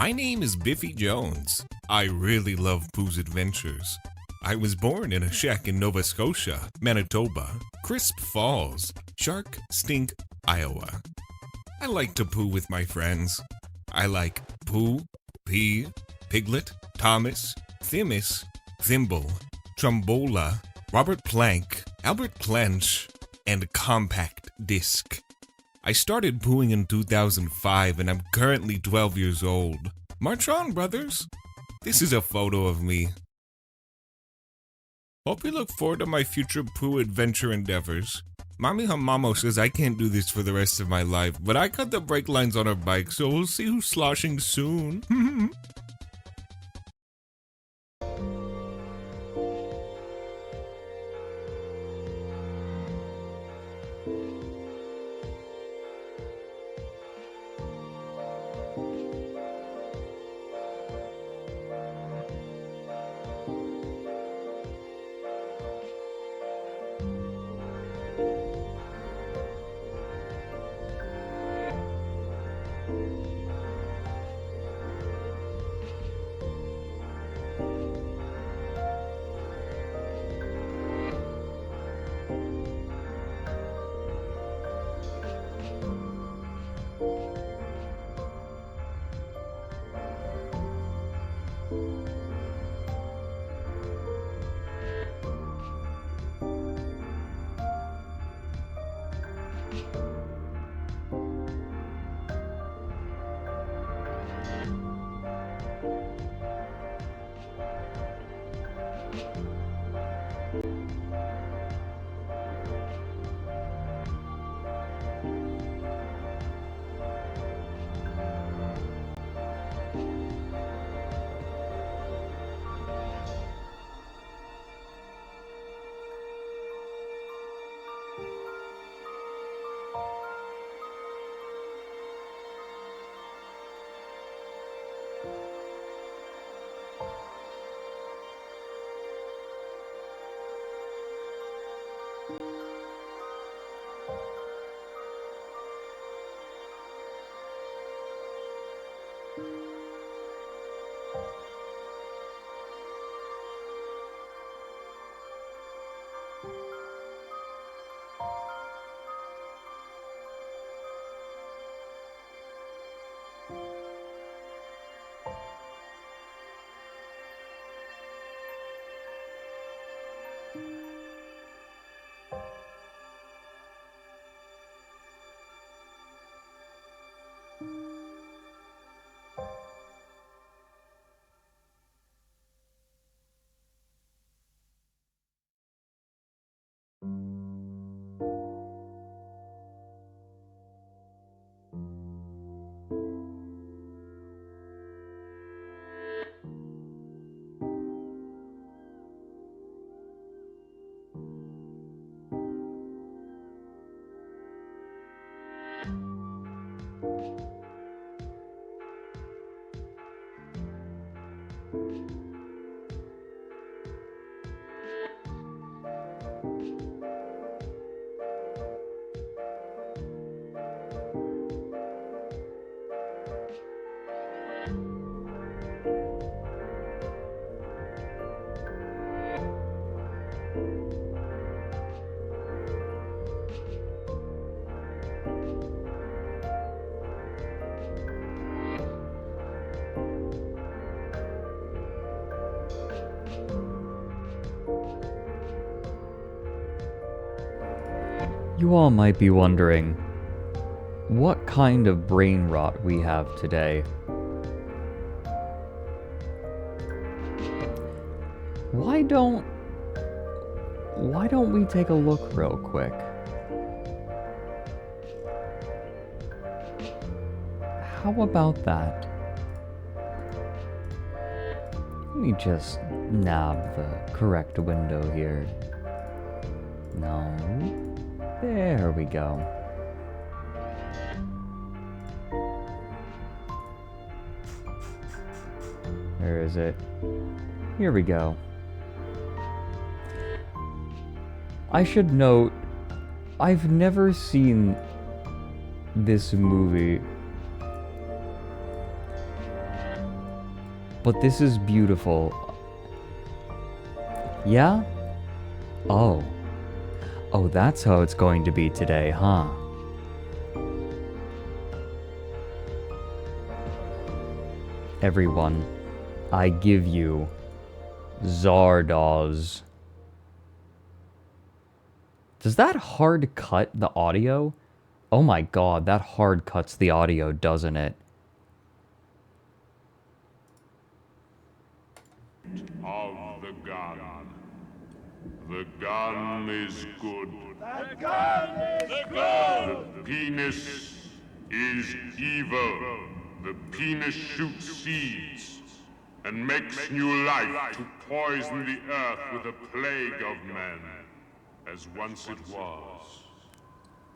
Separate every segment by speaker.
Speaker 1: My name is Biffy Jones. I really love Pooh's adventures. I was born in a shack in Nova Scotia, Manitoba, Crisp Falls, Shark Stink, Iowa. I like to poo with my friends. I like Pooh, Pea, Piglet, Thomas, Themis, Thimble, Trombola, Robert Plank, Albert Clench, and Compact Disc. I started pooing in 2005 and I'm currently 12 years old. March on, brothers. This is a photo of me. Hope you look forward to my future poo adventure endeavors. Mommy Hamamo says I can't do this for the rest of my life, but I cut the brake lines on her bike, so we'll see who's sloshing soon.
Speaker 2: You all might be wondering what kind of brain rot we have today. Why don't we take a look real quick? How about that? Let me just nab the correct window here. No. There we go. Where is it? Here we go. I should note, I've never seen this movie, but this is beautiful. Yeah? Oh. Oh, that's how it's going to be today, huh? Everyone, I give you Zardoz. Does that hard cut the audio? Oh my god, that hard cuts the audio, doesn't it?
Speaker 3: Of the gun. The gun is good. The gun is good! The penis is evil. The penis shoots seeds and makes new life to poison the earth with a plague of men, as once it was.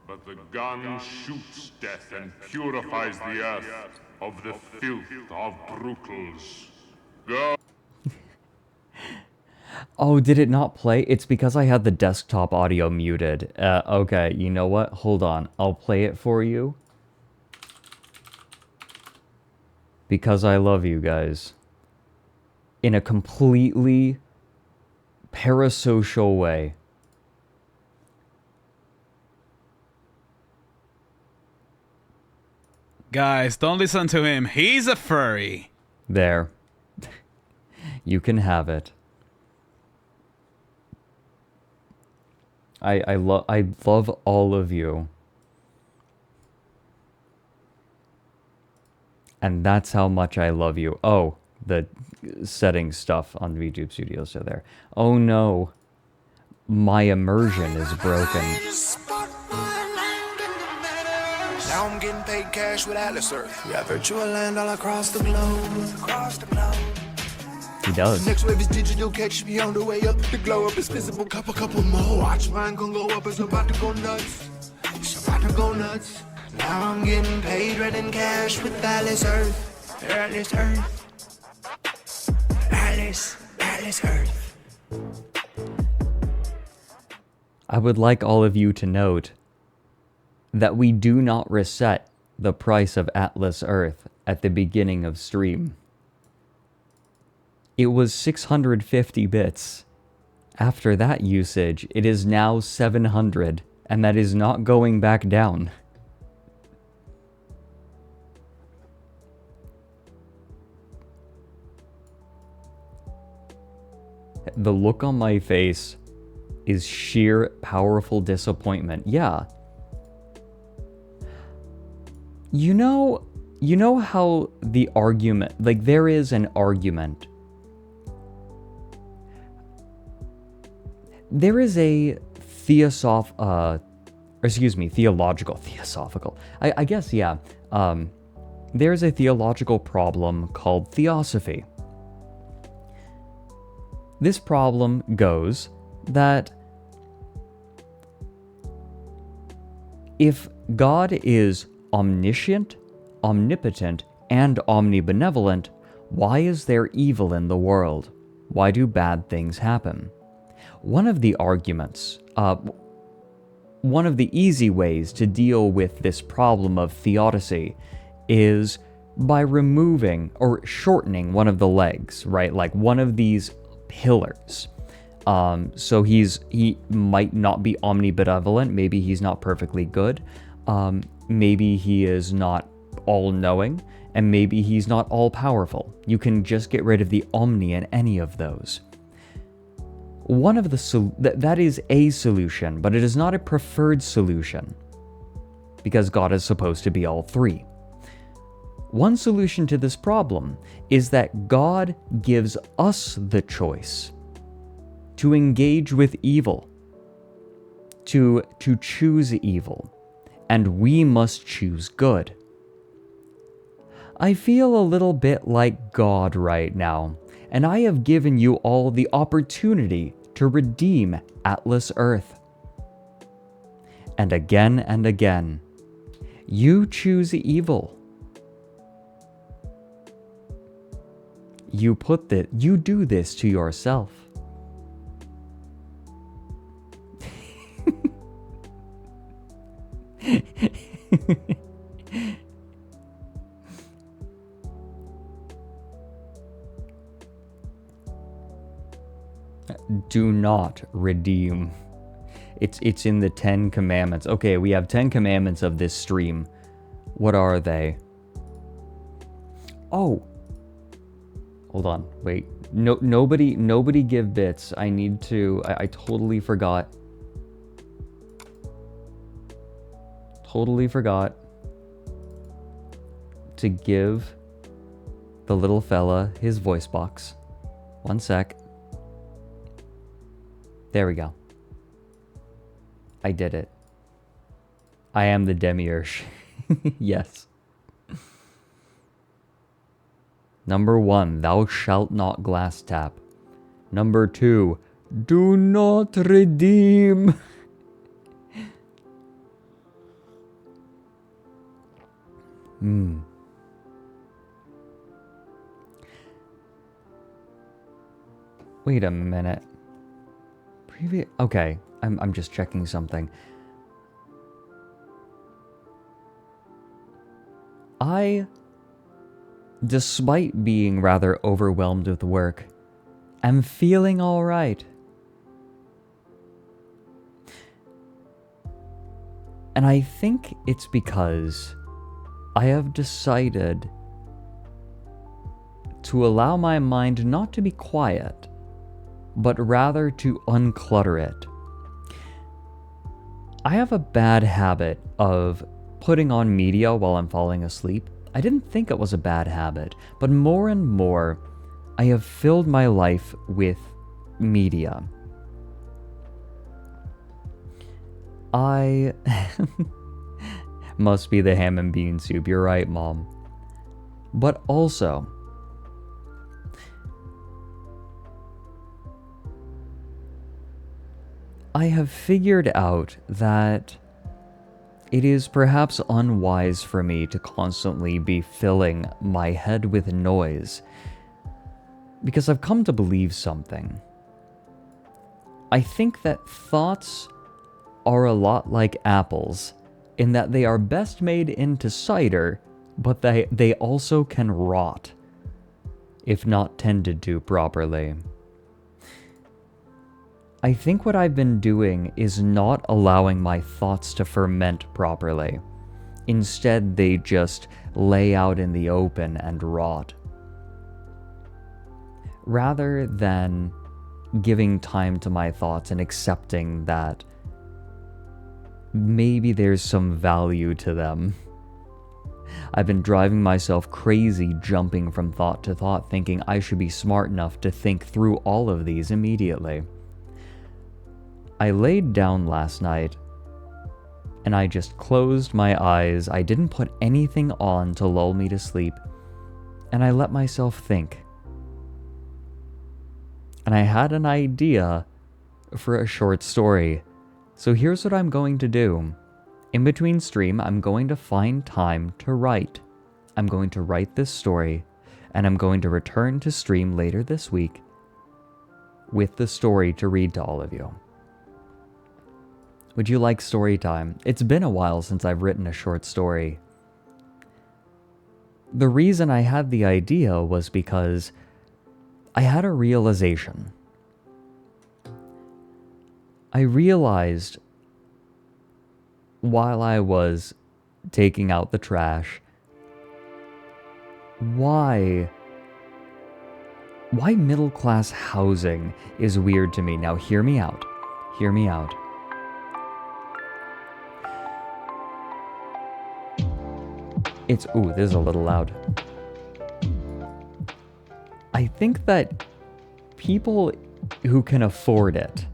Speaker 3: But the gun shoots death and purifies the earth of the filth of brutals. Go!
Speaker 2: Oh, did it not play? It's because I had the desktop audio muted. Okay, you know what? Hold on. I'll play it for you. Because I love you guys. In a completely parasocial way.
Speaker 4: Guys, don't listen to him. He's a furry.
Speaker 2: There. You can have it. I love all of you. And that's how much I love you. Oh, the setting stuff on VTube Studios are there. Oh no. My immersion is broken.
Speaker 5: Now I'm getting paid cash with Atlas Earth. We have virtual land all across the globe. Across the globe.
Speaker 2: He does.
Speaker 5: Next wave is digital, catch me on the way up. The glow up is visible, couple more. Watch mine gon' go up, it's about to go nuts. It's about to go nuts. Now I'm getting paid red in cash with Atlas Earth. Atlas Earth. Atlas Earth.
Speaker 2: I would like all of you to note that we do not reset the price of Atlas Earth at the beginning of stream. It was 650 bits. After that usage, it is now 700, and that is not going back down. The look on my face is sheer powerful disappointment. Yeah. You know how the argument, like there is an argument. There is a theological, I guess, yeah. There's a theological problem called theosophy. This problem goes that if God is omniscient, omnipotent, and omnibenevolent, why is there evil in the world? Why do bad things happen? One of the arguments, one of the easy ways to deal with this problem of theodicy is by removing or shortening one of the legs, right? Like one of these pillars. So he might not be omnibenevolent, maybe he's not perfectly good, maybe he is not all-knowing, and maybe he's not all-powerful. You can just get rid of the omni in any of those. One of the that is a solution, but it is not a preferred solution, because God is supposed to be all three. One solution to this problem is that God gives us the choice to engage with evil, to choose evil, and we must choose good. I feel a little bit like God right now, and I have given you all the opportunity to redeem Atlas Earth. And again, you choose evil. You do this to yourself. Do not redeem. It's in the 10 commandments. Okay, we have 10 commandments of this stream. What are they? Oh. Hold on. Wait. No, nobody give bits. I need to. I totally forgot. Totally forgot to give the little fella his voice box. One sec. There we go. I did it. I am the demiurge. Yes. Number 1, thou shalt not glass tap. Number 2, do not redeem. Wait a minute. Okay, I'm just checking something. Despite being rather overwhelmed with work, am feeling alright. And I think it's because I have decided to allow my mind not to be quiet, but rather to unclutter it. I have a bad habit of putting on media while I'm falling asleep. I didn't think it was a bad habit, but more and more, I have filled my life with media. I must be the ham and bean soup. You're right, Mom. But also, I have figured out that it is perhaps unwise for me to constantly be filling my head with noise, because I've come to believe something. I think that thoughts are a lot like apples, in that they are best made into cider, but they also can rot, if not tended to properly. I think what I've been doing is not allowing my thoughts to ferment properly. Instead, they just lay out in the open and rot. Rather than giving time to my thoughts and accepting that maybe there's some value to them, I've been driving myself crazy, jumping from thought to thought, thinking I should be smart enough to think through all of these immediately. I laid down last night, and I just closed my eyes. I didn't put anything on to lull me to sleep, and I let myself think. And I had an idea for a short story, so here's what I'm going to do. In between stream, I'm going to find time to write. I'm going to write this story, and I'm going to return to stream later this week with the story to read to all of you. Would you like story time? It's been a while since I've written a short story. The reason I had the idea was because I had a realization. I realized while I was taking out the trash, why middle-class housing is weird to me. Now hear me out. Hear me out. Ooh, this is a little loud. I think that people who can afford it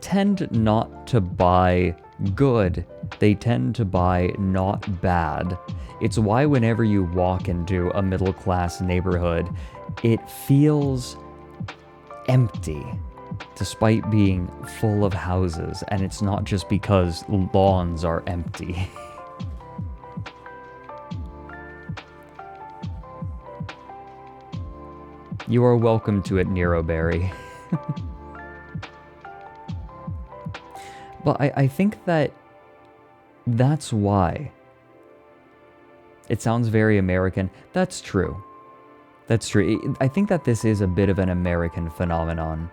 Speaker 2: tend not to buy good. They tend to buy not bad. It's why whenever you walk into a middle-class neighborhood, it feels empty, despite being full of houses. And it's not just because lawns are empty. You are welcome to it, Nero Berry. But I think that that's why. It sounds very American. That's true. That's true. I think that this is a bit of an American phenomenon.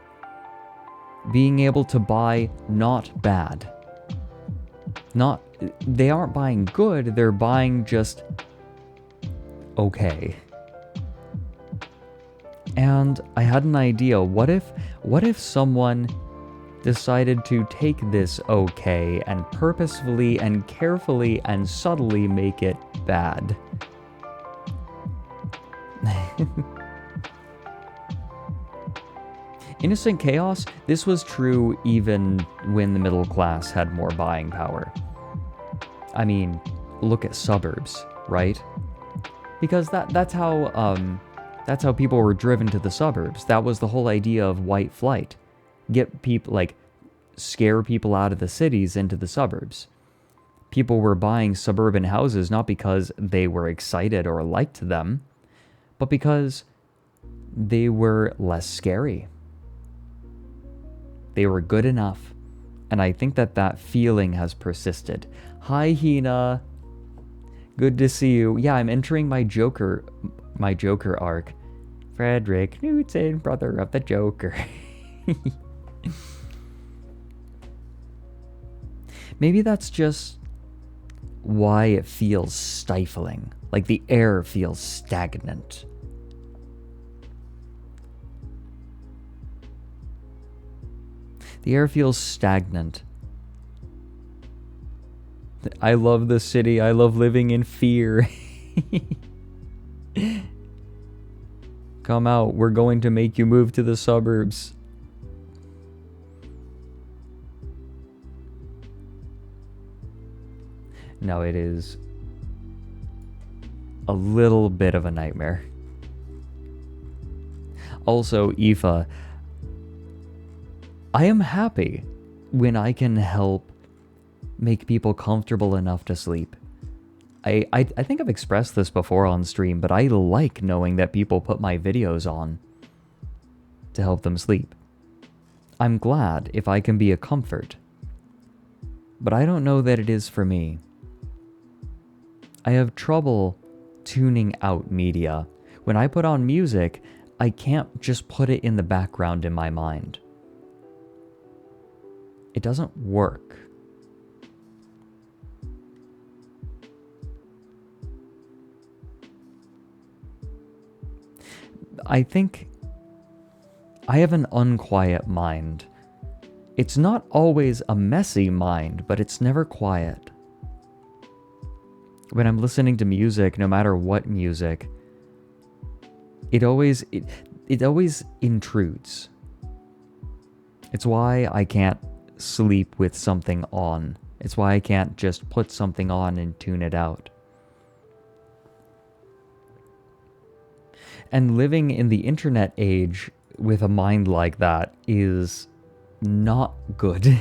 Speaker 2: Being able to buy not bad. They aren't buying good, they're buying just okay. And I had an idea. What if someone decided to take this okay and purposefully and carefully and subtly make it bad? Innocent chaos, this was true even when the middle class had more buying power. I mean, look at suburbs, right? Because that's how people were driven to the suburbs. That was the whole idea of white flight. Get people, scare people out of the cities into the suburbs. People were buying suburban houses not because they were excited or liked them, but because they were less scary. They were good enough. And I think that feeling has persisted. Hi, Hina. Good to see you. Yeah, I'm entering my Joker arc. Fredrik, Knudsen, brother of the Joker. Maybe that's just why it feels stifling. Like the air feels stagnant. The air feels stagnant. I love the city. I love living in fear. Come out. We're going to make you move to the suburbs. No, it is a little bit of a nightmare. Also, Aoife, I am happy when I can help make people comfortable enough to sleep. I think I've expressed this before on stream, but I like knowing that people put my videos on to help them sleep. I'm glad if I can be a comfort, but I don't know that it is for me. I have trouble tuning out media. When I put on music, I can't just put it in the background in my mind. It doesn't work. I think I have an unquiet mind. It's not always a messy mind, but it's never quiet. When I'm listening to music, no matter what music, it always intrudes. It's why I can't sleep with something on. It's why I can't just put something on and tune it out. And living in the internet age with a mind like that is not good.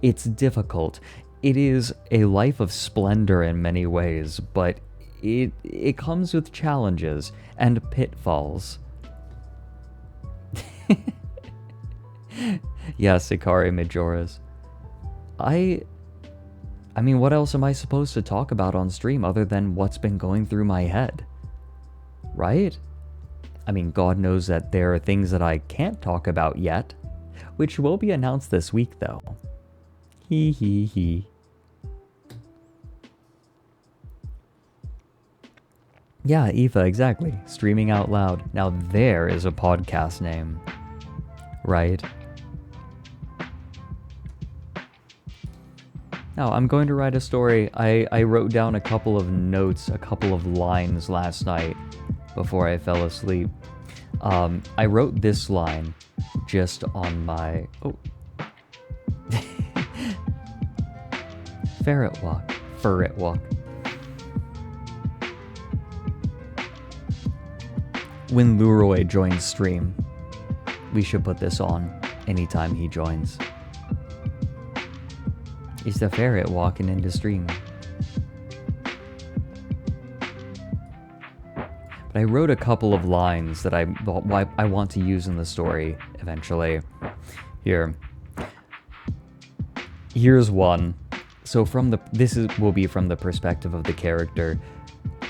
Speaker 2: It's difficult. It is a life of splendor in many ways, but it comes with challenges and pitfalls. Yes, Ikari Majoras. I mean, what else am I supposed to talk about on stream other than what's been going through my head? Right? I mean, God knows that there are things that I can't talk about yet, which will be announced this week, though. Hee hee hee. Yeah, Aoife, exactly. Streaming out loud. Now there is a podcast name. Right? Now, I'm going to write a story. I wrote down a couple of notes, a couple of lines last night before I fell asleep. I wrote this line just on my... Oh. Ferret walk. Furret walk. When Leroy joins stream, we should put this on anytime he joins. It's the ferret walking into stream. But I wrote a couple of lines that I want to use in the story eventually. Here's one. So will be from the perspective of the character.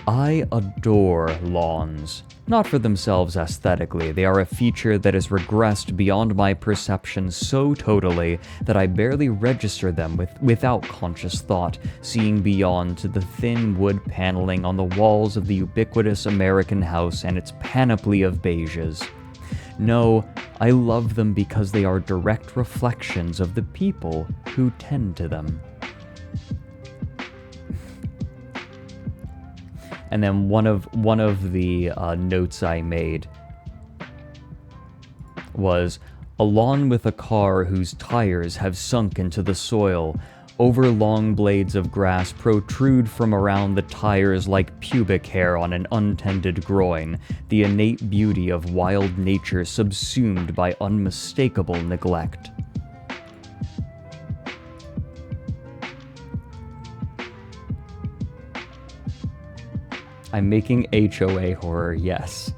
Speaker 2: I adore lawns. Not for themselves aesthetically, they are a feature that has regressed beyond my perception so totally that I barely register them without conscious thought, seeing beyond to the thin wood paneling on the walls of the ubiquitous American house and its panoply of beiges. No, I love them because they are direct reflections of the people who tend to them. And then one of the notes I made was, a lawn with a car whose tires have sunk into the soil. Over long blades of grass protrude from around the tires like pubic hair on an untended groin, the innate beauty of wild nature subsumed by unmistakable neglect. I'm making HOA horror, yes.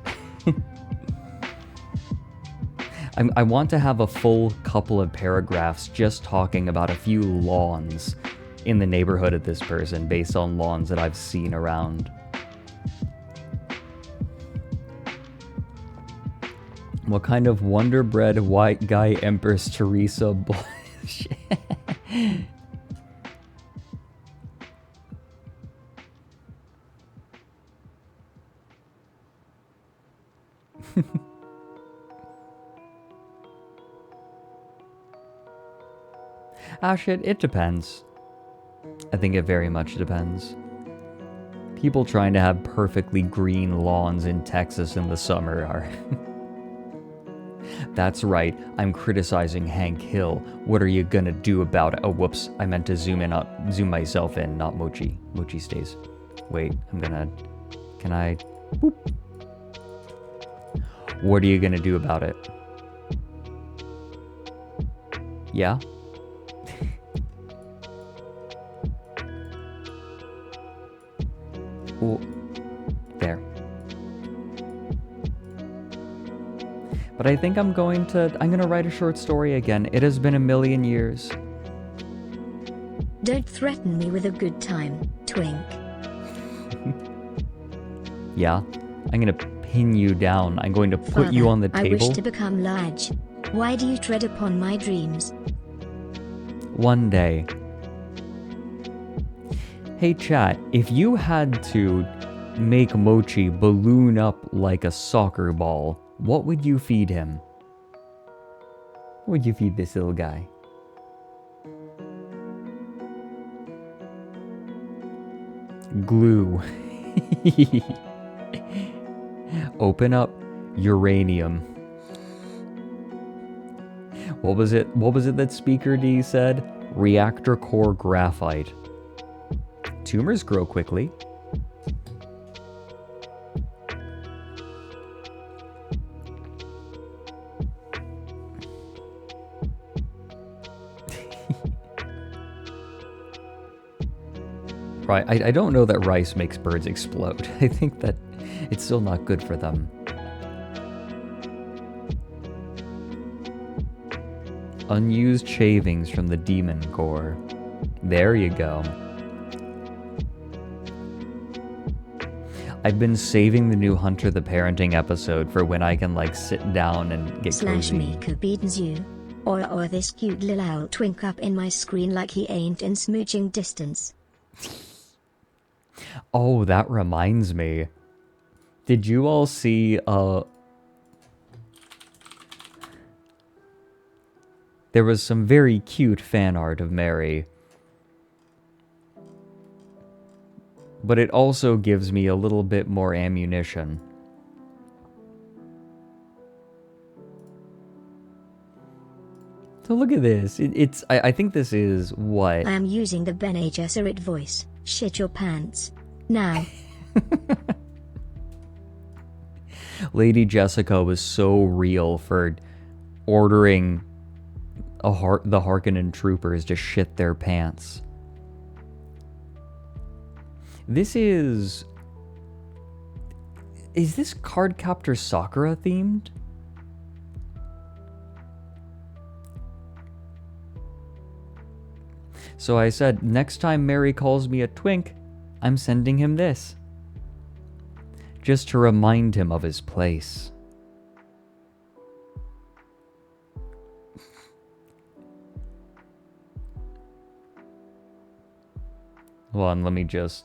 Speaker 2: I want to have a full couple of paragraphs just talking about a few lawns in the neighborhood of this person based on lawns that I've seen around. What kind of Wonder Bread white guy Empress Teresa bullshit? Shit, it depends. I think it very much depends. People trying to have perfectly green lawns in Texas in the summer are... That's right, I'm criticizing Hank Hill. What are you gonna do about it? Oh, whoops, I meant to zoom myself in, not Mochi. Mochi stays. Wait, can I... Boop. What are you gonna do about it? Yeah? Well, there. But I think I'm gonna write a short story again. It has been a million years.
Speaker 6: Don't threaten me with a good time, Twink.
Speaker 2: Yeah? I'm gonna pin you down. I'm going to put
Speaker 6: Father,
Speaker 2: you on the
Speaker 6: I
Speaker 2: table.
Speaker 6: wish to become large. Why do you tread upon my dreams?
Speaker 2: One day. Hey chat, if you had to make Mochi balloon up like a soccer ball, what would you feed him? What would you feed this little guy? Glue. Open up uranium. What was it that Speaker D said? Reactor core graphite. Tumors grow quickly. Right, I don't know that rice makes birds explode. I think that it's still not good for them. Unused shavings from the demon core. There you go. I've been saving the new Hunter the Parenting episode for when I can like sit down and get
Speaker 6: Slash
Speaker 2: cozy.
Speaker 6: me beatens you. Or this cute lil owl twink up in my screen like he ain't in smooching distance.
Speaker 2: Oh, that reminds me. Did you all see, there was some very cute fan art of Mary. But it also gives me a little bit more ammunition. So look at this. I think this is what?
Speaker 6: I am using the Bene Gesserit voice. Shit your pants. Now.
Speaker 2: Lady Jessica was so real for ordering the Harkonnen troopers to shit their pants. This is this Cardcaptor Sakura themed? So I said, next time Mary calls me a twink, I'm sending him this. Just to remind him of his place. Hold on, let me just...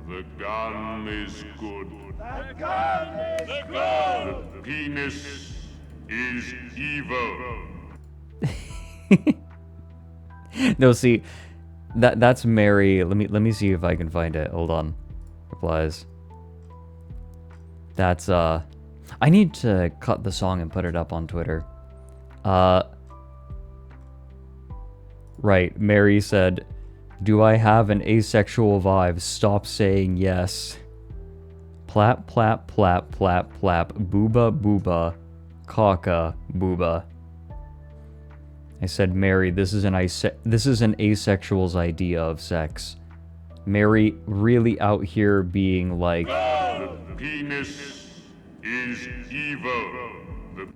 Speaker 3: The gun is good. The gun is good. The penis is evil.
Speaker 2: No, see, that's Mary. Let me see if I can find it. Hold on. Replies. That's I need to cut the song and put it up on Twitter. Right, Mary said, "Do I have an asexual vibe? Stop saying yes." Plap, plap, plap, plap, plap, booba, booba, caca, booba. I said, Mary, this is an asexual's idea of sex. Mary really out here being like...
Speaker 3: The penis is evil.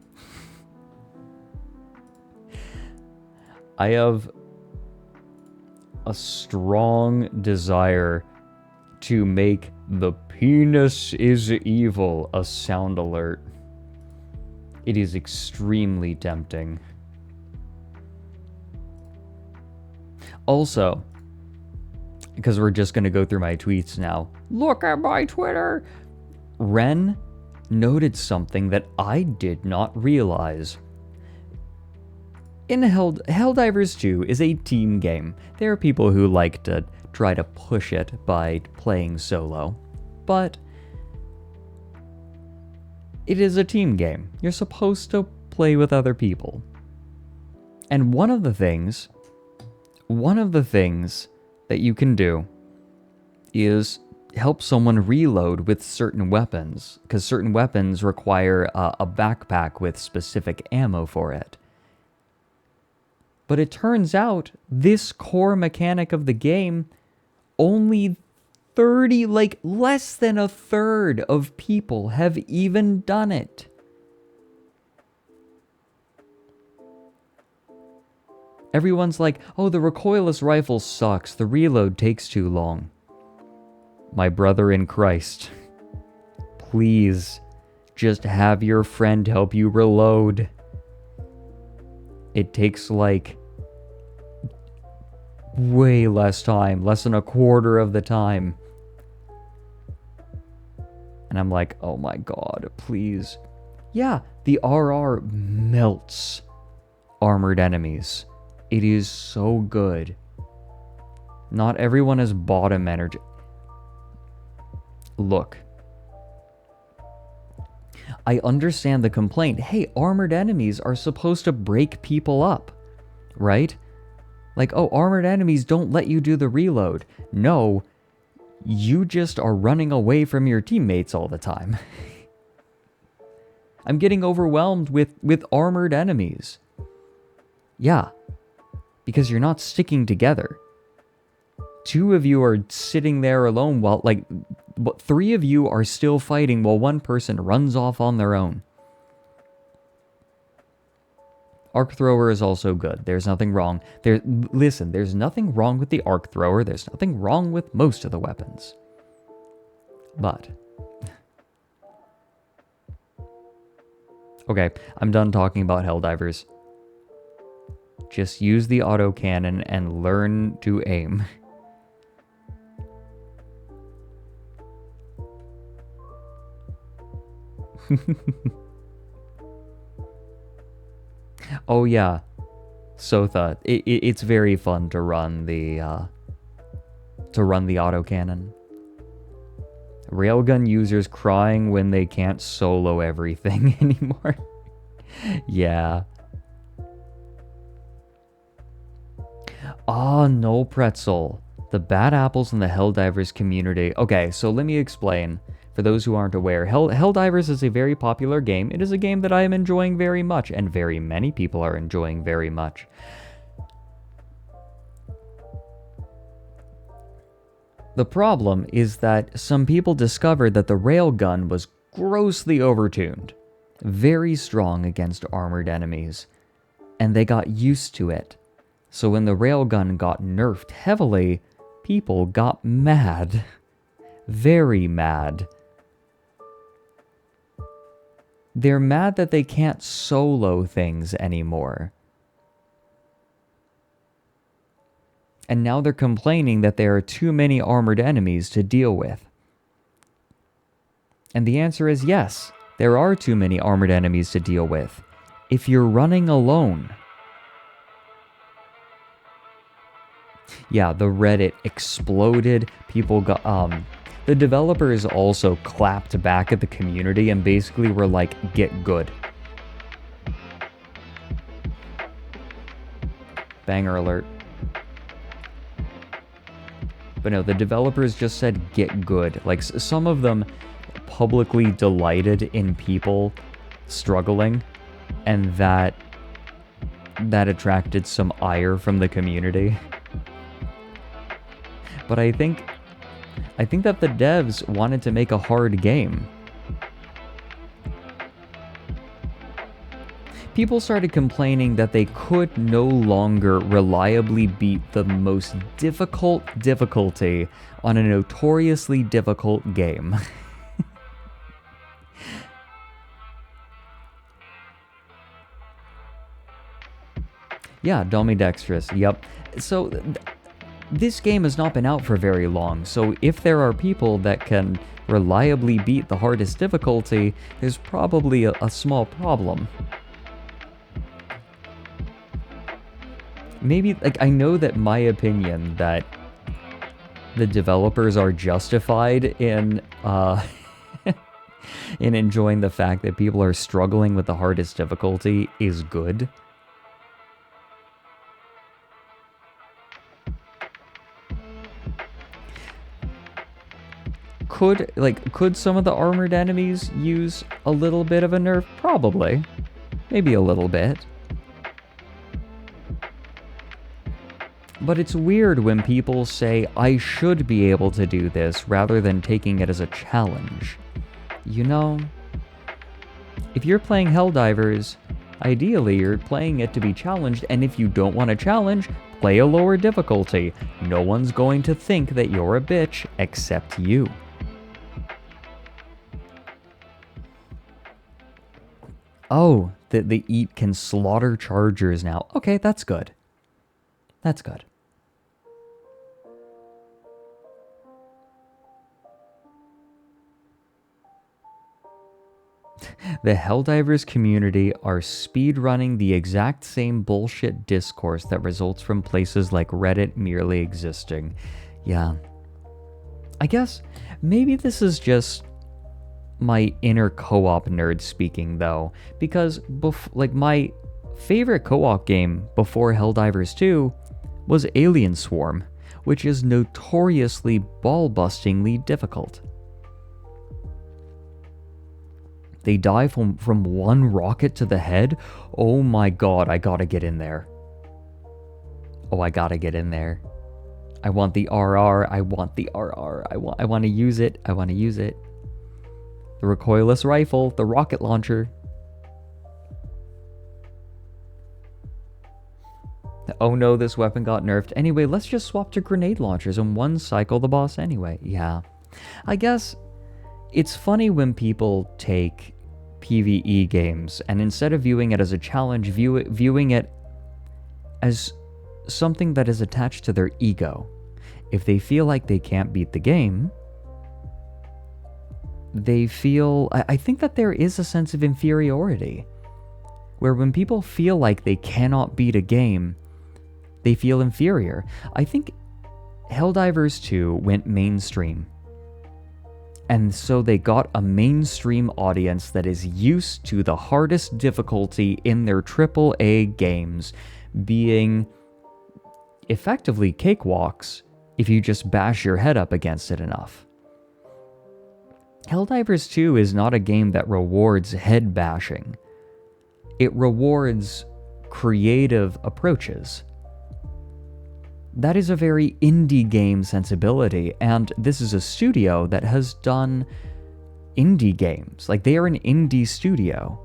Speaker 2: I have a strong desire to make the penis is evil a sound alert. It is extremely tempting. Also, because we're just going to go through my tweets now. Look at my Twitter! Ren noted something that I did not realize. in Helldivers 2 is a team game. There are people who like to try to push it by playing solo, but it is a team game. You're supposed to play with other people. And one of the things that you can do is help someone reload with certain weapons, because certain weapons require a backpack with specific ammo for it. But it turns out this core mechanic of the game, only 30, like less than a third of people have even done it. Everyone's like, oh, the recoilless rifle sucks, the reload takes too long. My brother in Christ, please just have your friend help you reload. It takes like way less time, less than a quarter of the time. And I'm like, oh my god, please. Yeah, the RR melts armored enemies. It is so good. Not everyone has bottom energy. Look, I understand the complaint. Hey, armored enemies are supposed to break people up, right? Like, oh, armored enemies don't let you do the reload. No, you just are running away from your teammates all the time. I'm getting overwhelmed with armored enemies. Yeah, because you're not sticking together. 2 of you are sitting there alone while, like, 3 of you are still fighting while 1 person runs off on their own. Arc thrower is also good. There's nothing wrong. Listen, there's nothing wrong with the arc thrower. There's nothing wrong with most of the weapons. But okay, I'm done talking about Helldivers. Just use the autocannon and learn to aim. Oh yeah, Sotha. It's very fun to run the autocannon. Railgun users crying when they can't solo everything anymore. Yeah. Ah, no pretzel. The bad apples in the Helldivers community. Okay, so let me explain. For those who aren't aware, Helldivers is a very popular game. It is a game that I am enjoying very much, and very many people are enjoying very much. The problem is that some people discovered that the railgun was grossly overtuned, very strong against armored enemies, and they got used to it. So when the railgun got nerfed heavily, people got mad. Very mad. They're mad that they can't solo things anymore. And now they're complaining that there are too many armored enemies to deal with. And the answer is yes, there are too many armored enemies to deal with. If you're running alone. Yeah, the Reddit exploded. People got, the developers also clapped back at the community and basically were like, get good. Banger alert. But no, the developers just said, get good. Like, some of them publicly delighted in people struggling, and that attracted some ire from the community. But I think that the devs wanted to make a hard game. People started complaining that they could no longer reliably beat the most difficult difficulty on a notoriously difficult game. Yeah, Domidextrous, yep. So, this game has not been out for very long, so if there are people that can reliably beat the hardest difficulty, there's probably a small problem. maybe, like, I know that my opinion that the developers are justified in, in enjoying the fact that people are struggling with the hardest difficulty is good. Could some of the armored enemies use a little bit of a nerf? Probably. Maybe a little bit. But it's weird when people say, I should be able to do this, rather than taking it as a challenge. You know? If you're playing Helldivers, ideally you're playing it to be challenged, and if you don't want a challenge, play a lower difficulty. No one's going to think that you're a bitch, except you. Oh, the Eat can slaughter chargers now. Okay, that's good. That's good. The Helldivers community are speedrunning the exact same bullshit discourse that results from places like Reddit merely existing. Yeah. I guess maybe this is just my inner co-op nerd speaking, though, because my favorite co-op game before Helldivers 2 was Alien Swarm, which is notoriously ball-bustingly difficult. They die from one rocket to the head? Oh my god, I gotta get in there. Oh, I gotta get in there. I want the RR, I want the RR, I want to use it, I want to use it. The recoilless rifle, the rocket launcher. Oh no, this weapon got nerfed. Anyway, let's just swap to grenade launchers and one cycle the boss anyway. Yeah. I guess it's funny when people take PvE games and instead of viewing it as a challenge, viewing it as something that is attached to their ego. If they feel like they can't beat the game, they feel... I think that there is a sense of inferiority, where when people feel like they cannot beat a game, they feel inferior. I think Helldivers 2 went mainstream, and so they got a mainstream audience that is used to the hardest difficulty in their AAA games being effectively cakewalks if you just bash your head up against it enough. Helldivers 2 is not a game that rewards head bashing. It rewards creative approaches. That is a very indie game sensibility, and this is a studio that has done indie games. Like, they are an indie studio.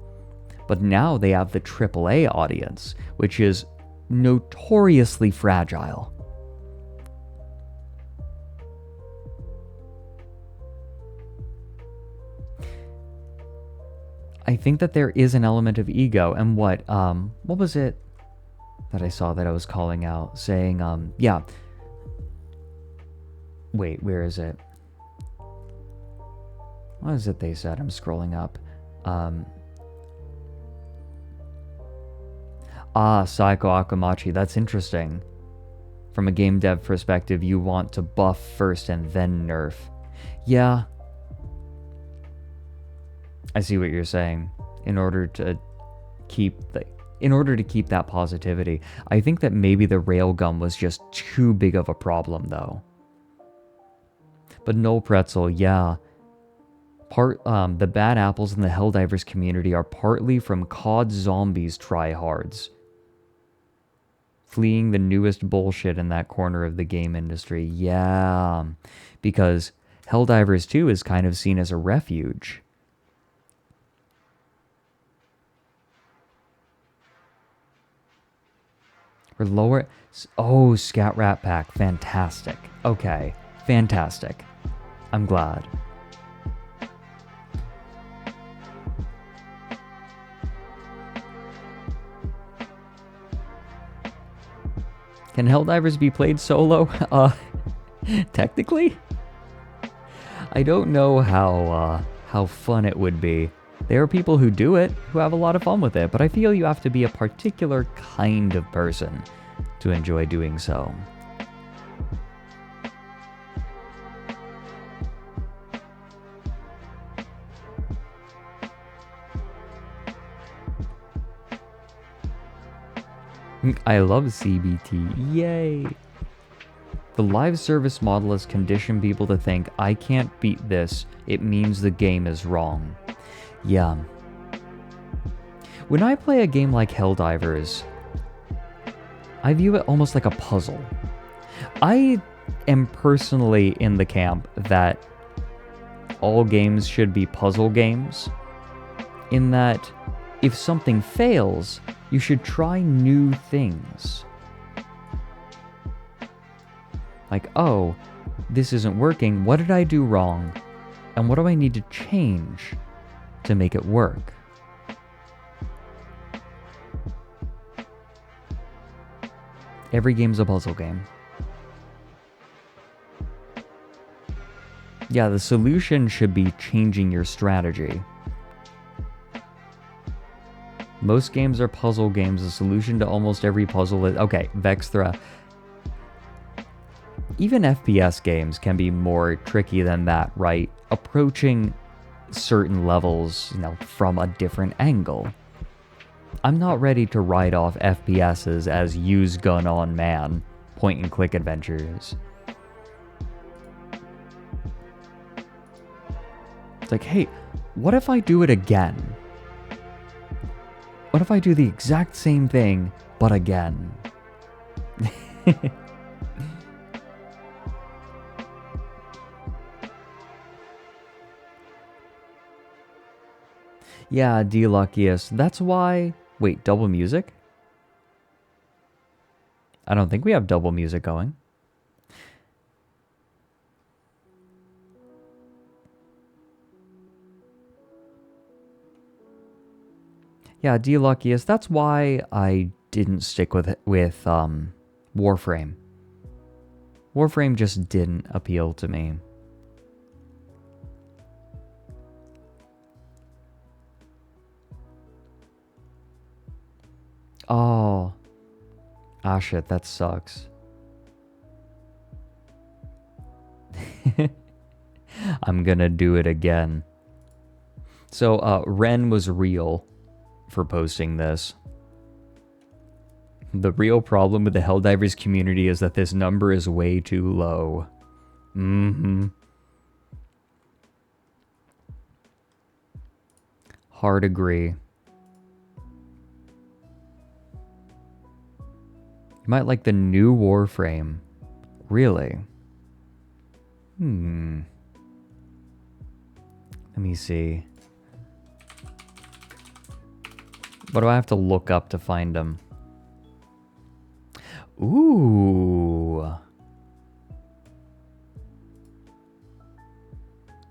Speaker 2: But now they have the AAA audience, which is notoriously fragile. I think that there is an element of ego, and what was it that I saw that I was calling out, saying, yeah. Wait, where is it? What is it they said? I'm scrolling up. Psycho Akamachi, that's interesting. From a game dev perspective, you want to buff first and then nerf. Yeah. I see what you're saying. In order to keep that positivity. I think that maybe the railgun was just too big of a problem, though. But no pretzel, yeah. The bad apples in the Helldivers community are partly from COD Zombies tryhards, fleeing the newest bullshit in that corner of the game industry. Yeah, because Helldivers 2 is kind of seen as a refuge. We're lower... Oh, Scat Rat Pack. Fantastic. Okay. Fantastic. I'm glad. Can Helldivers be played solo? Technically? I don't know how fun it would be. There are people who do it, who have a lot of fun with it, but I feel you have to be a particular kind of person to enjoy doing so. I love CBT. Yay! The live service model has conditioned people to think, I can't beat this, it means the game is wrong. Yeah. When I play a game like Helldivers, I view it almost like a puzzle. I am personally in the camp that all games should be puzzle games, in that if something fails, you should try new things. Like, oh, this isn't working. What did I do wrong? And what do I need to change to make it work? Every game's a puzzle game. Yeah, the solution should be changing your strategy. Most games are puzzle games. The solution to almost every puzzle is... Okay, Vexthra. Even FPS games can be more tricky than that, right? Approaching certain levels, from a different angle. I'm not ready to write off FPSs as use gun on man, point and click adventures. It's like, hey, what if I do it again? What if I do the exact same thing, but again? Yeah, D-Luckiest. That's why... Wait, double music? I don't think we have double music going. Yeah, D-Luckiest. That's why I didn't stick with Warframe. Warframe just didn't appeal to me. Oh. Ah, shit, that sucks. I'm gonna do it again. So, Ren was real for posting this. The real problem with the Helldivers community is that this number is way too low. Hard agree. You might like the new Warframe. Really? Let me see. What do I have to look up to find them? Ooh.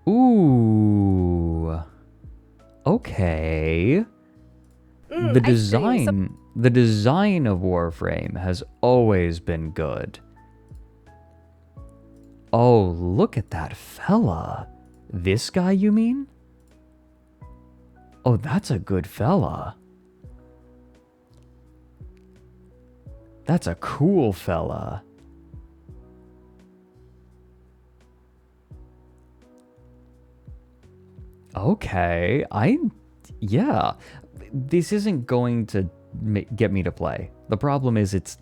Speaker 2: Ooh. Okay. The design of Warframe has always been good. Oh, look at that fella. This guy, you mean? Oh, that's a good fella. That's a cool fella. Okay, yeah. This isn't going to get me to play. The problem is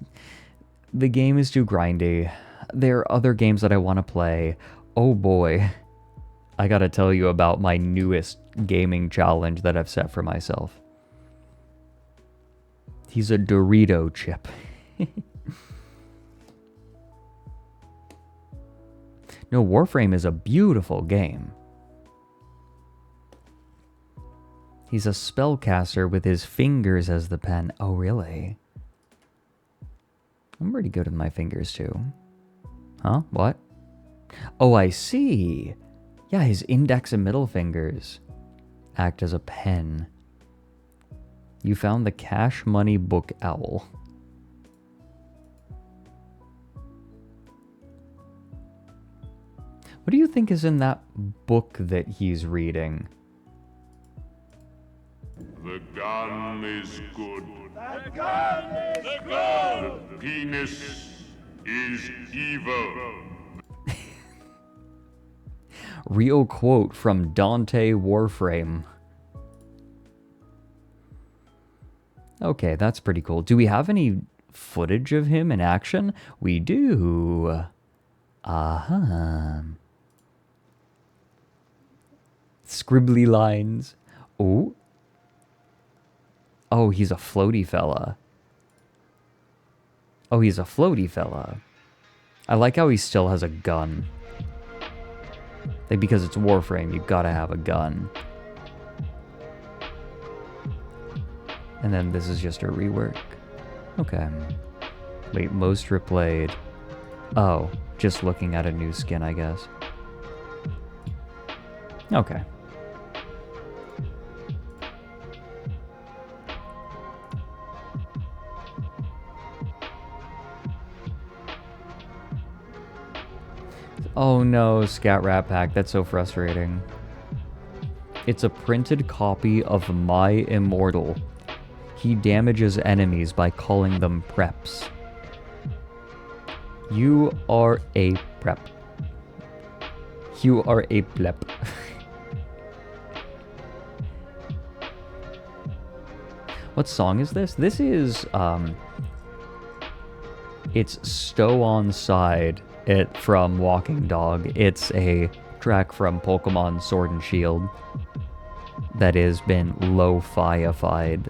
Speaker 2: the game is too grindy. There are other games that I want to play. Oh boy. I gotta tell you about my newest gaming challenge that I've set for myself. He's a Dorito chip. No, Warframe is a beautiful game. He's a spellcaster with his fingers as the pen. Oh, really? I'm pretty good with my fingers, too. Huh? What? Oh, I see. Yeah, his index and middle fingers act as a pen. You found the Cash Money Book Owl. What do you think is in that book that he's reading?
Speaker 3: The gun is good. The gun is good. The penis is evil.
Speaker 2: Real quote from Dante Warframe. Okay, that's pretty cool. Do we have any footage of him in action? We do. Scribbly lines. Oh. Oh, he's a floaty fella. Oh, he's a floaty fella. I like how he still has a gun. Like, because it's Warframe, you gotta have a gun. And then this is just a rework. Okay. Wait, most replayed. Oh, just looking at a new skin, I guess. Okay. Oh no, Scat Rat Pack, that's so frustrating. It's a printed copy of My Immortal. He damages enemies by calling them preps. You are a prep. You are a pleb. What song is this? This is, it's Stow On Side from Walking Dog. It's a track from Pokemon Sword and Shield that has been lo-fi-ified.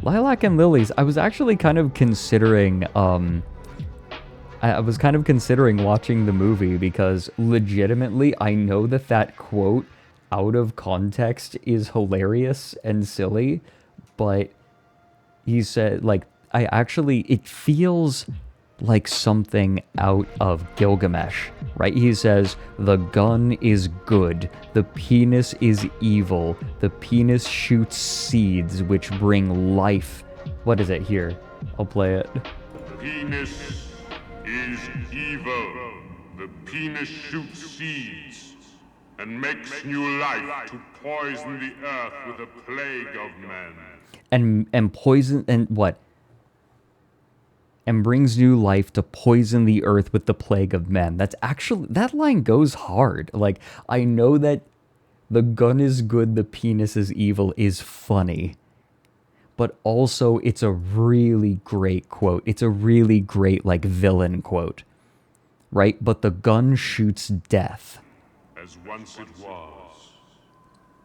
Speaker 2: Lilac and Lilies. I was actually kind of considering, I was kind of considering watching the movie because legitimately I know that that quote out of context is hilarious and silly, but he said, like, it feels like something out of Gilgamesh, right? He says, the gun is good, the penis is evil, the penis shoots seeds which bring life. What is it here? I'll play it.
Speaker 3: The penis is evil. The penis shoots seeds and makes new life to poison the earth with a plague of men.
Speaker 2: And poison, and what? And brings new life to poison the earth with the plague of men. That's actually, that line goes hard. Like, I know that the gun is good, the penis is evil is funny. But also, it's a really great quote. It's a really great, like, villain quote. Right? But the gun shoots death.
Speaker 3: As once it was.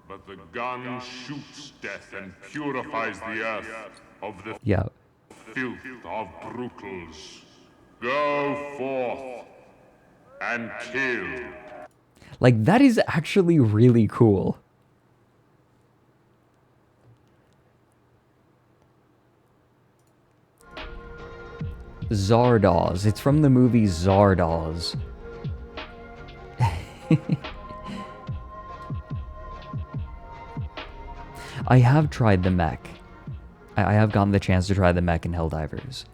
Speaker 3: But the gun shoots death and purifies the earth of the filth of brutals. Go forth and kill.
Speaker 2: Like, that is actually really cool. Zardoz. It's from the movie Zardoz. I have tried the mech. I have gotten the chance to try the mech in Helldivers.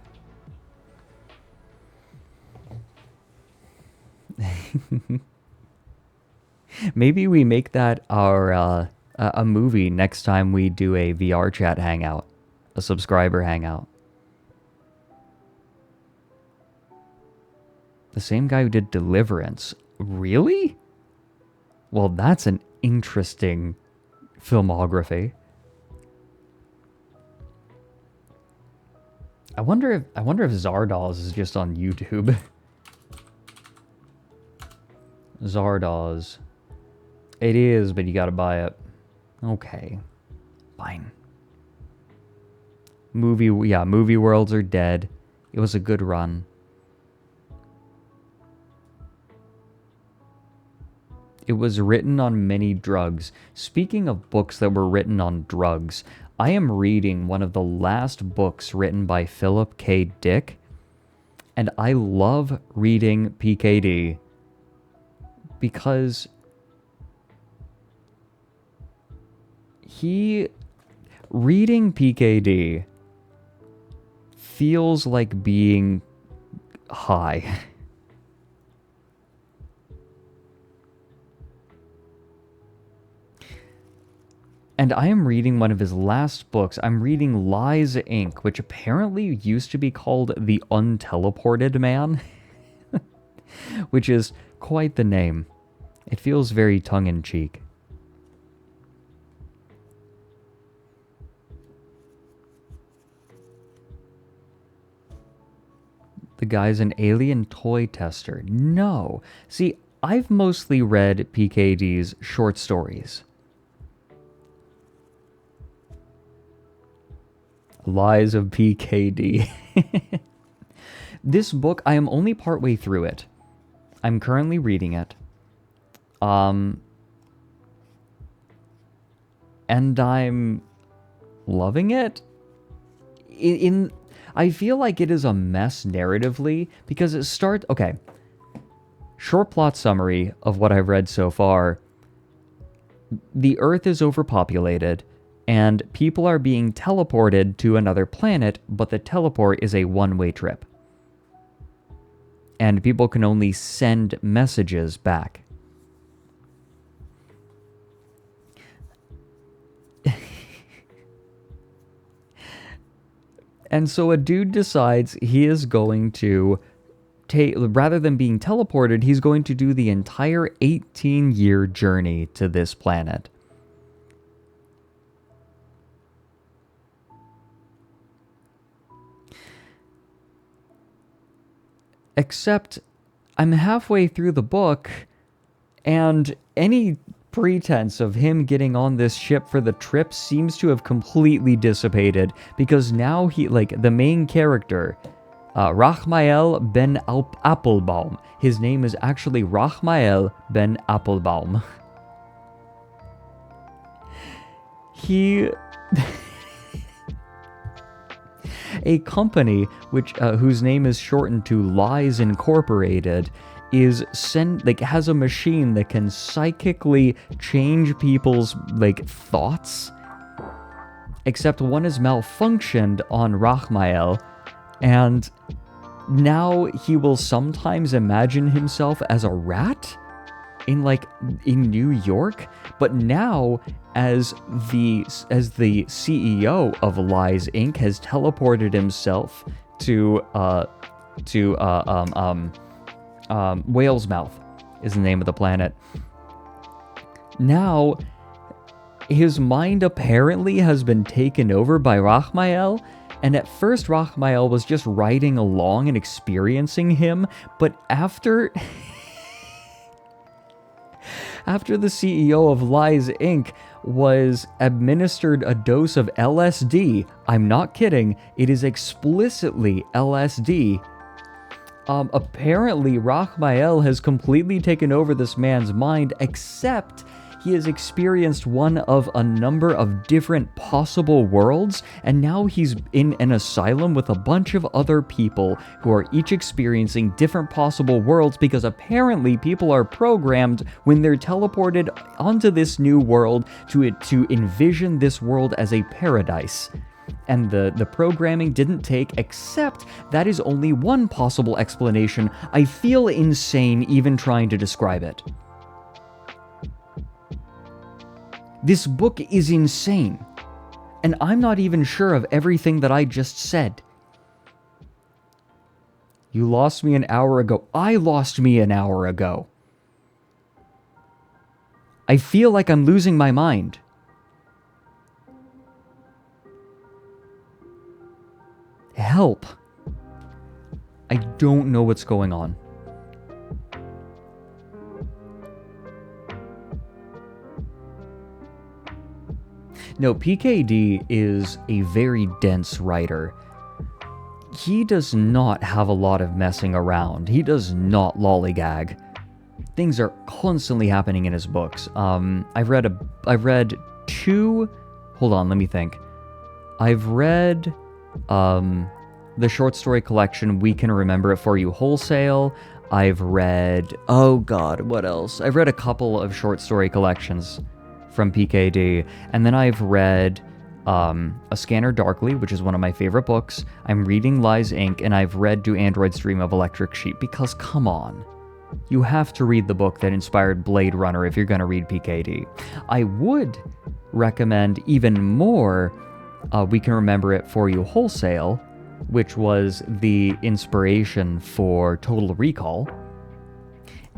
Speaker 2: Maybe we make that our a movie next time we do a VR chat hangout, a subscriber hangout. The same guy who did Deliverance. Really? Well, that's an interesting filmography. I wonder if Zardoz is just on YouTube. Zardoz. It is, but you gotta buy it. Okay. Fine. Movie worlds are dead. It was a good run. It was written on many drugs. Speaking of books that were written on drugs, I am reading one of the last books written by Philip K. Dick, and I love reading PKD because reading PKD feels like being high. And I am reading one of his last books. I'm reading Lies, Inc., which apparently used to be called The Unteleported Man, which is quite the name. It feels very tongue-in-cheek. The guy's an alien toy tester. No. See, I've mostly read PKD's short stories. Lies of PKD. This book, I am only partway through it. I'm currently reading it. And I'm loving it. I feel like it is a mess narratively because it starts... Okay. Short plot summary of what I've read so far. The Earth is overpopulated, and people are being teleported to another planet, but the teleport is a one-way trip. And people can only send messages back. And so a dude decides he is going to rather than being teleported, he's going to do the entire 18-year journey to this planet. Except, I'm halfway through the book, and any pretense of him getting on this ship for the trip seems to have completely dissipated, because now the main character, Rachmael ben Applebaum. His name is actually Rachmael ben Applebaum. A company whose name is shortened to Lies Incorporated has a machine that can psychically change people's thoughts. Except one has malfunctioned on Rachmael, and now he will sometimes imagine himself as a rat in New York, but now as the CEO of Lies Inc. has teleported himself to Whale's Mouth is the name of the planet. Now his mind apparently has been taken over by Rachmael. And at first, Rachmael was just riding along and experiencing him, but after the CEO of Lies Inc. was administered a dose of LSD, I'm not kidding, it is explicitly LSD, apparently Rachmael has completely taken over this man's mind, except he has experienced one of a number of different possible worlds, and now he's in an asylum with a bunch of other people who are each experiencing different possible worlds, because apparently people are programmed when they're teleported onto this new world to envision this world as a paradise. And the programming didn't take, except that is only one possible explanation. I feel insane even trying to describe it. This book is insane, and I'm not even sure of everything that I just said. You lost me an hour ago. I lost me an hour ago. I feel like I'm losing my mind. Help. I don't know what's going on. No, PKD is a very dense writer. He does not have a lot of messing around. He does not lollygag. Things are constantly happening in his books. I've read two... Hold on, let me think. I've read the short story collection We Can Remember It For You Wholesale. I've read... Oh god, what else? I've read a couple of short story collections from PKD, and then I've read A Scanner Darkly, which is one of my favorite books. I'm reading Lies Inc., and I've read Do Androids Dream of Electric Sheep, because come on. You have to read the book that inspired Blade Runner if you're going to read PKD. I would recommend even more We Can Remember It For You Wholesale, which was the inspiration for Total Recall.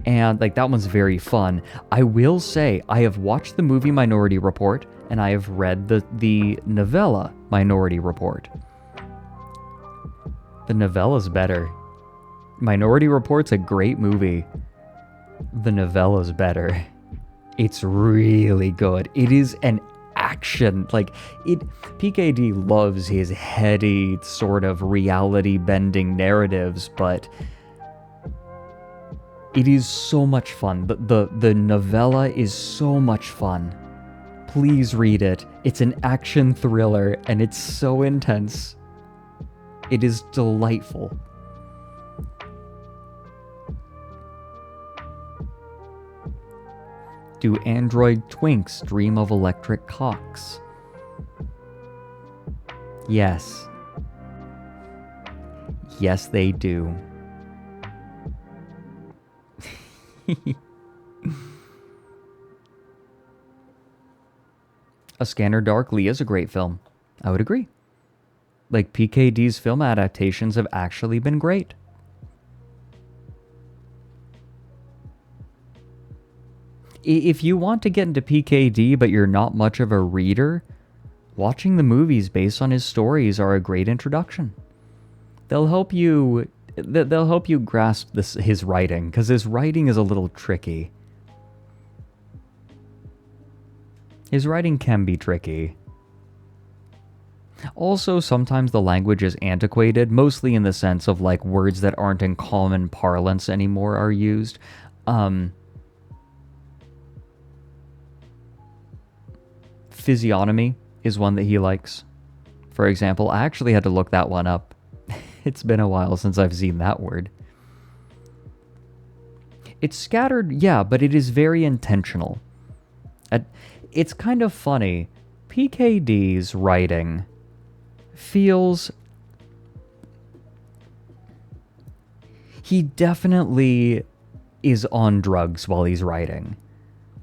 Speaker 2: And like that one's very fun. I will say I have watched the movie Minority Report and I have read the novella Minority Report. The novella's better. Minority Report's a great movie. The novella's better. It's really good. It is an action. PKD loves his heady sort of reality bending narratives, but it is so much fun. The novella is so much fun. Please read it. It's an action thriller and it's so intense. It is delightful. Do android twinks dream of electric cocks? Yes. Yes, they do. A Scanner Darkly is a great film. I would agree. Like, PKD's film adaptations have actually been great. If you want to get into PKD but you're not much of a reader, watching the movies based on his stories are a great introduction. They'll help you grasp his writing, because his writing is a little tricky. His writing can be tricky. Also, sometimes the language is antiquated, mostly in the sense of like words that aren't in common parlance anymore are used. Physiognomy is one that he likes. For example, I actually had to look that one up. It's been a while since I've seen that word. It's scattered, yeah, but it is very intentional. It's kind of funny. PKD's writing feels... He definitely is on drugs while he's writing,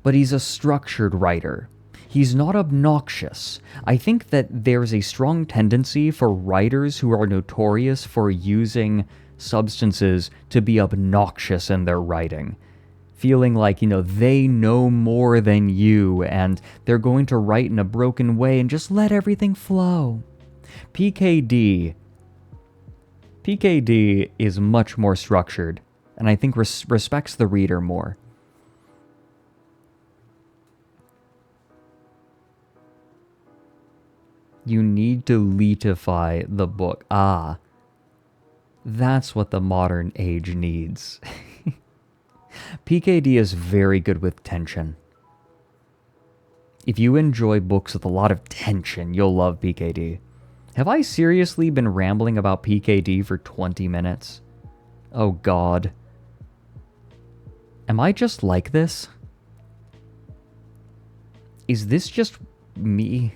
Speaker 2: but he's a structured writer. He's not obnoxious. I think that there's a strong tendency for writers who are notorious for using substances to be obnoxious in their writing. Feeling like, they know more than you and they're going to write in a broken way and just let everything flow. PKD is much more structured and I think respects the reader more. You need to leetify the book. Ah, that's what the modern age needs. PKD is very good with tension. If you enjoy books with a lot of tension, you'll love PKD. Have I seriously been rambling about PKD for 20 minutes? Oh God. Am I just like this? Is this just me?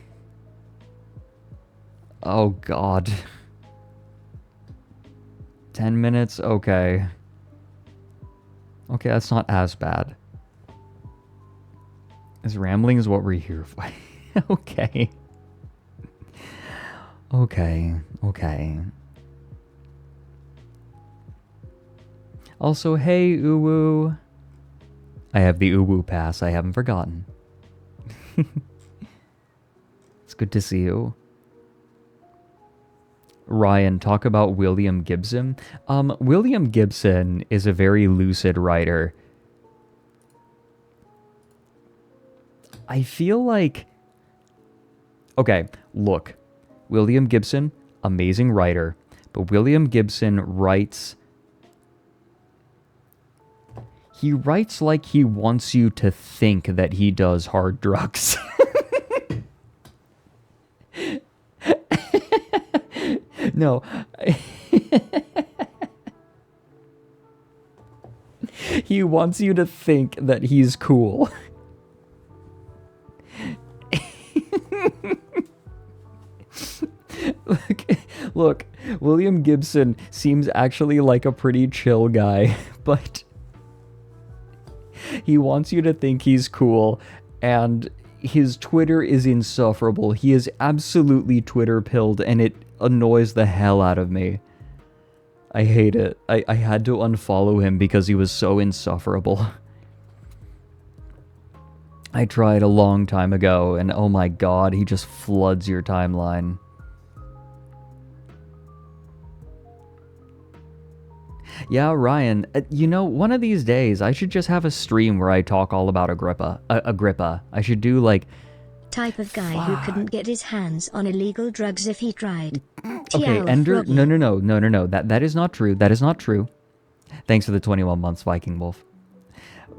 Speaker 2: Oh God. 10 minutes? Okay. Okay, that's not as bad. This rambling is what we're here for. Okay. Okay. Also, hey, Uwu. I have the Uwu pass, I haven't forgotten. It's good to see you. Ryan, talk about William Gibson. William Gibson is a very lucid writer. I feel like... Okay, look. William Gibson, amazing writer. But William Gibson writes... He writes like he wants you to think that he does hard drugs. No. He wants you to think that he's cool. Look, William Gibson seems actually like a pretty chill guy, but He wants you to think he's cool, and his Twitter is insufferable. He is absolutely Twitter-pilled, and it annoys the hell out of me. I hate it. I had to unfollow him because he was so insufferable. I tried a long time ago, and oh my god, he just floods your timeline. Yeah, Ryan, you know, one of these days, I should just have a stream where I talk all about Agrippa. Agrippa. I should do, like...
Speaker 6: Type of guy who couldn't get his hands on illegal drugs if he tried.
Speaker 2: Okay, Ender, no. That is not true. That is not true. Thanks for the 21 months, Viking Wolf.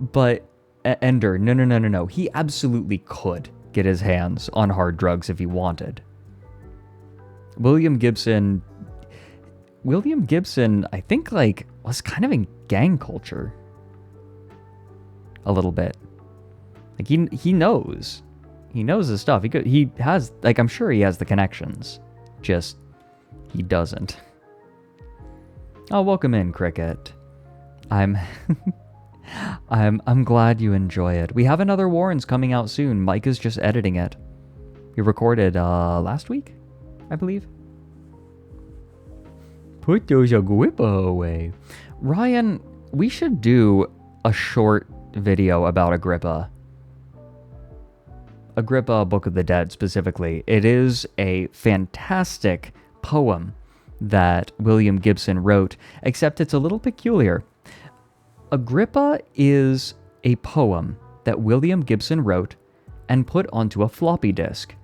Speaker 2: But, Ender, no. He absolutely could get his hands on hard drugs if he wanted. William Gibson, I think, like, was kind of in gang culture. A little bit. Like, he knows. He knows his stuff. He has, like, I'm sure he has the connections. Just, he doesn't. Oh, welcome in, Cricket. I'm glad you enjoy it. We have another Warrens coming out soon. Mike is just editing it. We recorded, last week, I believe. Put those Agrippa away. Ryan, we should do a short video about Agrippa. Agrippa, Book of the Dead specifically. It is a fantastic poem that William Gibson wrote, except it's a little peculiar. Agrippa is a poem that William Gibson wrote and put onto a floppy disk.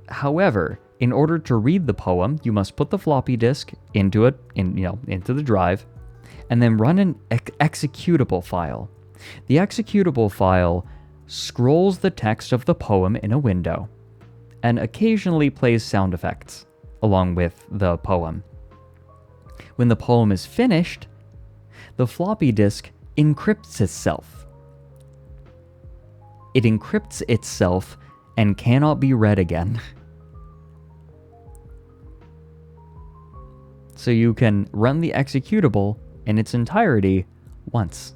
Speaker 2: However, in order to read the poem, you must put the floppy disk into the drive, and then run an executable file. The executable file scrolls the text of the poem in a window, and occasionally plays sound effects along with the poem. When the poem is finished, the floppy disk encrypts itself. It encrypts itself and cannot be read again. So you can run the executable in its entirety once.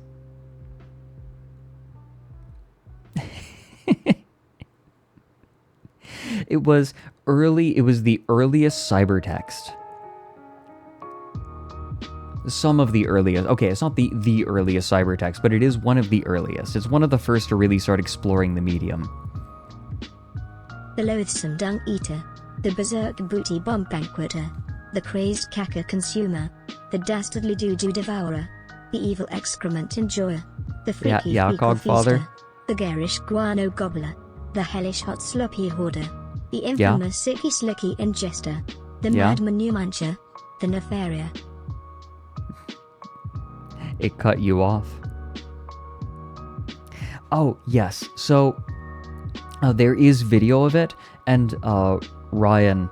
Speaker 2: It was the earliest cybertext. Some of the earliest. Okay, it's not the earliest cybertext, but it is one of the earliest. It's one of the first to really start exploring the medium.
Speaker 6: The loathsome dung eater, the berserk booty bomb banqueter, the crazed caca consumer, the dastardly juju devourer, the evil excrement enjoyer, the freaky fecal feaster, the garish guano gobbler, the hellish hot sloppy hoarder, the infamous sicky slicky ingester, the mad manu muncher, the nefaria.
Speaker 2: It cut you off. Oh, yes. So, there is video of it, and Ryan,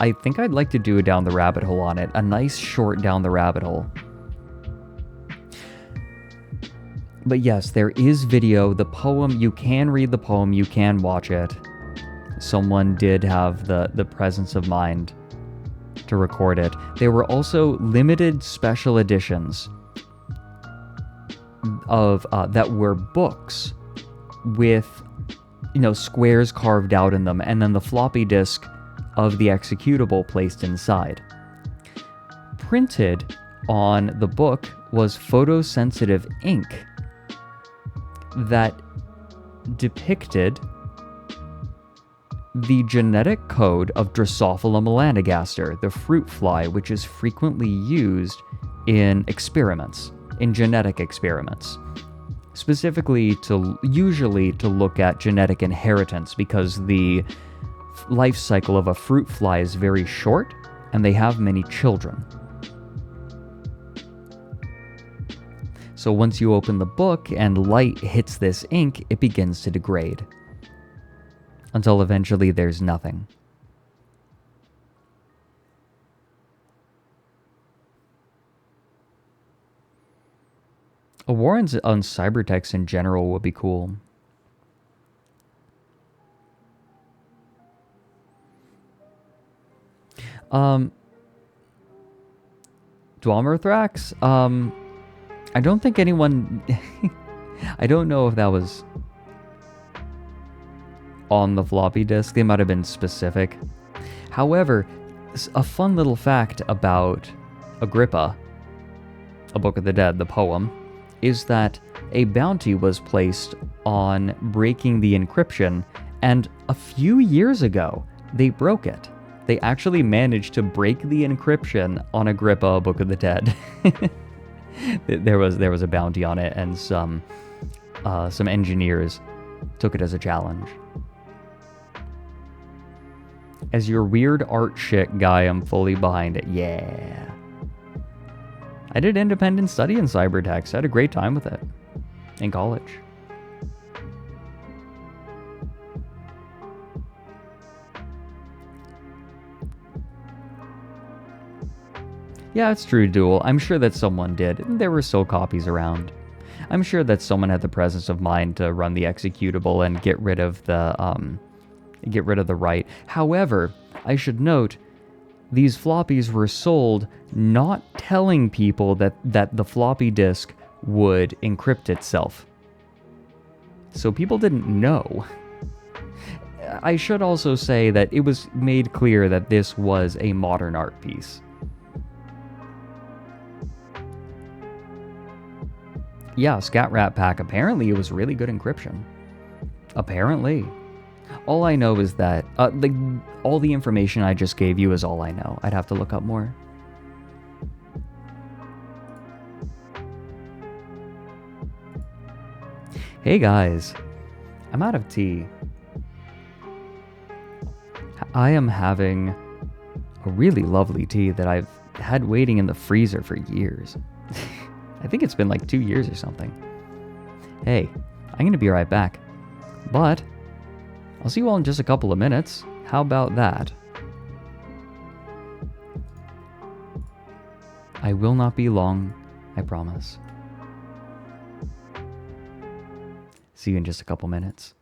Speaker 2: I think I'd like to do a down the rabbit hole on it. A nice short down the rabbit hole. But yes, there is video. The poem, you can read the poem, you can watch it. Someone did have the presence of mind to record it. There were also limited special editions of that were books with, squares carved out in them, and then the floppy disk of the executable placed inside. Printed on the book was photosensitive ink that depicted the genetic code of Drosophila melanogaster, the fruit fly, which is frequently used in experiments, in genetic experiments. Specifically usually to look at genetic inheritance, because the life cycle of a fruit fly is very short and they have many children. So once you open the book and light hits this ink, it begins to degrade. Until eventually there's nothing. A Warrens on cybertext in general would be cool. Dwalmerthrax? I don't think anyone... I don't know if that was on the floppy disk. They might have been specific. However, a fun little fact about Agrippa, A Book of the Dead, the poem, is that a bounty was placed on breaking the encryption, and a few years ago, they broke it. They actually managed to break the encryption on Agrippa, A Book of the Dead. There was a bounty on it, and some engineers took it as a challenge. As your weird art shit guy, I'm fully behind it. Yeah. I did independent study in cybertext. I had a great time with it in college. Yeah, it's true, Duel. I'm sure that someone did. There were still copies around. I'm sure that someone had the presence of mind to run the executable and get rid of the write. However, I should note, these floppies were sold not telling people that the floppy disk would encrypt itself. So people didn't know. I should also say that it was made clear that this was a modern art piece. Yeah, Scat Rat Pack, apparently it was really good encryption. Apparently. All I know is that, all the information I just gave you is all I know. I'd have to look up more. Hey guys, I'm out of tea. I am having a really lovely tea that I've had waiting in the freezer for years. I think it's been like 2 years or something. Hey, I'm gonna be right back. But I'll see you all in just a couple of minutes. How about that? I will not be long, I promise. See you in just a couple minutes.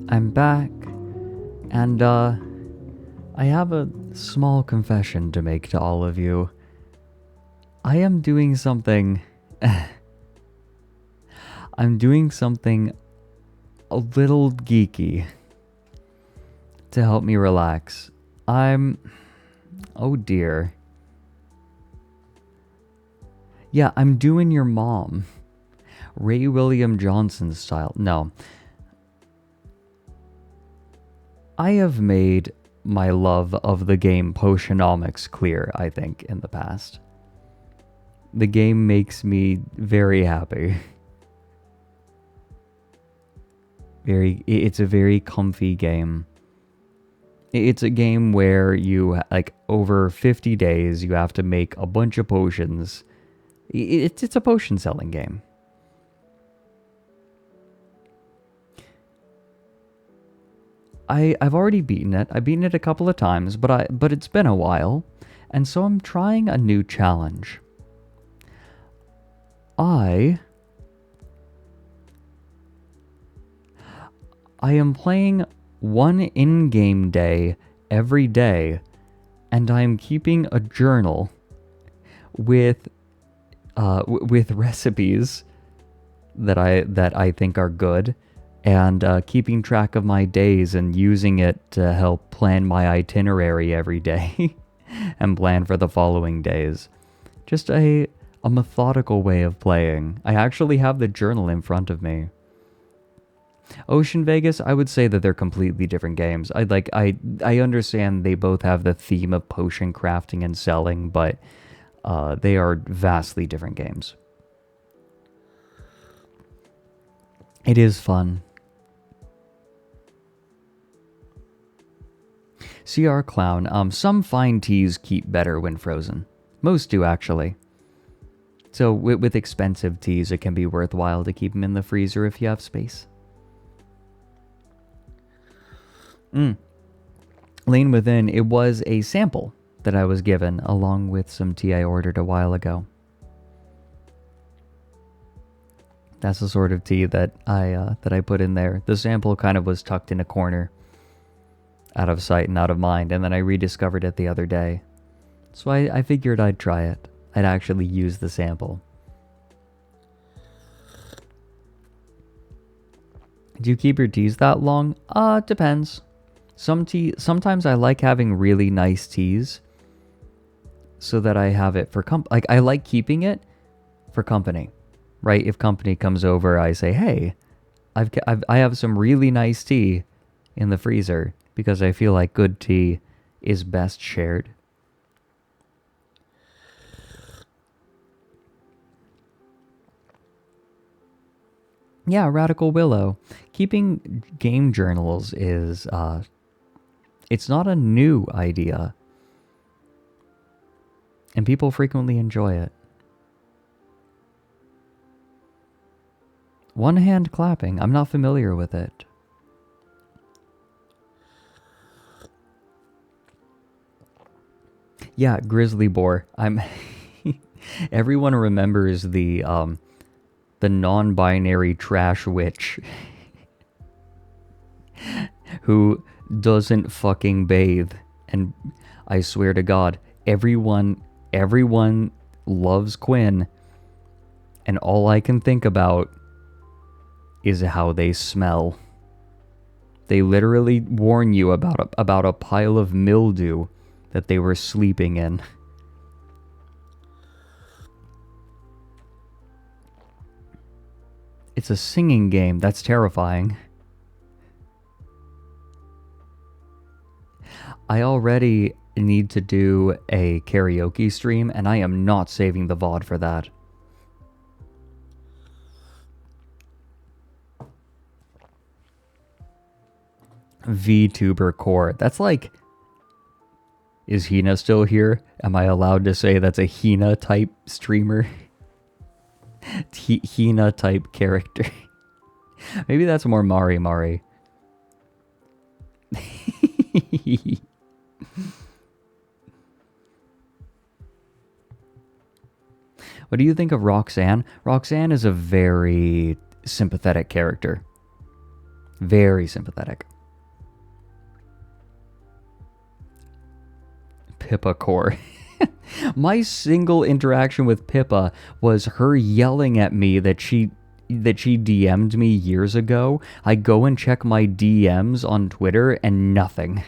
Speaker 2: I'm back, and I have a small confession to make to all of you. I am doing something... I'm doing something a little geeky to help me relax. Oh dear. Yeah, I'm doing your mom. Ray William Johnson style. No. I have made my love of the game Potionomics clear, I think, in the past. The game makes me very happy. It's a very comfy game. It's a game where you, like, over 50 days, you have to make a bunch of potions. It's a potion selling game. I've already beaten it. I've beaten it a couple of times, but it's been a while, and so I'm trying a new challenge. I am playing one in-game day every day, and I am keeping a journal with recipes that I think are good, and keeping track of my days and using it to help plan my itinerary every day and plan for the following days. Just a methodical way of playing. I actually have the journal in front of me. Ocean Vegas, I would say that they're completely different games. I understand they both have the theme of potion crafting and selling, but they are vastly different games. It is fun. CR Clown, some fine teas keep better when frozen. Most do, actually. So with expensive teas, it can be worthwhile to keep them in the freezer if you have space. Lane Within, it was a sample that I was given along with some tea I ordered a while ago. That's the sort of tea that I put in there. The sample kind of was tucked in a corner, out of sight and out of mind, and then I rediscovered it the other day. So I figured I'd try it. I'd actually use the sample. Do you keep your teas that long? Depends. Sometimes I like having really nice teas, so that I have it for I like keeping it for company, right? If company comes over, I say, hey, I have some really nice tea in the freezer, because I feel like good tea is best shared. Yeah, Radical Willow. Keeping game journals is, it's not a new idea. And people frequently enjoy it. One hand clapping. I'm not familiar with it. Yeah, Grizzly Boar. Everyone remembers the non-binary trash witch who doesn't fucking bathe. And I swear to God, everyone loves Quinn, and all I can think about is how they smell. They literally warn you about a pile of mildew that they were sleeping in. It's a singing game. That's terrifying. I already need to do a karaoke stream, and I am not saving the VOD for that. VTuber Core. That's like... Is Hina still here? Am I allowed to say that's a Hina type streamer? Hina type character. Maybe that's more Mari Mari. What do you think of Roxanne? Roxanne is a very sympathetic character. Very sympathetic. Pippa core. My single interaction with Pippa was her yelling at me that she DM'd me years ago. I go and check my DMs on Twitter and nothing.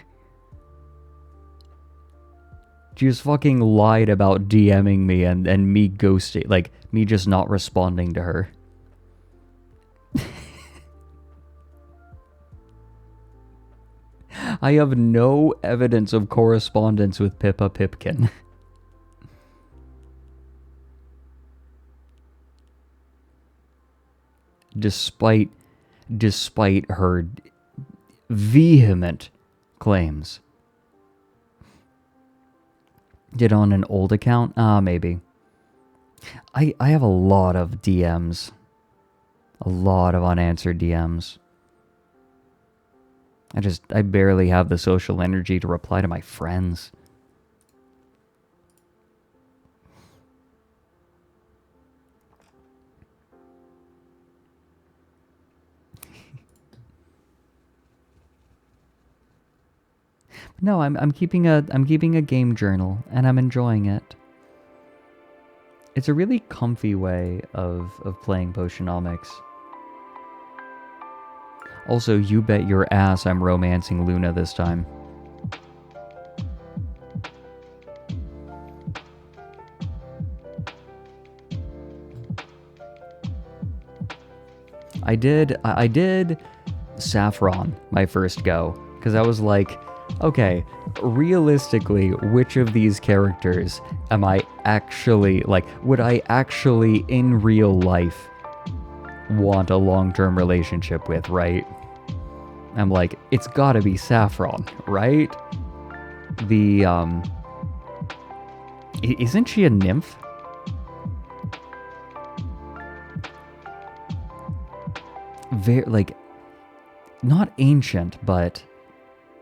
Speaker 2: She just fucking lied about DMing me and me ghosting, like, me just not responding to her. I have no evidence of correspondence with Pippa Pipkin. Despite her vehement claims. Did on an old account? Maybe. I have a lot of DMs. A lot of unanswered DMs. I barely have the social energy to reply to my friends. No, I'm keeping a game journal and I'm enjoying it. It's a really comfy way of playing Potionomics. Also, you bet your ass I'm romancing Luna this time. I did Saffron my first go, because I was like, okay, realistically, which of these characters am I actually, like, would I actually, in real life, want a long-term relationship with, right? I'm like, it's gotta be Saffron, right? Isn't she a nymph? Like, not ancient, but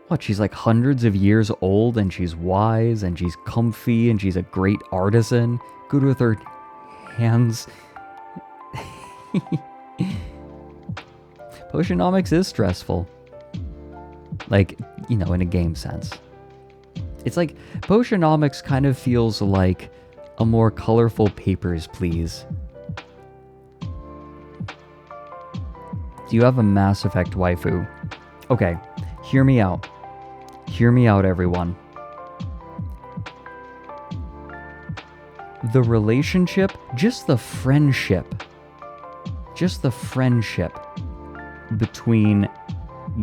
Speaker 2: what, she's like hundreds of years old, and she's wise, and she's comfy, and she's a great artisan, good with her hands. Potionomics is stressful. Like, you know, in a game sense. It's like, Potionomics kind of feels like a more colorful Papers, Please. Do you have a Mass Effect waifu? Okay, hear me out. Hear me out, everyone. The relationship, just the friendship between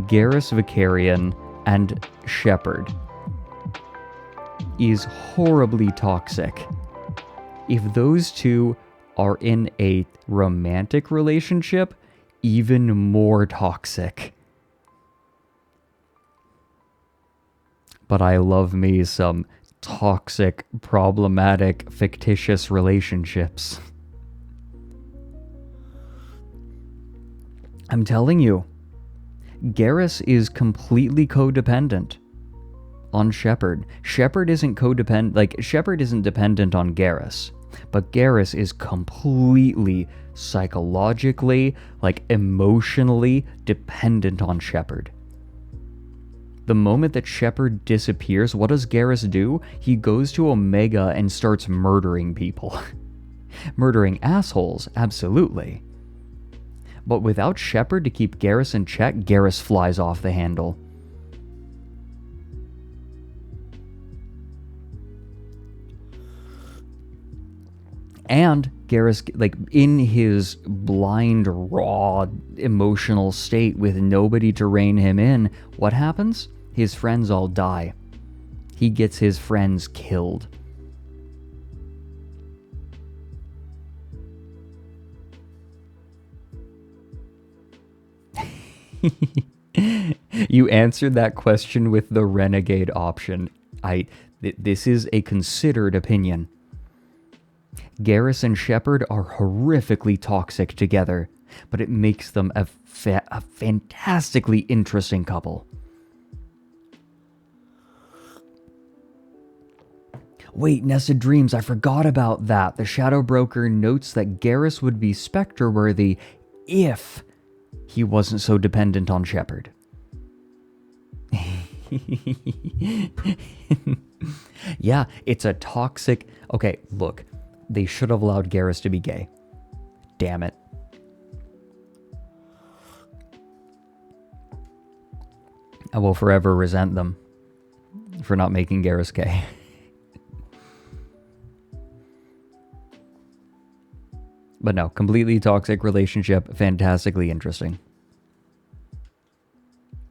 Speaker 2: Garrus Vicarian and Shepard is horribly toxic. If those two are in a romantic relationship, even more toxic. But I love me some toxic, problematic, fictitious relationships. I'm telling you, Garrus is completely codependent on Shepard. Shepard isn't codependent, like, Shepard isn't dependent on Garrus, but Garrus is completely psychologically, like, emotionally dependent on Shepard. The moment that Shepard disappears, what does Garrus do? He goes to Omega and starts murdering people. Murdering assholes, absolutely. But without Shepard to keep Garrus in check, Garrus flies off the handle. And Garrus, like, in his blind, raw, emotional state with nobody to rein him in, what happens? His friends all die. He gets his friends killed. You answered that question with the renegade option. This is a considered opinion. Garrus and Shepard are horrifically toxic together, but it makes them a fantastically interesting couple. Wait, Nested Dreams, I forgot about that. The Shadow Broker notes that Garrus would be Spectre-worthy if he wasn't so dependent on Shepard. Yeah, it's a toxic... Okay, look. They should have allowed Garrus to be gay. Damn it. I will forever resent them for not making Garrus gay. But no, completely toxic relationship, fantastically interesting.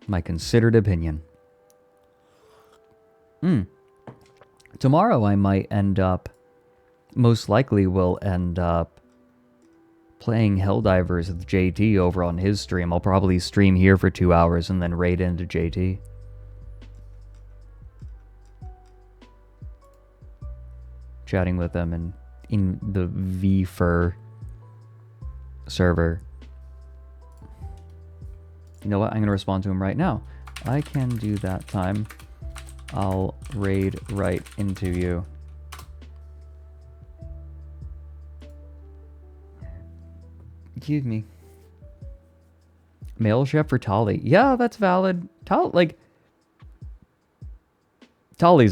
Speaker 2: My considered opinion. Tomorrow I might end up, most likely will end up playing Helldivers with JT over on his stream. I'll probably stream here for 2 hours and then raid into JT. Chatting with them and in the VFur server. You know what? I'm going to respond to him right now. I can do that time. I'll raid right into you. Excuse me. Male chef for Tali. Yeah, that's valid. Tali's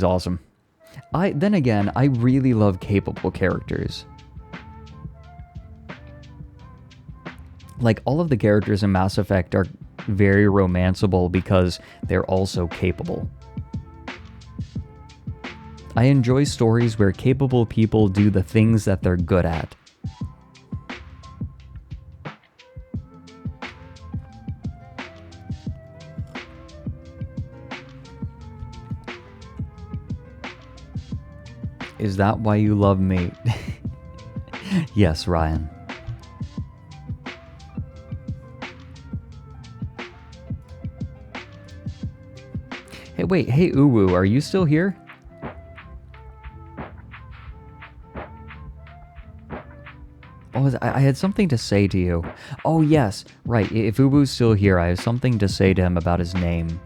Speaker 2: awesome. Then again, I really love capable characters. Like, all of the characters in Mass Effect are very romanceable because they're also capable. I enjoy stories where capable people do the things that they're good at. Is that why you love me? Yes, Ryan. Hey, wait, hey Uwu, are you still here? Oh, I had something to say to you. Oh, yes, right, if Uwu's still here, I have something to say to him about his name.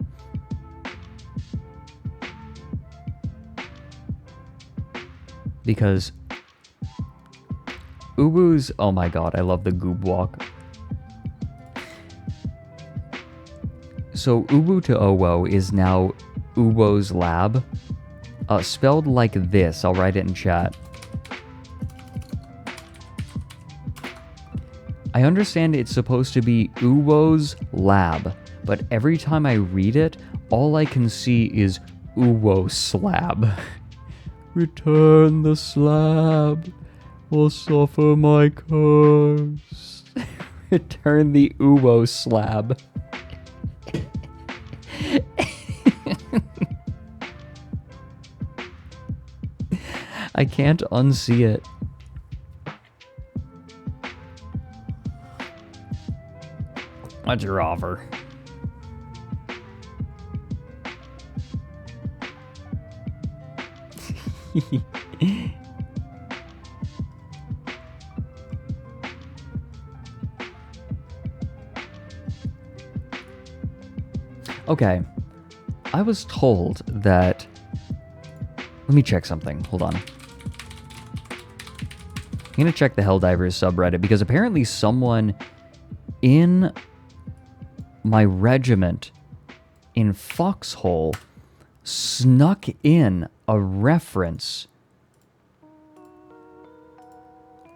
Speaker 2: Because Uwu's... Oh my god, I love the goob walk. So Uwu to Owo is now Uwo's lab. Spelled like this. I'll write it in chat. I understand it's supposed to be Uwo's lab, but every time I read it, all I can see is Uwo slab. Return the slab, or suffer my curse. Return the Uwo slab. I can't unsee it. What's your offer? Okay, I was told that... Let me check something, hold on. I'm gonna check the Helldivers subreddit, because apparently someone in my regiment in Foxhole snuck in a reference.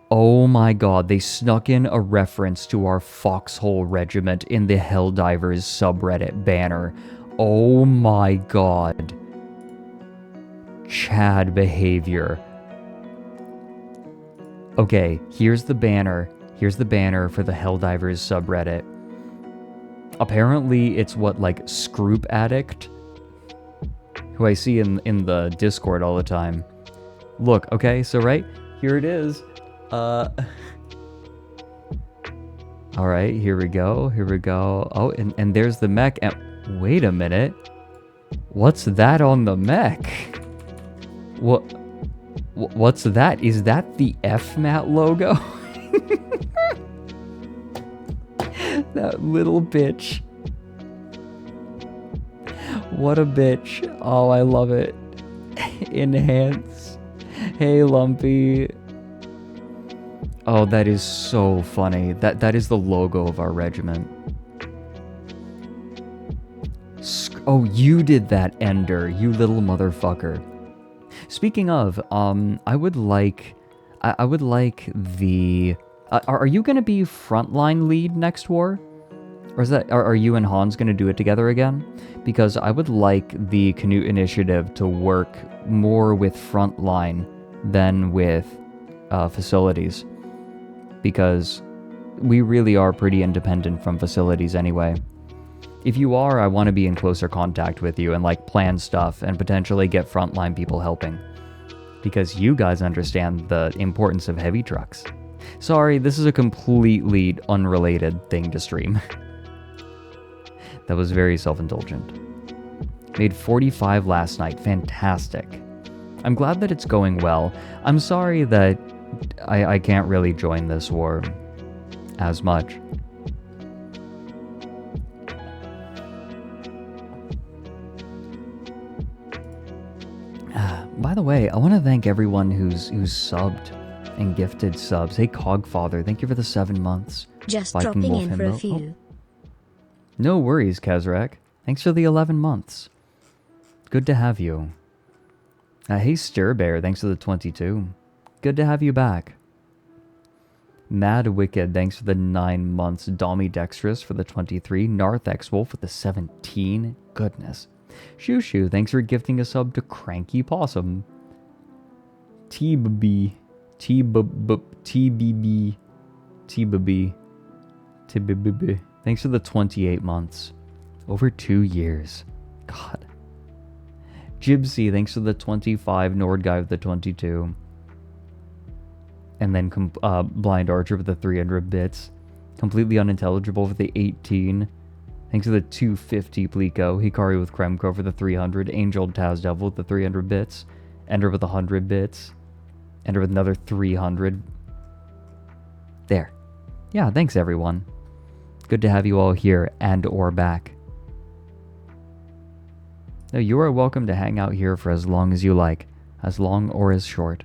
Speaker 2: Oh my god, they snuck in a reference to our Foxhole regiment in the Helldivers subreddit banner. Oh my god. Chad behavior. Okay, here's the banner. Here's the banner for the Helldivers subreddit. Apparently it's what, like, Scroop Addict? Who I see in the Discord all the time. Look, okay, so right, here it is. Alright, here we go, here we go. Oh, and there's the mech, and wait a minute. What's that on the mech? What's that? Is that the FMAT logo? That little bitch. What a bitch. Oh, I love it. Enhance. Hey, Lumpy. Oh, that is so funny. That is the logo of our regiment. Oh, you did that, Ender, you little motherfucker. Speaking of, I would like the... are you going to be frontline lead next war? Or are you and Hans going to do it together again? Because I would like the Canute Initiative to work more with frontline than with facilities. Because we really are pretty independent from facilities anyway. If you are, I want to be in closer contact with you and like plan stuff and potentially get frontline people helping. Because you guys understand the importance of heavy trucks. Sorry, this is a completely unrelated thing to stream. That was very self-indulgent. Made 45 last night. Fantastic. I'm glad that it's going well. I'm sorry that I can't really join this war as much. By the way, I want to thank everyone who's subbed and gifted subs. Hey, Cogfather, thank you for the 7 months.
Speaker 6: Just
Speaker 2: Viking
Speaker 6: dropping
Speaker 2: Wolf
Speaker 6: in for a
Speaker 2: Himbo.
Speaker 6: few.
Speaker 2: No worries, Kazrak. Thanks for the 11 months. Good to have you. Hey, Stirbear, thanks for the 22. Good to have you back. Mad Wicked, thanks for the 9 months. Dommy Dexterous for the 23. Narthex Wolf for the 17. Goodness. Shoo, thanks for gifting a sub to Cranky Possum. TBB. Thanks for the 28 months. Over 2 years. God. Gypsy, thanks for the 25. Nordguy with the 22. And then Blind Archer with the 300 bits. Completely Unintelligible for the 18. Thanks for the 250 Plico. Hikari with Kremko for the 300. Angel Tazdevil with the 300 bits. Ender with 100 bits. Ender with another 300. There. Yeah, thanks everyone. Good to have you all here and or back. Now, you are welcome to hang out here for as long as you like. As long or as short.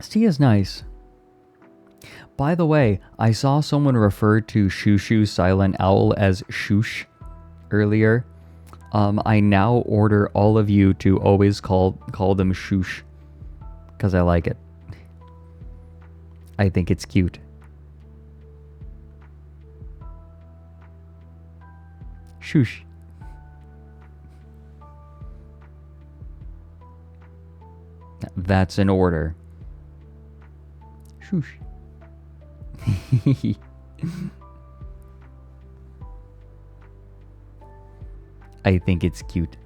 Speaker 2: Tea is nice. By the way, I saw someone refer to Shushu Silent Owl as Shush earlier. I now order all of you to always call them Shush. Because I like it. I think it's cute. Shush. That's an order. Shush. I think it's cute.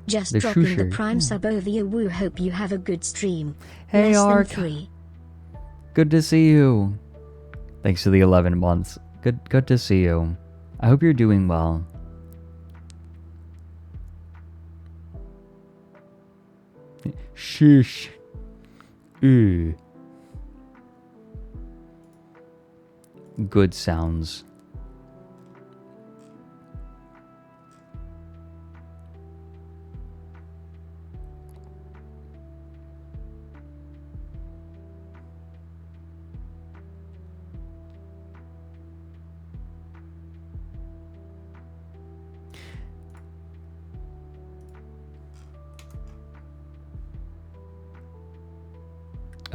Speaker 6: Just
Speaker 2: The
Speaker 6: dropping
Speaker 2: shusher.
Speaker 6: the prime sub over you. Woo, hope you have a good stream.
Speaker 2: Hey,
Speaker 6: Less than
Speaker 2: Ark.
Speaker 6: 3.
Speaker 2: Good to see you. Thanks for the 11 months. Good to see you. I hope you're doing well. Shush. Ooh. Good sounds.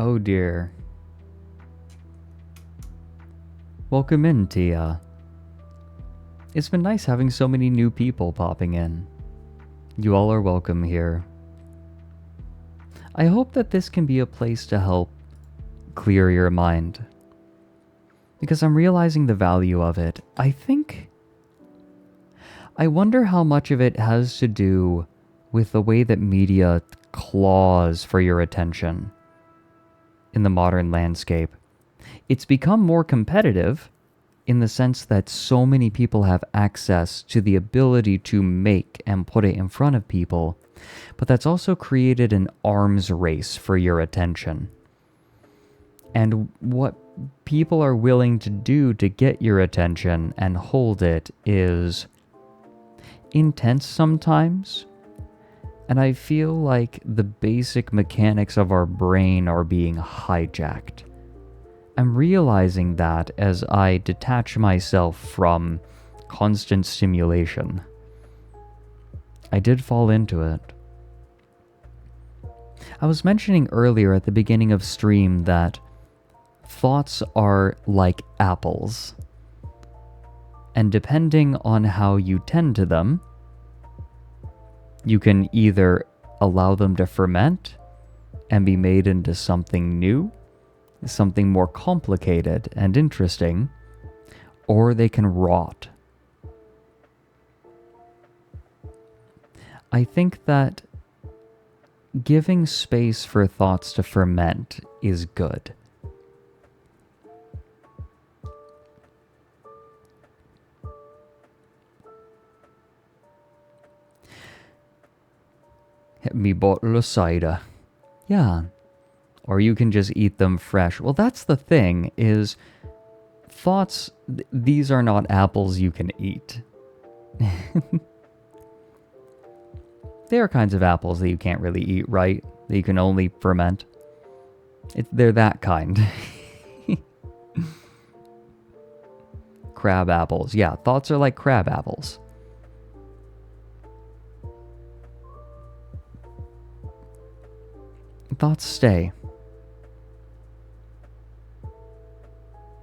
Speaker 2: Oh dear. Welcome in, Tia. It's been nice having so many new people popping in. You all are welcome here. I hope that this can be a place to help clear your mind. Because I'm realizing the value of it. I wonder how much of it has to do with the way that media claws for your attention in the modern landscape. It's become more competitive in the sense that so many people have access to the ability to make and put it in front of people, but that's also created an arms race for your attention. And what people are willing to do to get your attention and hold it is intense sometimes. And I feel like the basic mechanics of our brain are being hijacked I'm realizing that as I detach myself from constant stimulation. I did fall into it. I was mentioning earlier at the beginning of stream that thoughts are like apples. And depending on how you tend to them, you can either allow them to ferment and be made into something new, something more complicated and interesting, or they can rot. I think that giving space for thoughts to ferment is good. Hit me bottle of cider. Yeah. Or you can just eat them fresh. Well, that's the thing, is thoughts, these are not apples you can eat. There are kinds of apples that you can't really eat, right? That you can only ferment. They're that kind. Crab apples. Yeah, thoughts are like crab apples. Thoughts stay.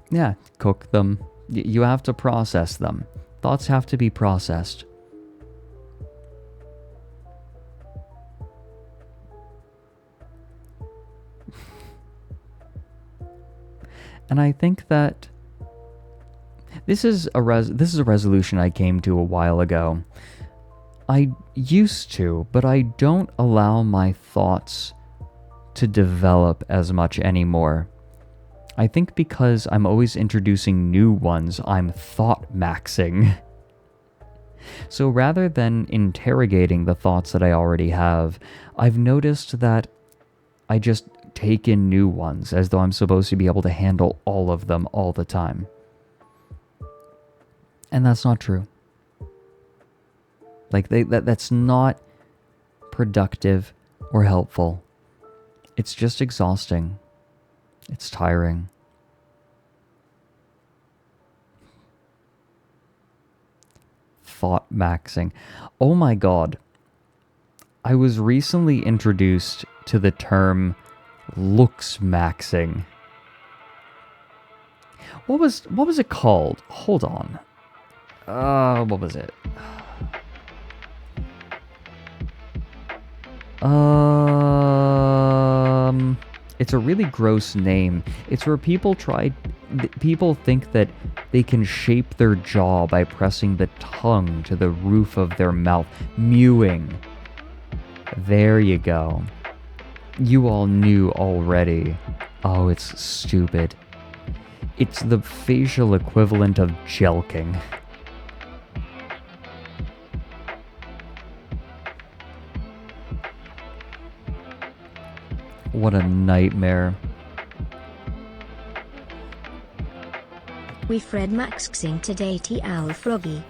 Speaker 2: Yeah, cook them. You have to process them. Thoughts have to be processed. And I think that this is a resolution I came to a while ago. I used to, but I don't allow my thoughts to develop as much anymore. I think because I'm always introducing new ones, I'm thought maxing. So rather than interrogating the thoughts that I already have, I've noticed that I just take in new ones as though I'm supposed to be able to handle all of them all the time. And that's not true. Like, that's not productive or helpful. It's just exhausting. It's tiring. Thought maxing. Oh my god. I was recently introduced to the term looks maxing. What was it called? Hold on. What was it? It's a really gross name. It's where people think that they can shape their jaw by pressing the tongue to the roof of their mouth. Mewing. There you go. You all knew already. Oh, it's stupid. It's the facial equivalent of jelking. What a nightmare.
Speaker 6: We Fred Maxing today, T Owl Froggy.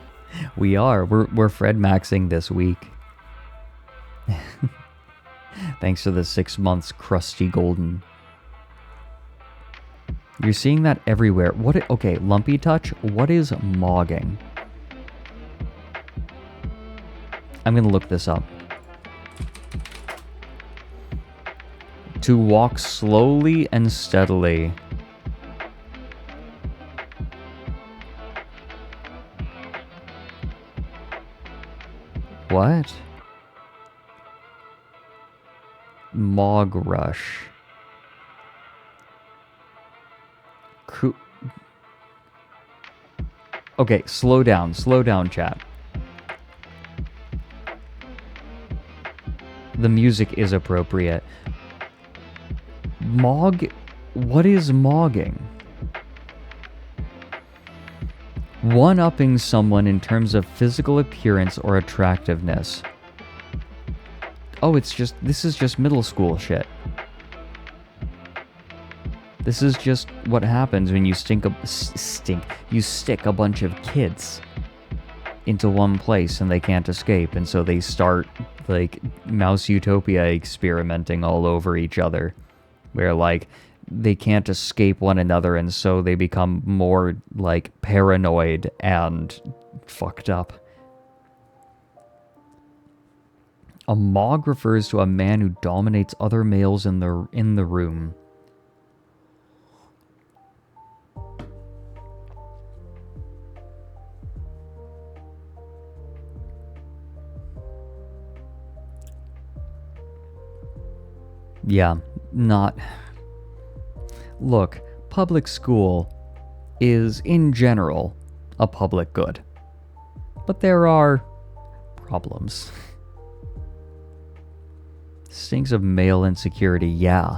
Speaker 2: We are. We're Fred Maxing this week. Thanks to the 6 months crusty golden. You're seeing that everywhere. Okay, lumpy touch. What is mogging? I'm gonna look this up. To walk slowly and steadily. What? Mog rush. Okay, slow down, chat. The music is appropriate. What is mogging? One-upping someone in terms of physical appearance or attractiveness. Oh, this is just middle school shit. This is just what happens when you you stick a bunch of kids into one place and they can't escape, and so they start, like, Mouse Utopia experimenting all over each other. Where, like, they can't escape one another, and so they become more, like, paranoid and fucked up. A Mog refers to a man who dominates other males in the room. Yeah, not... Look, public school is, in general, a public good. But there are problems. Stinks of male insecurity, yeah.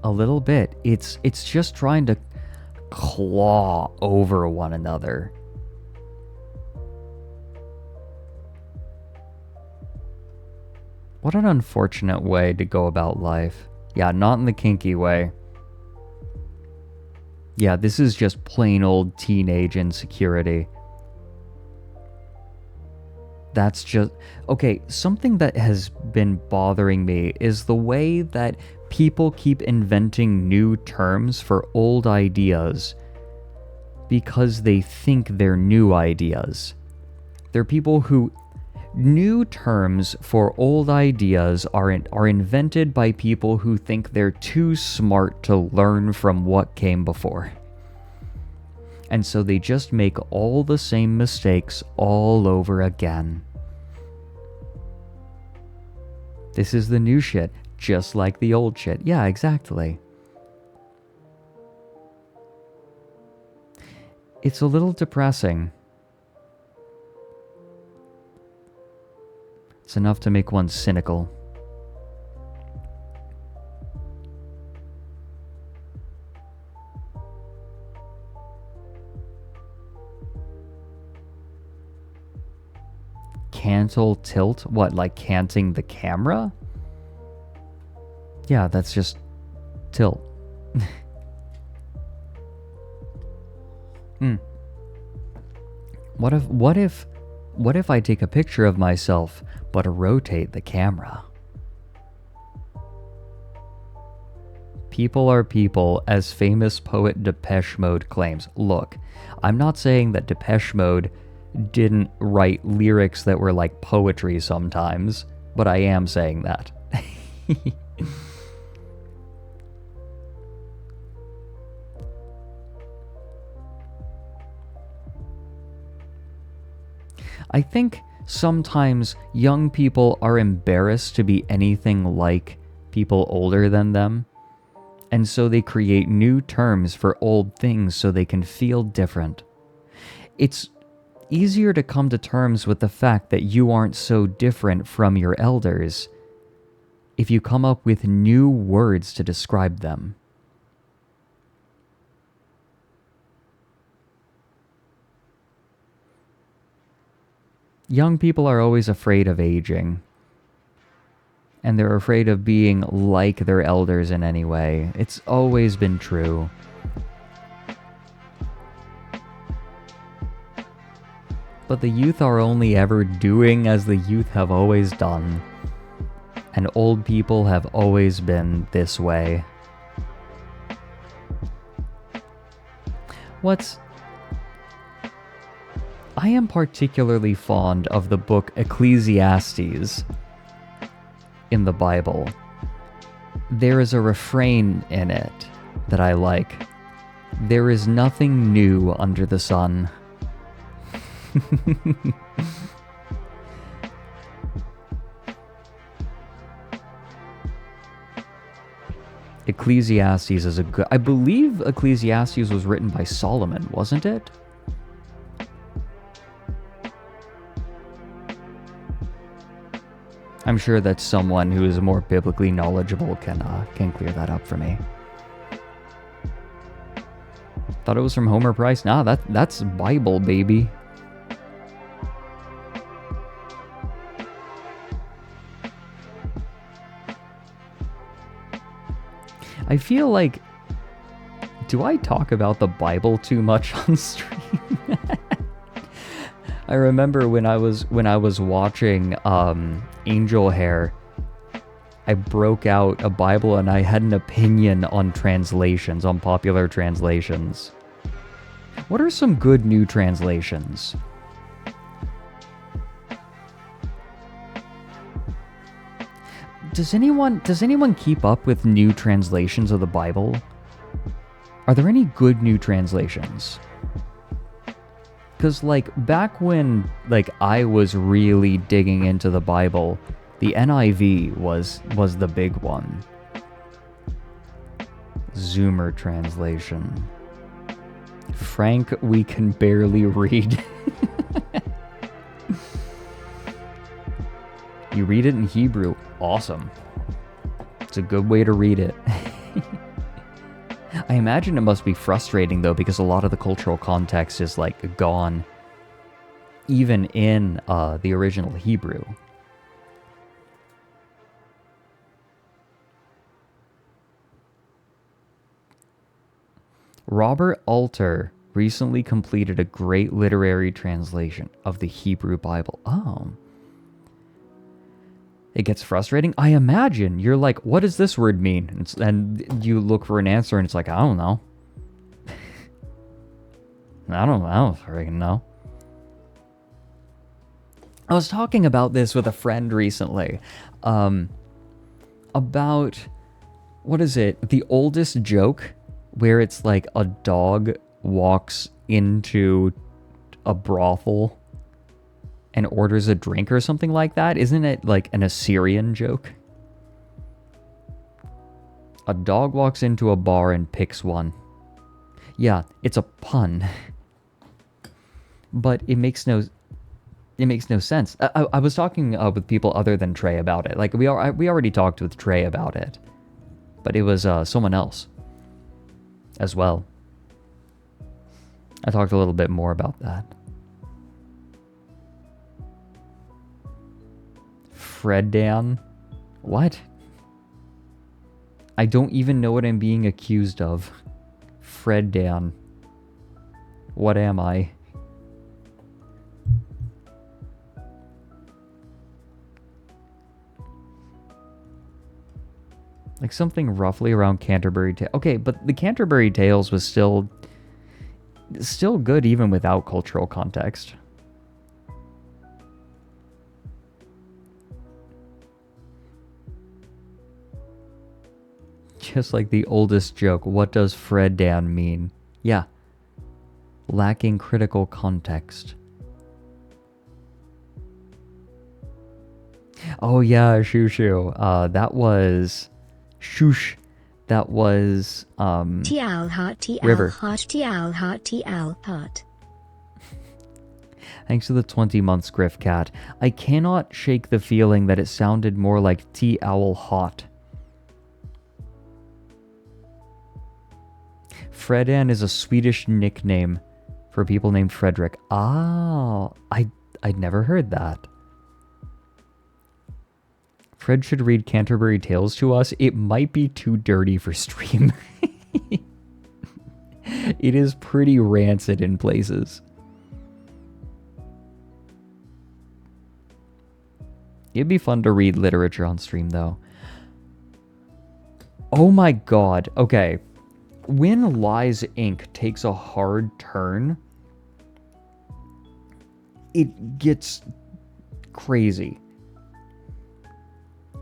Speaker 2: A little bit. It's just trying to claw over one another. What an unfortunate way to go about life. Yeah, not in the kinky way. Yeah, this is just plain old teenage insecurity. That's just... Okay, something that has been bothering me is the way that people keep inventing new terms for old ideas because they think they're new ideas. There are people who... New terms for old ideas are invented by people who think they're too smart to learn from what came before. And so they just make all the same mistakes all over again. This is the new shit, just like the old shit. Yeah, exactly. It's a little depressing. It's enough to make one cynical. Cantle tilt? What, like canting the camera? Yeah, that's just tilt. What if I take a picture of myself but rotate the camera? People are people, as famous poet Depeche Mode claims. Look, I'm not saying that Depeche Mode didn't write lyrics that were like poetry sometimes, but I am saying that. I think sometimes young people are embarrassed to be anything like people older than them, and so they create new terms for old things so they can feel different. It's easier to come to terms with the fact that you aren't so different from your elders if you come up with new words to describe them. Young people are always afraid of aging, and they're afraid of being like their elders in any way. It's always been true. But the youth are only ever doing as the youth have always done, and old people have always been this way. I am particularly fond of the book Ecclesiastes in the Bible. There is a refrain in it that I like. There is nothing new under the sun. Ecclesiastes is a good... I believe Ecclesiastes was written by Solomon, wasn't it? I'm sure that someone who is more biblically knowledgeable can clear that up for me. Thought it was from Homer Price? Nah, that's Bible, baby. I feel like... Do I talk about the Bible too much on stream? I remember when I was watching Angel Hair, I broke out a Bible and I had an opinion on translations, on popular translations. What are some good new translations? Does anyone keep up with new translations of the Bible? Are there any good new translations? Because, like, back when, like, I was really digging into the Bible, the NIV was the big one. Zoomer translation. Frank, we can barely read. You read it in Hebrew. Awesome. It's a good way to read it. I imagine it must be frustrating, though, because a lot of the cultural context is, like, gone. Even in the original Hebrew. Robert Alter recently completed a great literary translation of the Hebrew Bible. Oh. It gets frustrating. I imagine you're like, what does this word mean? And you look for an answer and it's like, I don't know. I don't freaking know. I was talking about this with a friend recently. About, what is it? The oldest joke, where it's like a dog walks into a brothel and orders a drink or something like that. Isn't it like an Assyrian joke? A dog walks into a bar and picks one. Yeah, it's a pun. But it makes no sense. I was talking with people other than Trey about it. Like, we already talked with Trey about it. But it was someone else as well. I talked a little bit more about that. Fred Dan? What? I don't even know what I'm being accused of. Fred Dan. What am I? Like something roughly around Canterbury Tales. Okay, but the Canterbury Tales was still good even without cultural context. Just like the oldest joke, what does Fred Dan mean? Yeah. Lacking critical context. Oh yeah, Shushu. That was... Shush. That was, River. Thanks to the 20 months, Griff Cat. I cannot shake the feeling that it sounded more like T-Owl Hot. Fredan is a Swedish nickname for people named Fredrik. Ah, I'd never heard that. Fred should read Canterbury Tales to us. It might be too dirty for stream. It is pretty rancid in places. It'd be fun to read literature on stream, though. Oh my god. Okay. When Lies Inc. takes a hard turn, it gets crazy.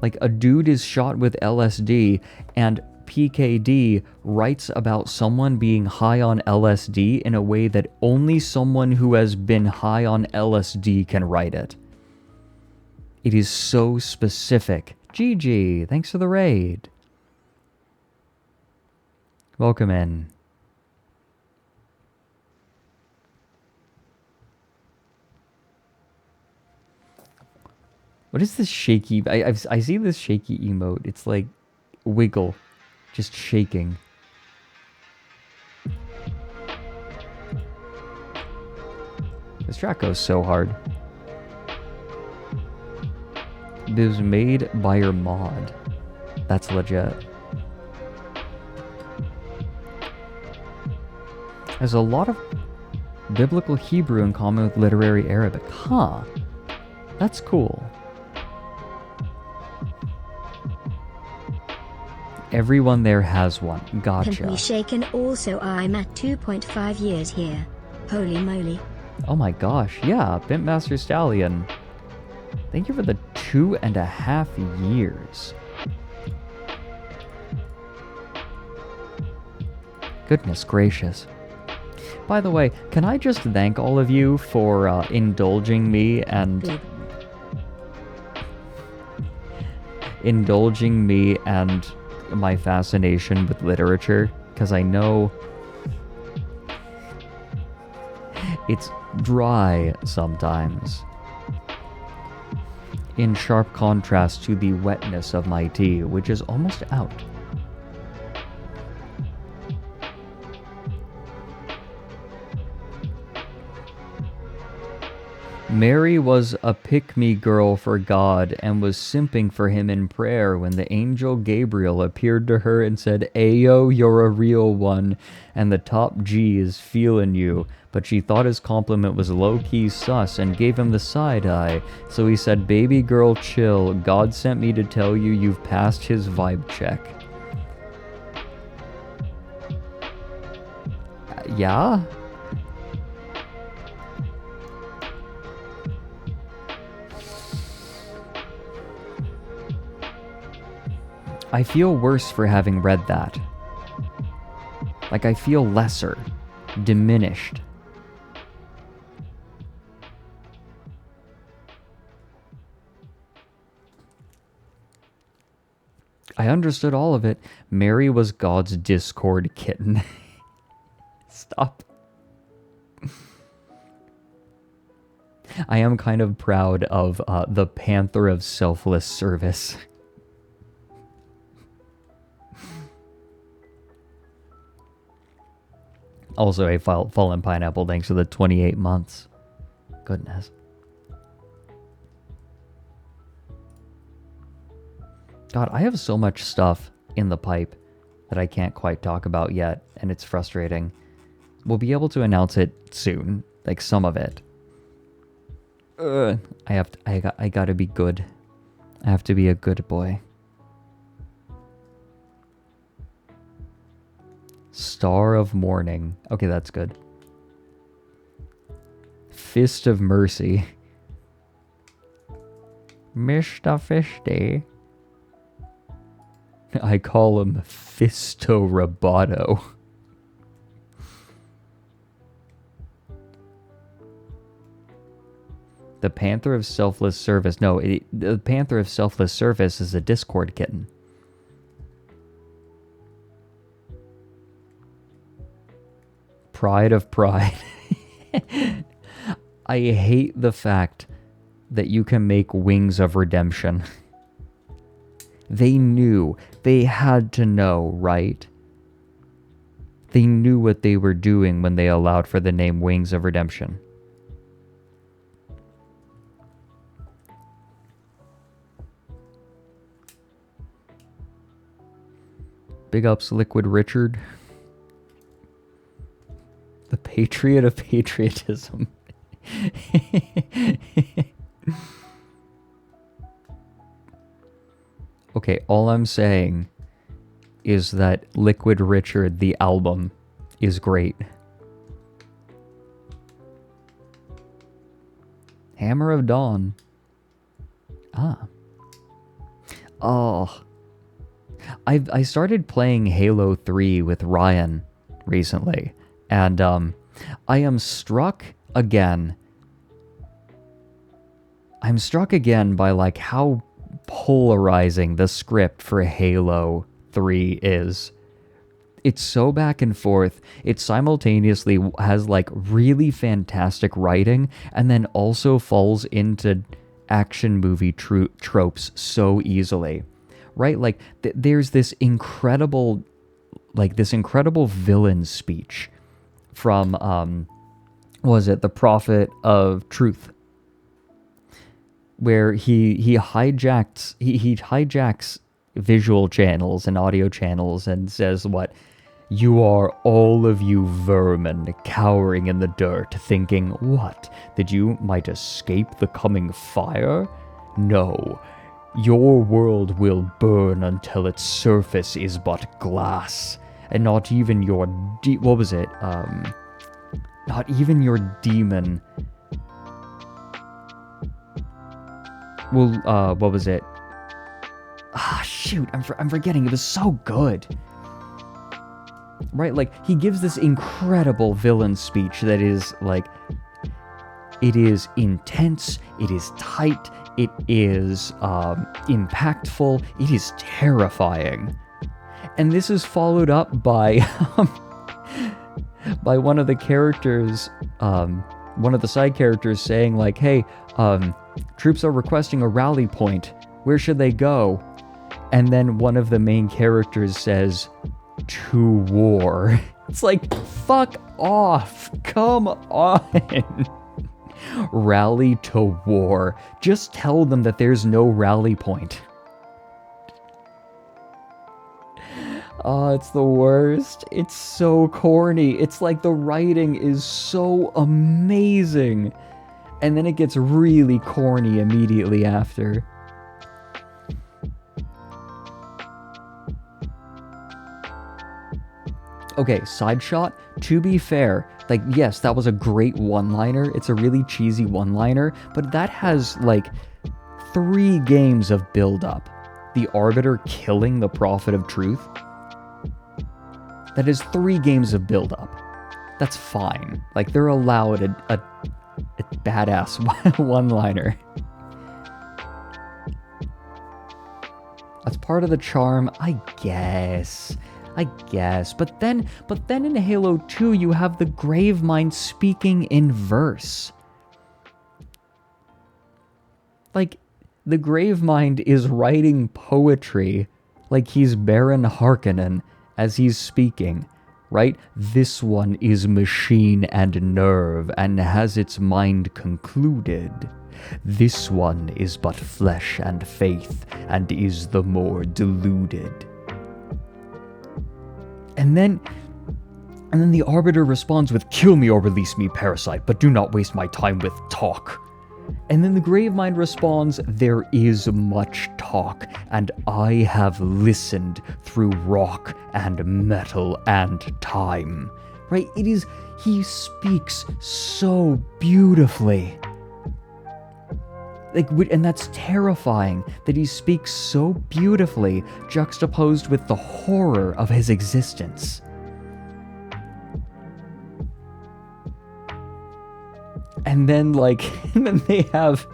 Speaker 2: Like, a dude is shot with LSD, and PKD writes about someone being high on LSD in a way that only someone who has been high on LSD can write it. It is so specific. GG, thanks for the raid. Welcome in. What is this shaky? I see this shaky emote. It's like wiggle, just shaking. This track goes so hard. It was made by your mod. That's legit. There's a lot of Biblical Hebrew in common with literary Arabic. Huh. That's cool. Everyone there has one. Gotcha.
Speaker 6: Pimply shaken also I'm at 2.5 years here. Holy moly.
Speaker 2: Oh my gosh, yeah, Pimp Master Stallion. Thank you for the 2.5 years. Goodness gracious. By the way, can I just thank all of you for indulging me and my fascination with literature? Because I know it's dry sometimes, in sharp contrast to the wetness of my tea, which is almost out. Mary was a pick-me girl for God and was simping for him in prayer when the angel Gabriel appeared to her and said, "Ayo, you're a real one, and the top G is feeling you." But she thought his compliment was low-key sus and gave him the side-eye. So he said, "Baby girl, chill. God sent me to tell you you've passed his vibe check." Yeah? I feel worse for having read that. Like, I feel lesser, diminished. I understood all of it. Mary was God's Discord kitten. Stop. I am kind of proud of the Panther of Selfless Service. Also, a fallen pineapple, thanks for the 28 months. Goodness. God, I have so much stuff in the pipe that I can't quite talk about yet, and it's frustrating. We'll be able to announce it soon, like some of it. I gotta be good. I have to be a good boy. Star of Morning. Okay, that's good. Fist of Mercy. Mr. Fisty. I call him Fisto Roboto. The Panther of Selfless Service. No, the Panther of Selfless Service is a Discord kitten. Pride of Pride. I hate the fact that you can make Wings of Redemption. They knew. They had to know, right? They knew what they were doing when they allowed for the name Wings of Redemption. Big ups, Liquid Richard. The patriot of patriotism. Okay, all I'm saying is that Liquid Richard, the album, is great. Hammer of Dawn. Ah. Oh. I started playing Halo 3 with Ryan recently, and I am struck again. I'm struck again by like how polarizing the script for Halo 3 is. It's so back and forth. It simultaneously has like really fantastic writing and then also falls into action movie tropes so easily. Right? Like there's this incredible villain speech from was it the Prophet of Truth, where he hijacks visual channels and audio channels and says what, You are all of you vermin cowering in the dirt, thinking, what, that you might escape the coming fire? No, your world will burn until its surface is but glass, and not even your not even your demon. Well, what was it? Shoot, I'm forgetting. It was so good. Right, like, he gives this incredible villain speech that is, like, it is intense, it is tight, it is impactful, it is terrifying. And this is followed up by by one of the characters, one of the side characters saying, like, hey, troops are requesting a rally point. Where should they go? And then one of the main characters says, to war. It's like, fuck off. Come on. Rally to war. Just tell them that there's no rally point. Oh, it's the worst. It's so corny. It's like the writing is so amazing. And then it gets really corny immediately after. Okay, side shot, to be fair, like, yes, that was a great one-liner. It's a really cheesy one-liner, but that has, like, 3 games of build-up. The Arbiter killing the Prophet of Truth. That is 3 games of build-up. That's fine. Like, they're allowed a badass one-liner. That's part of the charm, I guess. But then in Halo 2, you have the Gravemind speaking in verse. Like, the Gravemind is writing poetry like he's Baron Harkonnen as he's speaking, right? This one is machine and nerve and has its mind concluded. This one is but flesh and faith and is the more deluded. And then the Arbiter responds with, kill me or release me, parasite, but do not waste my time with talk. And then the Gravemind responds, there is much talk, and I have listened through rock and metal and time. Right? He speaks so beautifully. Like, and that's terrifying, that he speaks so beautifully, juxtaposed with the horror of his existence. And then, like, and then they have,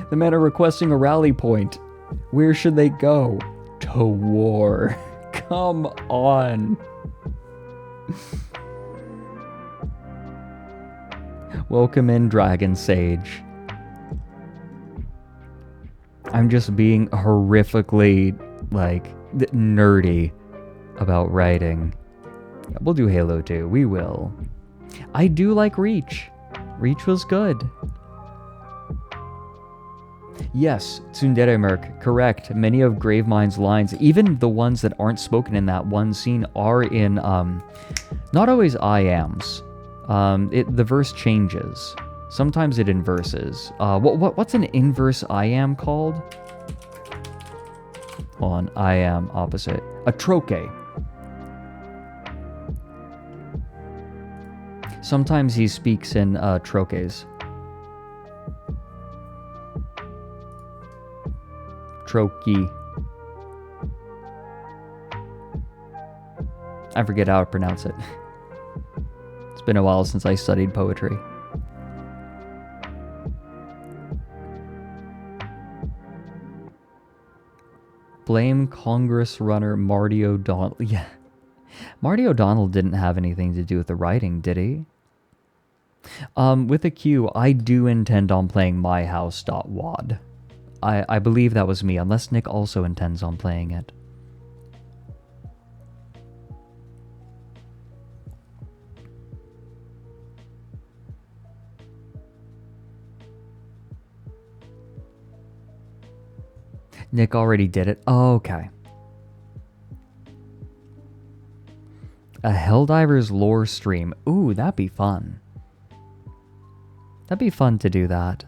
Speaker 2: the men are requesting a rally point. Where should they go? To war. Come on. Welcome in, Dragon Sage. I'm just being horrifically, like, nerdy about writing. Yeah, we'll do Halo 2. We will. I do like Reach. Reach was good. Yes, Tsundere Merc, correct. Many of Gravemind's lines, even the ones that aren't spoken in that one scene, are in, not always I-ams. The verse changes. Sometimes it inverses. What's an inverse I-am called? Hold on, I-am opposite. A troche. Sometimes he speaks in troches. Troche. I forget how to pronounce it. It's been a while since I studied poetry. Blame Congress runner Marty O'Donnell. Yeah. Marty O'Donnell didn't have anything to do with the writing, did he? With a Q, I do intend on playing myhouse.wad. I believe that was me, unless Nick also intends on playing it. Nick already did it. Oh, okay. A Helldivers lore stream. Ooh, that'd be fun. That'd be fun to do that.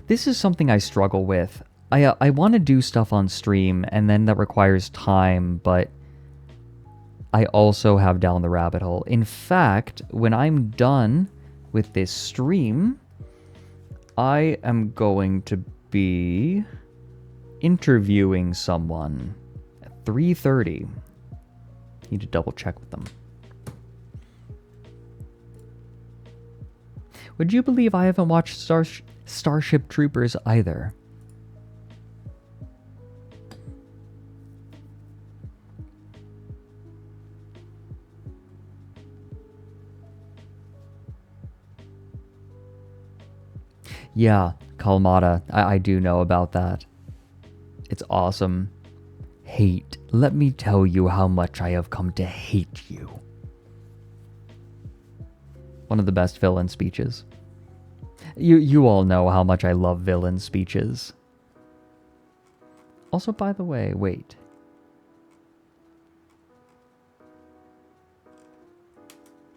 Speaker 2: This is something I struggle with. I want to do stuff on stream, and then that requires time, but I also have down the rabbit hole. In fact, when I'm done with this stream, I am going to be interviewing someone at 3:30. Need to double check with them. Would you believe I haven't watched Starship Troopers either? Yeah, Kalmata. I do know about that. It's awesome. Hate. Let me tell you how much I have come to hate you. One of the best villain speeches. You all know how much I love villain speeches. Also, by the way, wait.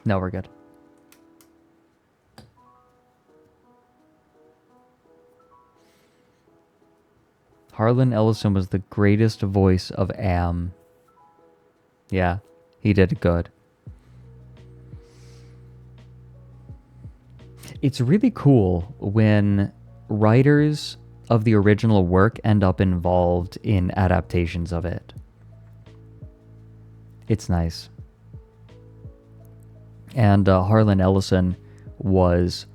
Speaker 2: No, we're good. Harlan Ellison was the greatest voice of Am. Yeah, he did it good. It's really cool when writers of the original work end up involved in adaptations of it. It's nice. And Harlan Ellison was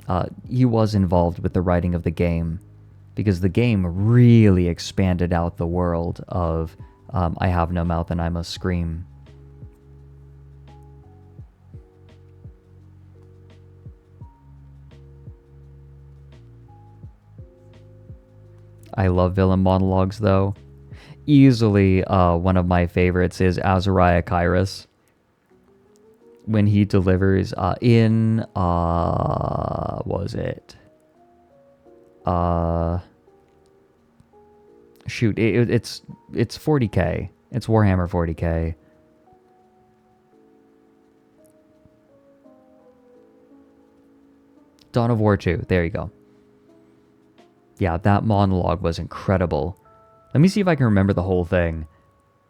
Speaker 2: involved with the writing of the game, because the game really expanded out the world of I Have No Mouth and I Must Scream. I love villain monologues, though. Easily one of my favorites is Azariah Kairos. When he delivers in... what was it? Shoot, it's 40k. It's Warhammer 40k. Dawn of War 2. There you go. Yeah, that monologue was incredible. Let me see if I can remember the whole thing,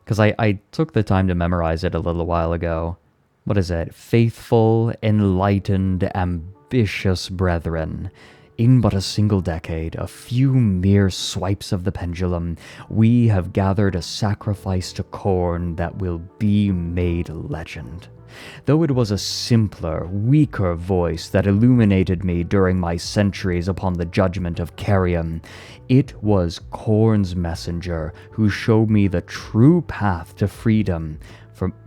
Speaker 2: because I took the time to memorize it a little while ago. What is it? Faithful, enlightened, ambitious brethren. In but a single decade, a few mere swipes of the pendulum, we have gathered a sacrifice to Khorne that will be made legend. Though it was a simpler, weaker voice that illuminated me during my centuries upon the judgment of Carrion, it was Khorne's messenger who showed me the true path to freedom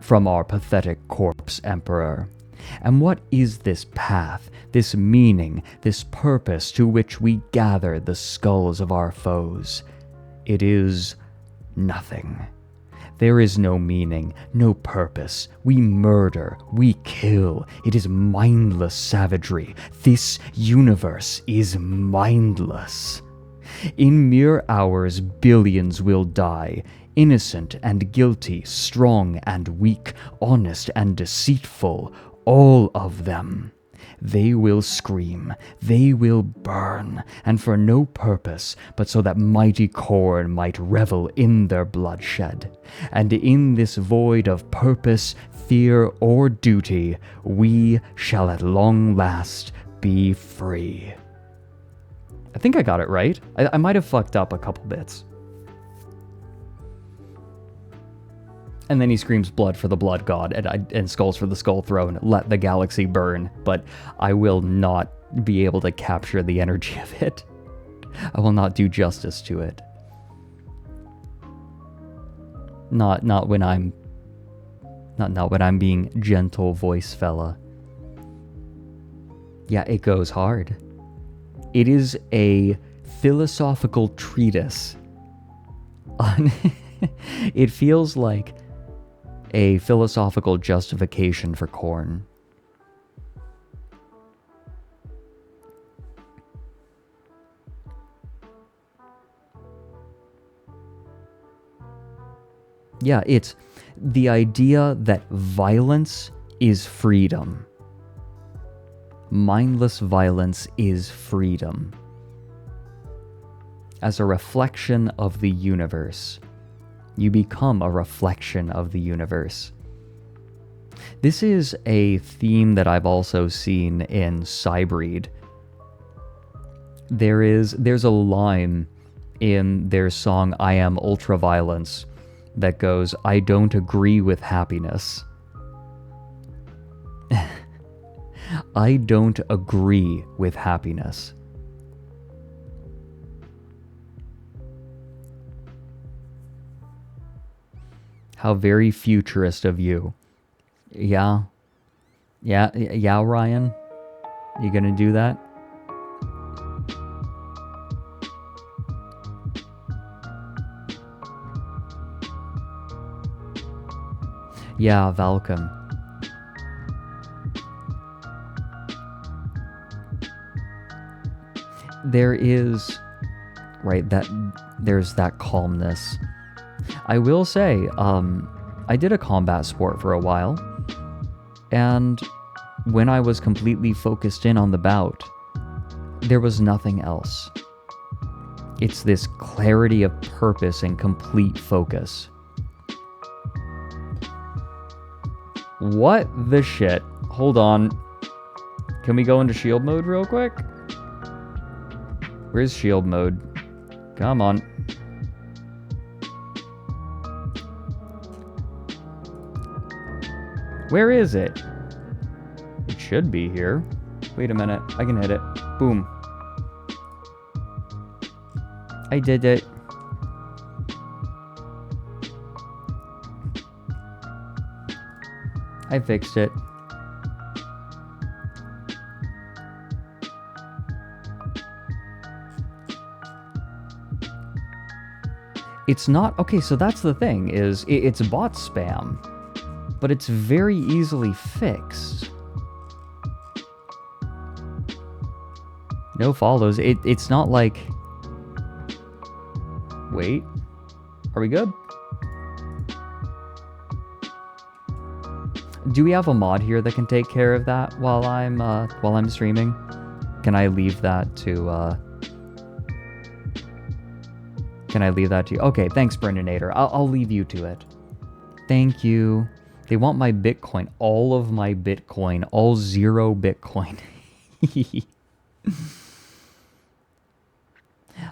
Speaker 2: from our pathetic corpse emperor. And what is this path, this meaning, this purpose to which we gather the skulls of our foes? It is nothing. There is no meaning, no purpose. We murder, we kill. It is mindless savagery. This universe is mindless. In mere hours, billions will die. Innocent and guilty, strong and weak, honest and deceitful, all of them. They will scream, they will burn, and for no purpose but so that mighty Khorne might revel in their bloodshed. And in this void of purpose, fear, or duty, we shall at long last be free. I think I got it right. I might have fucked up a couple bits. And then he screams blood for the blood god and skulls for the skull throne, let the galaxy burn, but I will not be able to capture the energy of it. I will not do justice to it. Not when I'm being gentle voice fella. Yeah, it goes hard. It is a philosophical treatise on it feels like a philosophical justification for Khorne. Yeah, it's the idea that violence is freedom. Mindless violence is freedom. As a reflection of the universe, you become a reflection of the universe. This is a theme that I've also seen in Cybreed. There's a line in their song I Am Ultraviolence that goes, I don't agree with happiness. I don't agree with happiness. How very futurist of you. Yeah, Ryan? You gonna do that? Yeah, Valcom. There is, right, there's that calmness. I will say, I did a combat sport for a while, and when I was completely focused in on the bout, there was nothing else. It's this clarity of purpose and complete focus. What the shit? Hold on. Can we go into shield mode real quick? Where's shield mode? Come on. Where is it? It should be here. Wait a minute. I can hit it. Boom. I did it. I fixed it. It's not... Okay, so that's the thing, is it's bot spam. But it's very easily fixed. No follows. It's not like... Wait. Are we good? Do we have a mod here that can take care of that while I'm streaming? Can I leave that to Can I leave that to you? Okay, thanks, Brendan-ator. I'll leave you to it. Thank you. They want my Bitcoin. All of my Bitcoin. All 0 Bitcoin.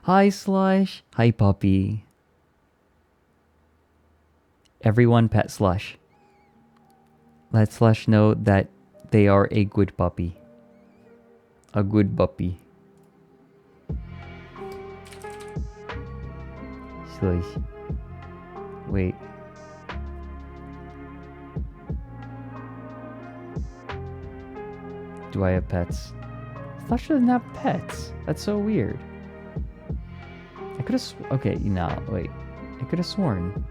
Speaker 2: Hi, Slush. Hi, Puppy. Everyone pet Slush. Let Slush know that they are a good puppy. A good puppy. Slush. Wait. Do I have pets? Slush doesn't have pets. That's so weird. I could have... Okay, no, wait. I could have sworn.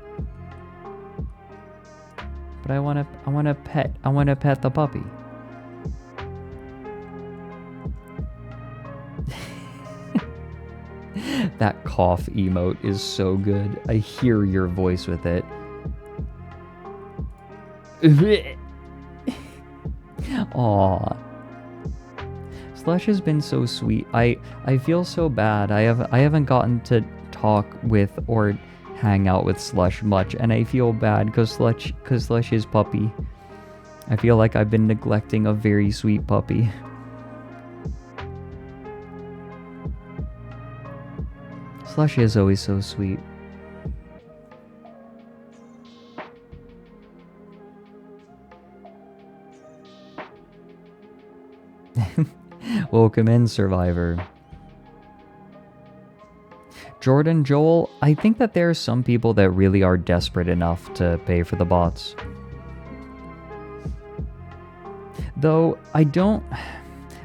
Speaker 2: But I want to pet the puppy. That cough emote is so good. I hear your voice with it. Aww. Slush has been so sweet. I feel so bad. I haven't gotten to talk with or hang out with Slush much, and I feel bad because Slush is puppy. I feel like I've been neglecting a very sweet puppy. Slush is always so sweet. Welcome in, Survivor. Jordan, Joel, I think that there are some people that really are desperate enough to pay for the bots. Though, I don't...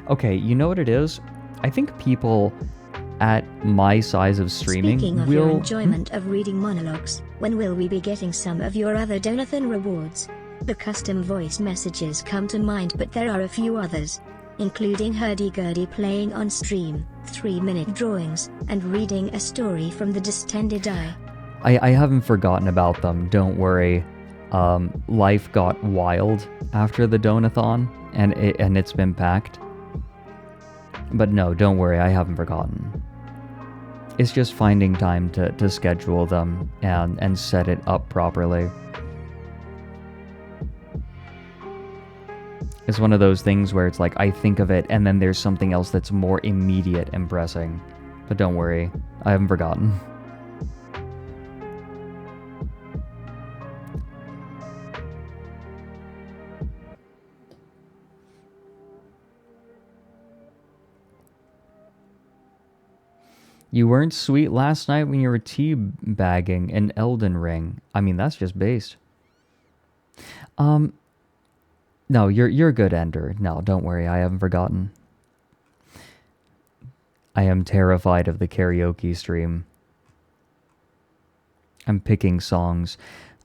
Speaker 2: Okay, you know what it is? I think people at my size of streaming
Speaker 6: Speaking of
Speaker 2: will...
Speaker 6: your enjoyment of reading monologues, when will we be getting some of your other Donathan rewards? The custom voice messages come to mind, but there are a few others, including hurdy-gurdy playing on stream, 3-minute drawings, and reading a story from the Distended Eye.
Speaker 2: I haven't forgotten about them, don't worry. Life got wild after the Donathon, and it's been packed. But no, don't worry, I haven't forgotten. It's just finding time to schedule them and set it up properly. It's one of those things where it's like, I think of it, and then there's something else that's more immediate and pressing. But don't worry, I haven't forgotten. You weren't sweet last night when you were teabagging in Elden Ring. I mean, that's just based. No, you're good, Ender. No, don't worry, I haven't forgotten. I am terrified of the karaoke stream. I'm picking songs.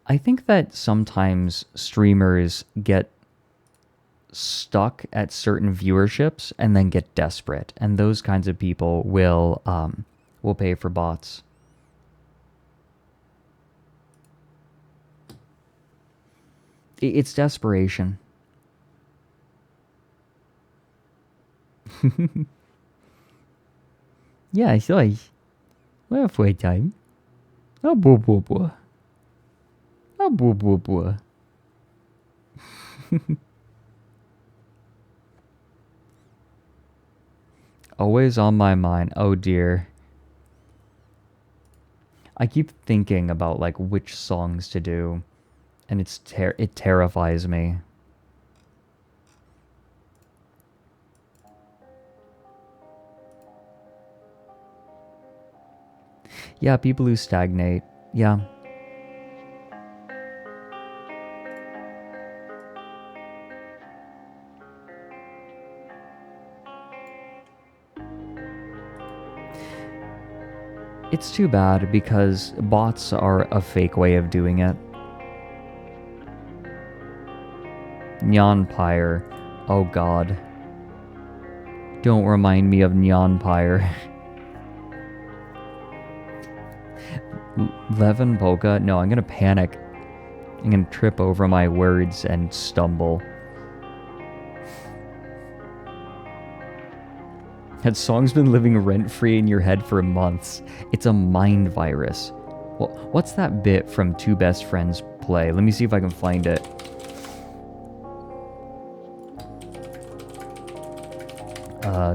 Speaker 2: I think that sometimes streamers get stuck at certain viewerships and then get desperate, and those kinds of people will pay for bots. It's desperation. Yeah, sorry. Well, for a time. Oh, boy, boy, boy. Oh, boy, boy, boy. Always on my mind. Oh, dear. I keep thinking about, like, which songs to do, and it terrifies me. Yeah, people who stagnate. Yeah. It's too bad because bots are a fake way of doing it. Nyanpire. Oh god. Don't remind me of Nyanpire. Levin Polka? No, I'm gonna panic. I'm gonna trip over my words and stumble. That song's been living rent-free in your head for months. It's a mind virus. Well, what's that bit from Two Best Friends Play? Let me see if I can find it.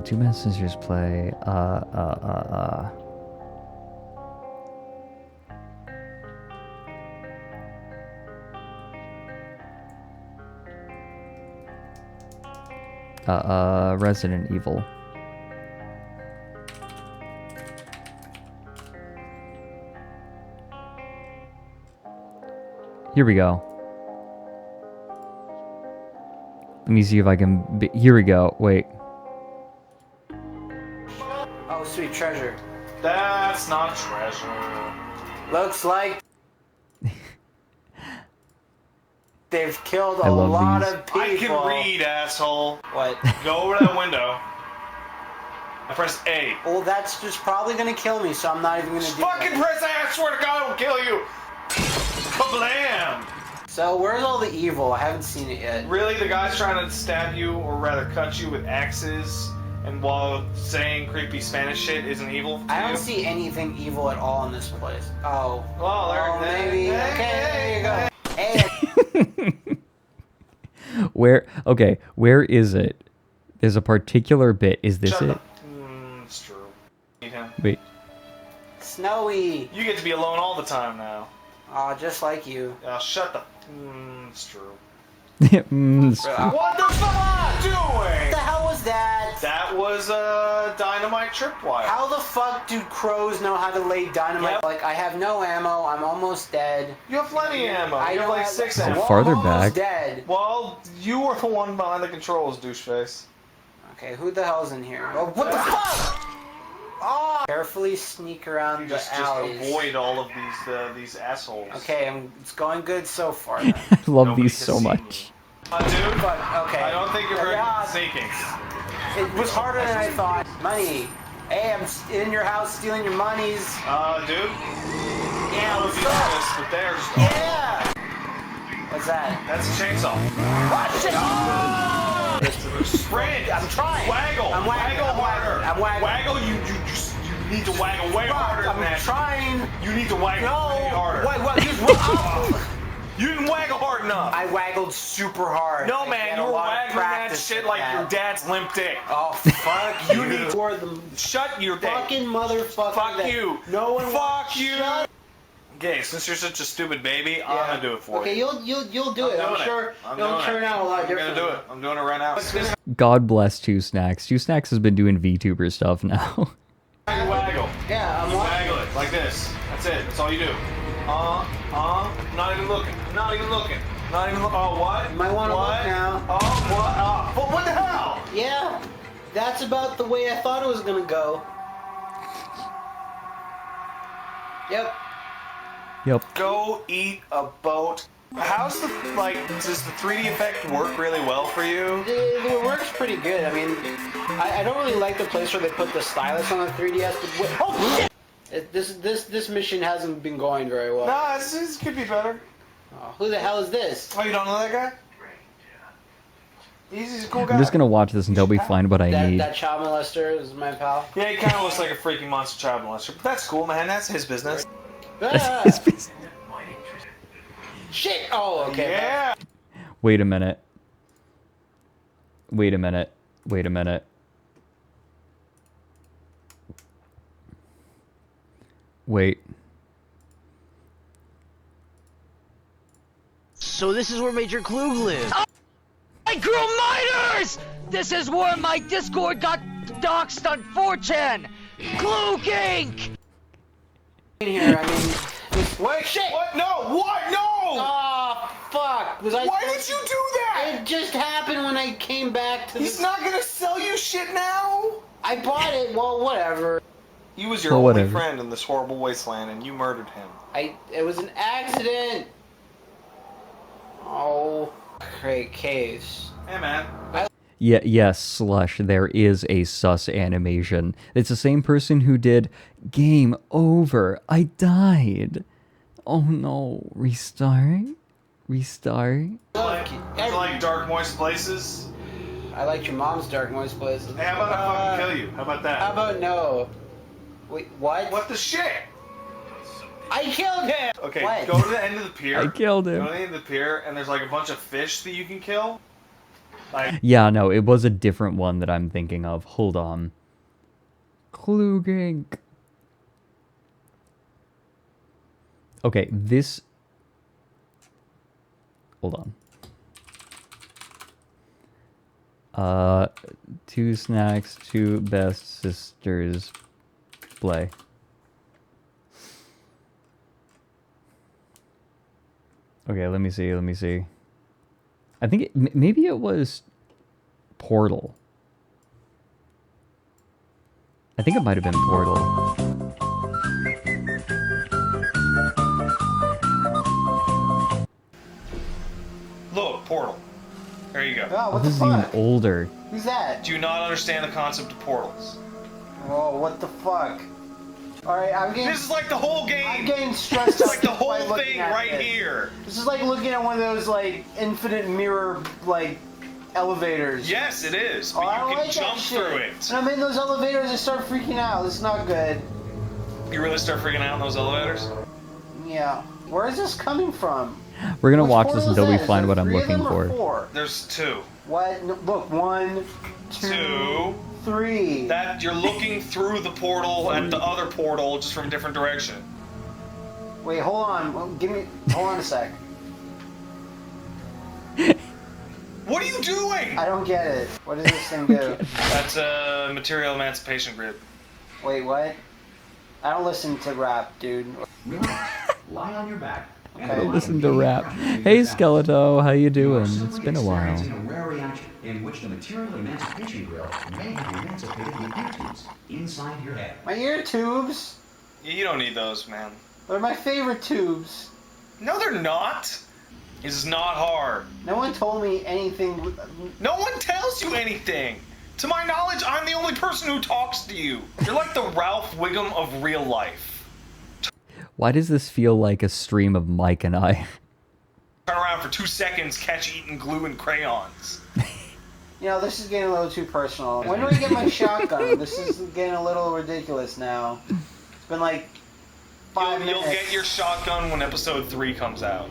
Speaker 2: Two Best Sisters Play. Resident Evil. Here we go. Let me see if I can... Here we go. Wait.
Speaker 7: Oh, sweet treasure.
Speaker 8: That's not treasure.
Speaker 7: Looks like they've killed a
Speaker 2: love
Speaker 7: lot
Speaker 2: these.
Speaker 7: of people.
Speaker 8: I can read, asshole.
Speaker 7: What?
Speaker 8: Go over that window. I press A.
Speaker 7: Well, that's just probably gonna kill me, so I'm not even gonna do
Speaker 8: Fucking
Speaker 7: that.
Speaker 8: press A! I swear to God, I will kill you! Kablam!
Speaker 7: So where's all the evil? I haven't seen it yet.
Speaker 8: Really? The guy's trying to stab you, or rather cut you with axes, and while saying creepy Spanish shit isn't evil to
Speaker 7: I don't
Speaker 8: you?
Speaker 7: see anything evil at all in this place. Oh.
Speaker 8: Well, there,
Speaker 7: Oh, maybe. Okay, there you go. Hey,
Speaker 2: Where is it? There's a particular bit. Is this
Speaker 8: Shut
Speaker 2: it?
Speaker 8: the... it's true. Need him.
Speaker 2: Wait.
Speaker 7: Snowy.
Speaker 8: You get to be alone all the time now.
Speaker 7: Aw, just like you.
Speaker 8: Shut the... it's true.
Speaker 2: It's true.
Speaker 8: What the fuck are you
Speaker 7: What
Speaker 8: doing?
Speaker 7: the hell was that?
Speaker 8: That was a dynamite tripwire.
Speaker 7: How the fuck do crows know how to lay dynamite?
Speaker 8: Yep.
Speaker 7: Like, I have no ammo, I'm almost dead.
Speaker 8: You have plenty of ammo.
Speaker 7: I
Speaker 8: You have
Speaker 7: don't
Speaker 8: like
Speaker 7: have-
Speaker 8: 6
Speaker 2: Oh,
Speaker 8: ammo.
Speaker 2: farther
Speaker 7: I'm almost
Speaker 2: back.
Speaker 7: dead.
Speaker 8: Well, you were the one behind the controls, doucheface.
Speaker 7: Okay, who the hell's in here? Oh, what the fuck? Oh! Carefully sneak around
Speaker 8: You
Speaker 7: the
Speaker 8: just
Speaker 7: alleys.
Speaker 8: avoid all of these assholes.
Speaker 7: Okay, it's going good so far. Then.
Speaker 2: I love
Speaker 8: Nobody
Speaker 2: these
Speaker 8: can
Speaker 2: so
Speaker 8: see
Speaker 2: much.
Speaker 8: Dude,
Speaker 7: But okay.
Speaker 8: I don't think you're very
Speaker 7: Yeah,
Speaker 8: good at sneaking.
Speaker 7: It was harder than I thought. Money. Hey, I'm in your house stealing your monies.
Speaker 8: Dude,
Speaker 7: Yeah,
Speaker 8: Let's
Speaker 7: what's
Speaker 8: do
Speaker 7: up?
Speaker 8: this, but there's...
Speaker 7: Yeah! What's that?
Speaker 8: That's a chainsaw.
Speaker 7: Watch it! Oh!
Speaker 8: Sprint!
Speaker 7: I'm trying.
Speaker 8: Waggle!
Speaker 7: I'm waggling.
Speaker 8: Waggle harder!
Speaker 7: I'm waggling.
Speaker 8: Waggle, you need to waggle way harder than that.
Speaker 7: I'm trying.
Speaker 8: You need to waggle way harder.
Speaker 7: Wait,
Speaker 8: You didn't waggle hard enough.
Speaker 7: I waggled super hard.
Speaker 8: No,
Speaker 7: I
Speaker 8: man,
Speaker 7: had
Speaker 8: you
Speaker 7: a
Speaker 8: were
Speaker 7: lot of
Speaker 8: waggling that
Speaker 7: practice
Speaker 8: shit
Speaker 7: with
Speaker 8: like
Speaker 7: that.
Speaker 8: your dad's limp dick.
Speaker 7: Oh, fuck
Speaker 8: You
Speaker 7: you.
Speaker 8: need
Speaker 7: For the
Speaker 8: Shut your dick.
Speaker 7: fucking motherfucker.
Speaker 8: Fuck
Speaker 7: that
Speaker 8: you.
Speaker 7: No one
Speaker 8: Fuck you.
Speaker 7: Shut.
Speaker 8: Okay, since you're such a stupid baby, I'm gonna do it for
Speaker 7: Okay,
Speaker 8: you.
Speaker 7: you'll do it. I'm sure it'll turn out a lot
Speaker 8: I'm
Speaker 7: different.
Speaker 8: gonna do it. I'm doing it right now.
Speaker 2: God bless Two Snacks. Two Snacks has been doing VTuber stuff now.
Speaker 8: You waggle.
Speaker 7: Yeah, I'm
Speaker 8: You
Speaker 7: watching.
Speaker 8: waggle it like this. That's it. That's all you do. Not even looking. Not even looking. Not even. Oh, what?
Speaker 7: You might want to
Speaker 8: What?
Speaker 7: look now.
Speaker 8: Oh, what? But what the hell?
Speaker 7: Yeah, that's about the way I thought it was gonna go. Yep.
Speaker 2: Yep.
Speaker 8: Go eat a boat. How's the does the 3D effect work really well for you?
Speaker 7: It works pretty good. I mean, I don't really like the place where they put the stylus on the 3DS. But oh shit! This mission hasn't been going very well.
Speaker 8: Nah, this could be better.
Speaker 7: Oh, who the hell is this?
Speaker 8: Oh, you don't know that guy? He's a cool guy.
Speaker 2: I'm just gonna watch this until we find what I need.
Speaker 7: That child molester is my pal.
Speaker 8: Yeah, he kind of looks like a freaking monster child molester, but that's cool, man. That's his business.
Speaker 7: Ah, shit! Oh, okay.
Speaker 8: Yeah.
Speaker 2: Wait a minute. Wait a minute. Wait a minute. Wait.
Speaker 9: So this is where Major Klug lives. Oh, I grew minors! This is where my Discord got doxxed on 4chan! Klug Inc!
Speaker 7: Here, I mean, what? Shit!
Speaker 8: What? No! What? No!
Speaker 7: Oh, fuck! Was I?
Speaker 8: Why did you do that?
Speaker 7: It just happened when I came back to.
Speaker 8: He's not gonna sell you shit now.
Speaker 7: I bought it. Well, whatever.
Speaker 8: He was your
Speaker 2: Well,
Speaker 8: only
Speaker 2: whatever.
Speaker 8: friend in this horrible wasteland, and you murdered him.
Speaker 7: It was an accident. Oh, great case.
Speaker 8: Hey, man.
Speaker 2: Yeah, yes, Slush, there is a sus animation. It's the same person who did Game Over. I died. Oh no. Restart? Restart?
Speaker 8: Like dark, moist places.
Speaker 7: I like your mom's dark moist places.
Speaker 8: Hey, how about I fucking kill you? How about that?
Speaker 7: How about no? Wait, what?
Speaker 8: What the shit?
Speaker 7: I killed him!
Speaker 8: Okay,
Speaker 7: What?
Speaker 8: go to the end of the pier.
Speaker 2: I killed
Speaker 8: Go
Speaker 2: him.
Speaker 8: to the end of the pier, and there's like a bunch of fish that you can kill. Like,
Speaker 2: Yeah, no, it was a different one that I'm thinking of. Hold on. Klug Inc. Okay, this... Hold on. Two Snacks, Two Best Sisters, play. Okay, let me see. I think maybe it was Portal. I think it might have been Portal.
Speaker 8: look, Portal. There you go.
Speaker 7: Oh, what
Speaker 2: This
Speaker 7: the
Speaker 2: is even
Speaker 7: fuck?
Speaker 2: older.
Speaker 7: Who's that?
Speaker 8: Do you not understand the concept of portals?
Speaker 7: Oh, what the fuck? Alright, I'm getting...
Speaker 8: This is like the whole game.
Speaker 7: I'm getting stressed
Speaker 8: It's
Speaker 7: out
Speaker 8: like the
Speaker 7: just
Speaker 8: whole
Speaker 7: by looking
Speaker 8: thing
Speaker 7: at
Speaker 8: right
Speaker 7: this.
Speaker 8: here.
Speaker 7: This is like looking at one of those, like, infinite mirror, like, elevators.
Speaker 8: Yes, it is.
Speaker 7: Oh,
Speaker 8: But
Speaker 7: I
Speaker 8: you
Speaker 7: don't
Speaker 8: can
Speaker 7: like
Speaker 8: jump
Speaker 7: that shit.
Speaker 8: through it.
Speaker 7: When I'm in those elevators, I start freaking out. This is not good.
Speaker 8: You really start freaking out in those elevators?
Speaker 7: Yeah. Where is this coming from?
Speaker 2: We're gonna
Speaker 7: Which
Speaker 2: watch this
Speaker 7: portal is
Speaker 2: until we
Speaker 7: that? Is
Speaker 2: find
Speaker 7: there
Speaker 2: what I'm
Speaker 7: 3 of
Speaker 2: looking
Speaker 7: them or
Speaker 2: for.
Speaker 7: 4?
Speaker 8: There's 2.
Speaker 7: What? No, look, 1, 2,
Speaker 8: 2.
Speaker 7: 3.
Speaker 8: That you're looking through the portal at the other portal, just from a different direction.
Speaker 7: Wait, hold on. Hold on a sec.
Speaker 8: What are you doing?
Speaker 7: I don't get it. What does this thing do?
Speaker 8: That's a material emancipation grid.
Speaker 7: Wait, what? I don't listen to rap, dude.
Speaker 10: Lie on your back.
Speaker 2: I listen to rap. Hey Skeleto, how you doing? It's been a while.
Speaker 10: Experiencing a rare reaction in which the material emancipation grill may have emancipated the ear tubes inside your head.
Speaker 7: My ear tubes?
Speaker 8: You don't need those, man.
Speaker 7: They're my favorite tubes.
Speaker 8: No, they're not. This is not hard.
Speaker 7: No one told me anything.
Speaker 8: No one tells you anything. To my knowledge, I'm the only person who talks to you. You're like the Ralph Wiggum of real life.
Speaker 2: Why does this feel like a stream of Mike and I?
Speaker 8: Turn around for 2 seconds, catch eating glue and crayons.
Speaker 7: You know, this is getting a little too personal. When do I get my shotgun? This is getting a little ridiculous now. It's been like 5 minutes.
Speaker 8: You'll get your shotgun when episode 3 comes out.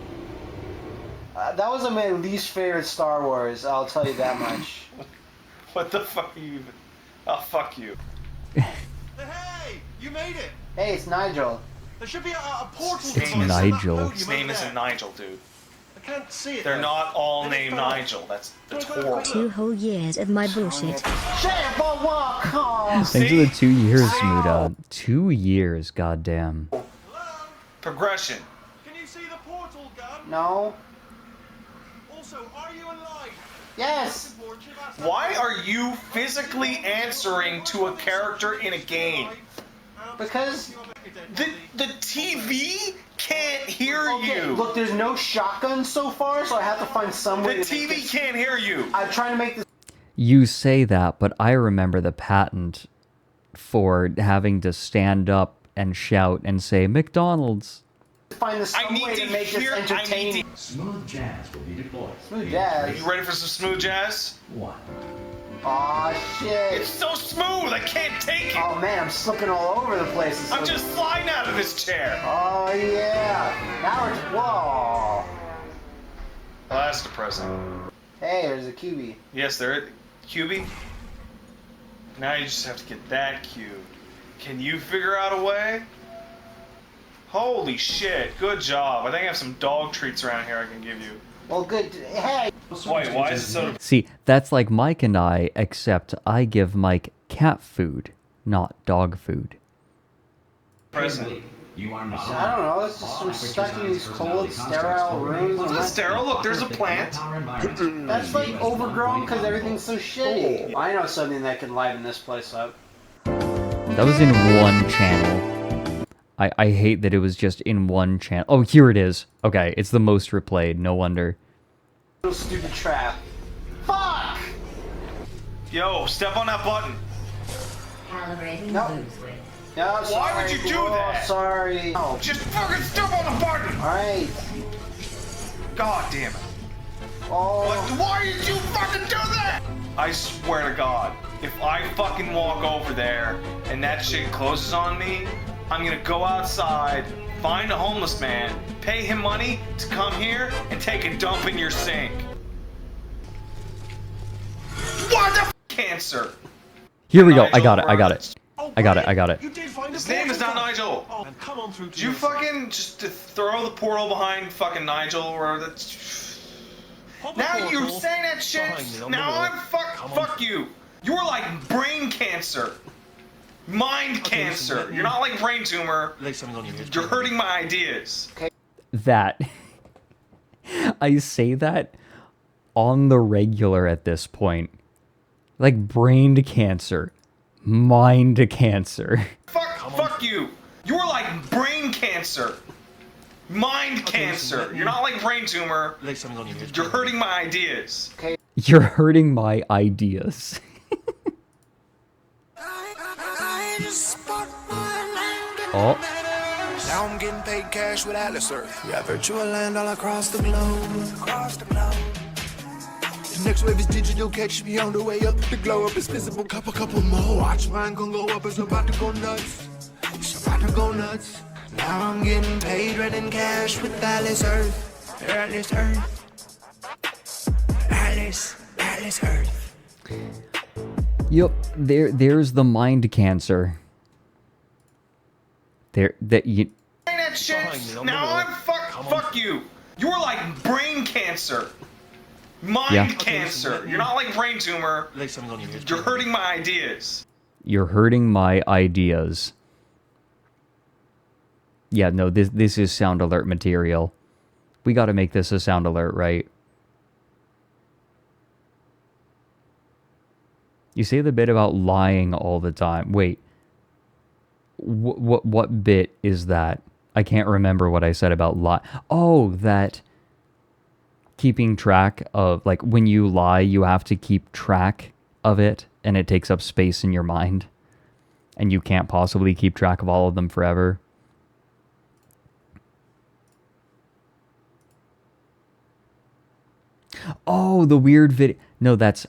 Speaker 7: That was my least favorite Star Wars, I'll tell you that much.
Speaker 8: What the fuck are you even... Oh, fuck you.
Speaker 5: Hey, you made it.
Speaker 7: Hey, it's Nigel.
Speaker 5: There should be a portal.
Speaker 2: It's Nigel.
Speaker 8: His name isn't Nigel, dude.
Speaker 5: I can't see it.
Speaker 8: They're not all named Nigel. That's horrible.
Speaker 6: 2 whole years of my bullshit.
Speaker 2: Thanks for the 2 years, Smuda. 2 years, goddamn.
Speaker 8: Progression.
Speaker 5: Can you see the portal gun?
Speaker 7: No.
Speaker 5: Also, are you alive?
Speaker 7: Yes.
Speaker 8: Why are you physically answering to a character in a game?
Speaker 7: Because
Speaker 8: the TV can't hear
Speaker 7: okay,
Speaker 8: you.
Speaker 7: look, there's no shotgun so far, so I have to find some way.
Speaker 8: The
Speaker 7: to make
Speaker 8: TV
Speaker 7: this.
Speaker 8: can't hear you.
Speaker 7: I'm trying to make this.
Speaker 2: You say that, but I remember the patent for having to stand up and shout and say McDonald's.
Speaker 7: Find this some way to make this entertaining.
Speaker 10: Smooth jazz will be deployed.
Speaker 7: Smooth
Speaker 8: Are
Speaker 7: jazz.
Speaker 8: you ready for some smooth jazz?
Speaker 10: 1.
Speaker 7: Aw, shit.
Speaker 8: It's so smooth, I can't take it.
Speaker 7: Oh man, I'm slipping all over the place.
Speaker 8: I'm just flying out of this chair.
Speaker 7: Oh yeah. Now it's whoa.
Speaker 8: Oh, that's depressing.
Speaker 7: Hey, there's a QB.
Speaker 8: Yes, there is. QB? Now you just have to get that cubed. Can you figure out a way? Holy shit, good job. I think I have some dog treats around here I can give you.
Speaker 7: Well, good. Hey.
Speaker 8: Wait, why is it so...
Speaker 2: See, that's like Mike and I, except I give Mike cat food, not dog food.
Speaker 8: Present.
Speaker 10: You are not.
Speaker 7: I don't know, it's just I'm stuck in these cold, sterile rooms.
Speaker 8: It's not sterile, look, there's a plant.
Speaker 7: That's like overgrown because everything's so shitty. I know something that can liven this place up.
Speaker 2: That was in one channel. I hate that it was just in one channel. Oh, here it is. Okay, it's the most replayed, no wonder.
Speaker 7: Little stupid trap. Fuck!
Speaker 8: Yo, step on that button.
Speaker 6: Calibrating
Speaker 7: No.
Speaker 6: loosely.
Speaker 7: No, sorry.
Speaker 8: Why would you do that?
Speaker 7: Oh, sorry. Oh.
Speaker 8: Just fucking step on the button.
Speaker 7: Alright.
Speaker 8: God damn it.
Speaker 7: Oh.
Speaker 8: What? Why did you fucking do that? I swear to God, if I fucking walk over there and that shit closes on me, I'm gonna go outside, find a homeless man, pay him money to come here and take a dump in your sink. What the cancer?
Speaker 2: Here we go. I got it. I got it. I got it. I got it.
Speaker 5: You did find
Speaker 8: His name is not Nigel.
Speaker 5: Oh, and come on through to
Speaker 8: Did you fucking just to throw the portal behind fucking Nigel or that's... Now you're saying that shit. Now I'm fuck you. You're like brain cancer. Mind cancer. You're not like brain tumor.
Speaker 5: Lay something on you.
Speaker 8: You're hurting my ideas.
Speaker 2: That. I say that on the regular at this point. Like brain cancer. Mind cancer.
Speaker 8: Fuck you. You're like brain cancer. Mind cancer. You're not like brain tumor.
Speaker 5: Lay something on you.
Speaker 8: You're hurting my ideas.
Speaker 2: You're hurting my ideas. Oh.
Speaker 5: Now I'm getting paid cash with Atlas Earth. We have virtual land all across the globe. The next wave is digital, catch me on the way up. The glow up is visible, couple more. Watch mine gon' go up, it's about to go nuts. It's about to go nuts. Now I'm getting paid red in cash with Atlas Earth. Atlas Earth. Atlas Earth.
Speaker 2: Yep, there's the mind cancer. That
Speaker 8: shit. Now I'm fuck you. You're like brain cancer. Mind cancer. You're not like brain tumor.
Speaker 5: Lay something on you.
Speaker 8: You're hurting my ideas.
Speaker 2: You're hurting my ideas. Yeah, no, this is sound alert material. We gotta make this a sound alert, right? You say the bit about lying all the time. Wait. What bit is that? I can't remember what I said about lie. Oh, that keeping track of, like, when you lie, you have to keep track of it, and it takes up space in your mind. And you can't possibly keep track of all of them forever. Oh, the weird video. No, that's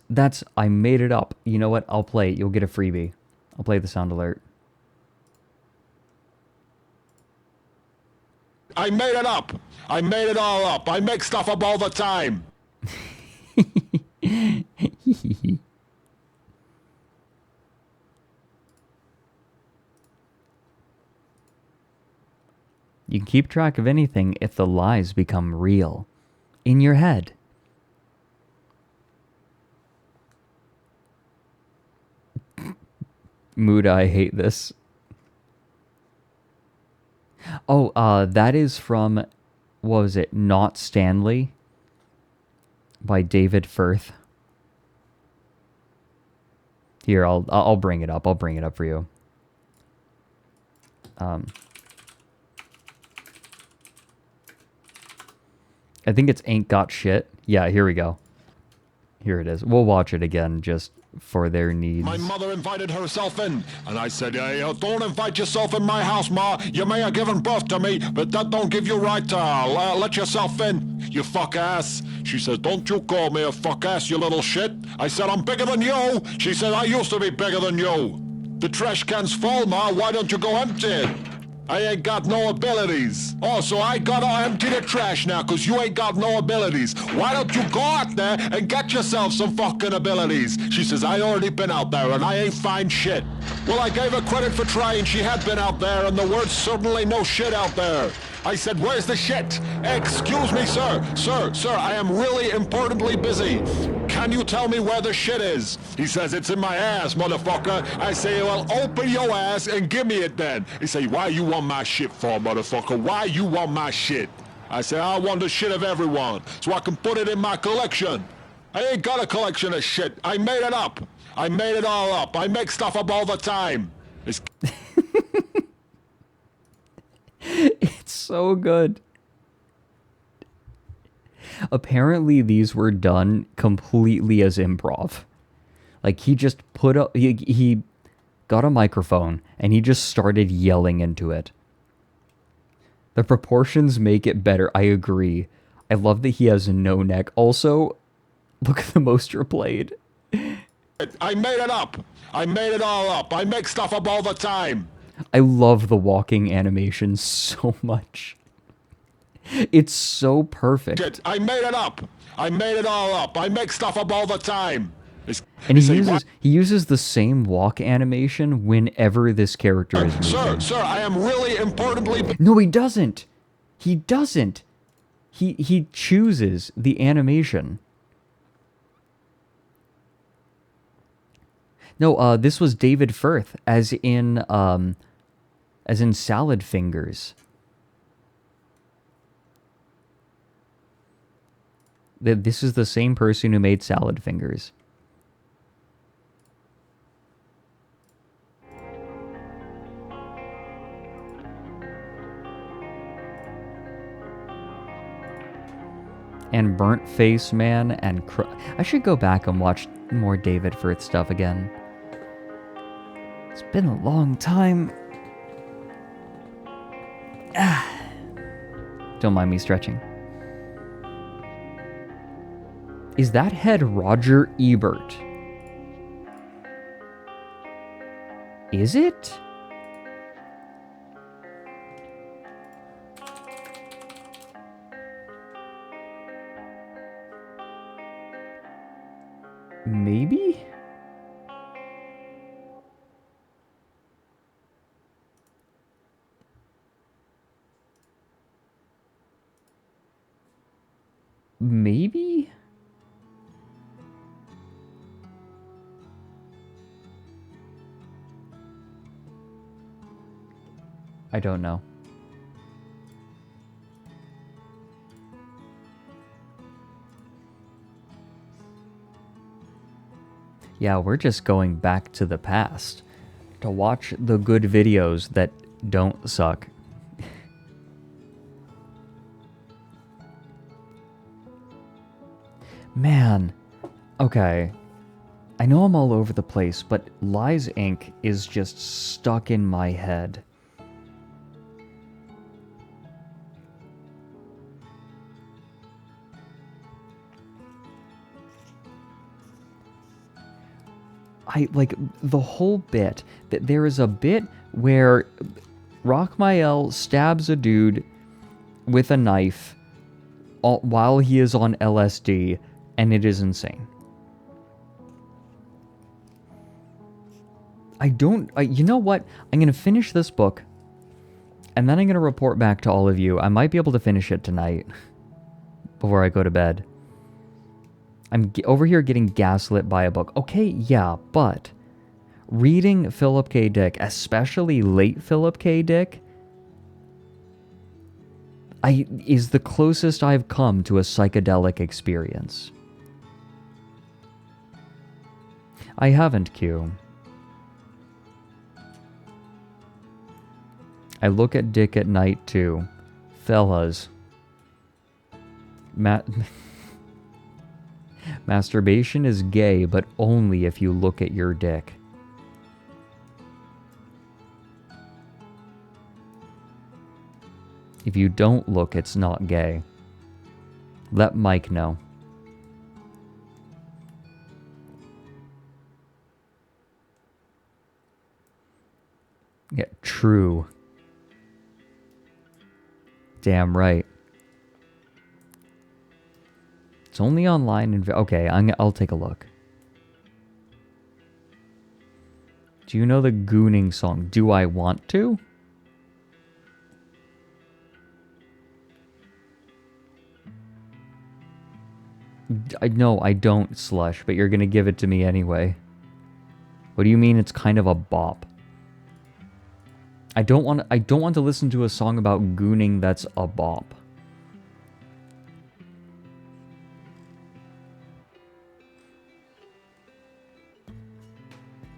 Speaker 2: I made it up. You know what? I'll play it. You'll get a freebie. I'll play the sound alert.
Speaker 11: I made it up. I made it all up. I make stuff up all the time. You can keep track of anything if the lies become real. In your head. Mood, I hate this. Oh, that is from, what was it? Not Stanley by David Firth. Here, I'll bring it up. I'll bring it up for you. I think it's Ain't Got Shit. Yeah, here we go. Here it is. We'll watch it again just for their needs. My mother invited herself in, and I said, hey, don't invite yourself in my house, Ma. You may have given birth to me, but that don't give you right to let yourself in, you fuck ass. She says, don't you call me a fuck ass, you little shit. I said, I'm bigger than you. She said, I used to be bigger than you. The trash can's full, Ma. Why don't you go empty it? I ain't got no abilities. Oh, so I gotta empty the trash now, cause you ain't got no abilities. Why don't you go out there and get yourself some fucking abilities? She says, I already been out there and I ain't find shit. Well, I gave her credit for trying. She had been out there and the word's certainly no shit out there. I said, where's the shit? Excuse me, sir. Sir, I am really importantly busy. Can you tell me where the shit is? He says, it's in my ass, motherfucker. I say, well, open your ass and give me it then. He say, why you want my shit for, motherfucker? Why you want my shit? I say, I want the shit of everyone, so I can put it in my collection. I ain't got a collection of shit. I made it up. I made it all up. I make stuff up all the time.
Speaker 2: It's so good. Apparently these were done completely as improv. Like he just put up, he got a microphone and he just started yelling into it. The proportions make it better. I agree. I love that he has no neck. Also, look at the most replayed.
Speaker 11: I made it up. I made it all up. I make stuff up all the time.
Speaker 2: I love the walking animation so much. It's so perfect.
Speaker 11: I made it up. I made it all up. I make stuff up all the time.
Speaker 2: And he uses the same walk animation whenever this character is moving.
Speaker 11: Sir, I am really importantly...
Speaker 2: No, he doesn't. He doesn't. He chooses the animation. No, this was David Firth, as in Salad Fingers. This is the same person who made Salad Fingers. And Burnt Face Man and I should go back and watch more David Firth stuff again. It's been a long time. Don't mind me stretching. Is that head Roger Ebert? Is it? Maybe? Maybe? I don't know. Yeah, we're just going back to the past to watch the good videos that don't suck. Man, okay. I know I'm all over the place, but Lies Inc. is just stuck in my head. I like the whole bit. That there is a bit where Rockmael stabs a dude with a knife while he is on LSD, and it is insane. You know what? I'm going to finish this book, and then I'm going to report back to all of you. I might be able to finish it tonight before I go to bed. I'm over here getting gaslit by a book. Okay, yeah, but reading Philip K. Dick, especially late Philip K. Dick, is the closest I've come to a psychedelic experience. I haven't, Q. I look at Dick at night, too. Fellas. Masturbation is gay, but only if you look at your dick. If you don't look, it's not gay. Let Mike know. Yeah, true. Damn right. It's only online and... Okay, I'll take a look. Do you know the Gooning song? Do I want to? No, I don't, Slush, but you're gonna give it to me anyway. What do you mean it's kind of a bop? I don't want to listen to a song about gooning that's a bop.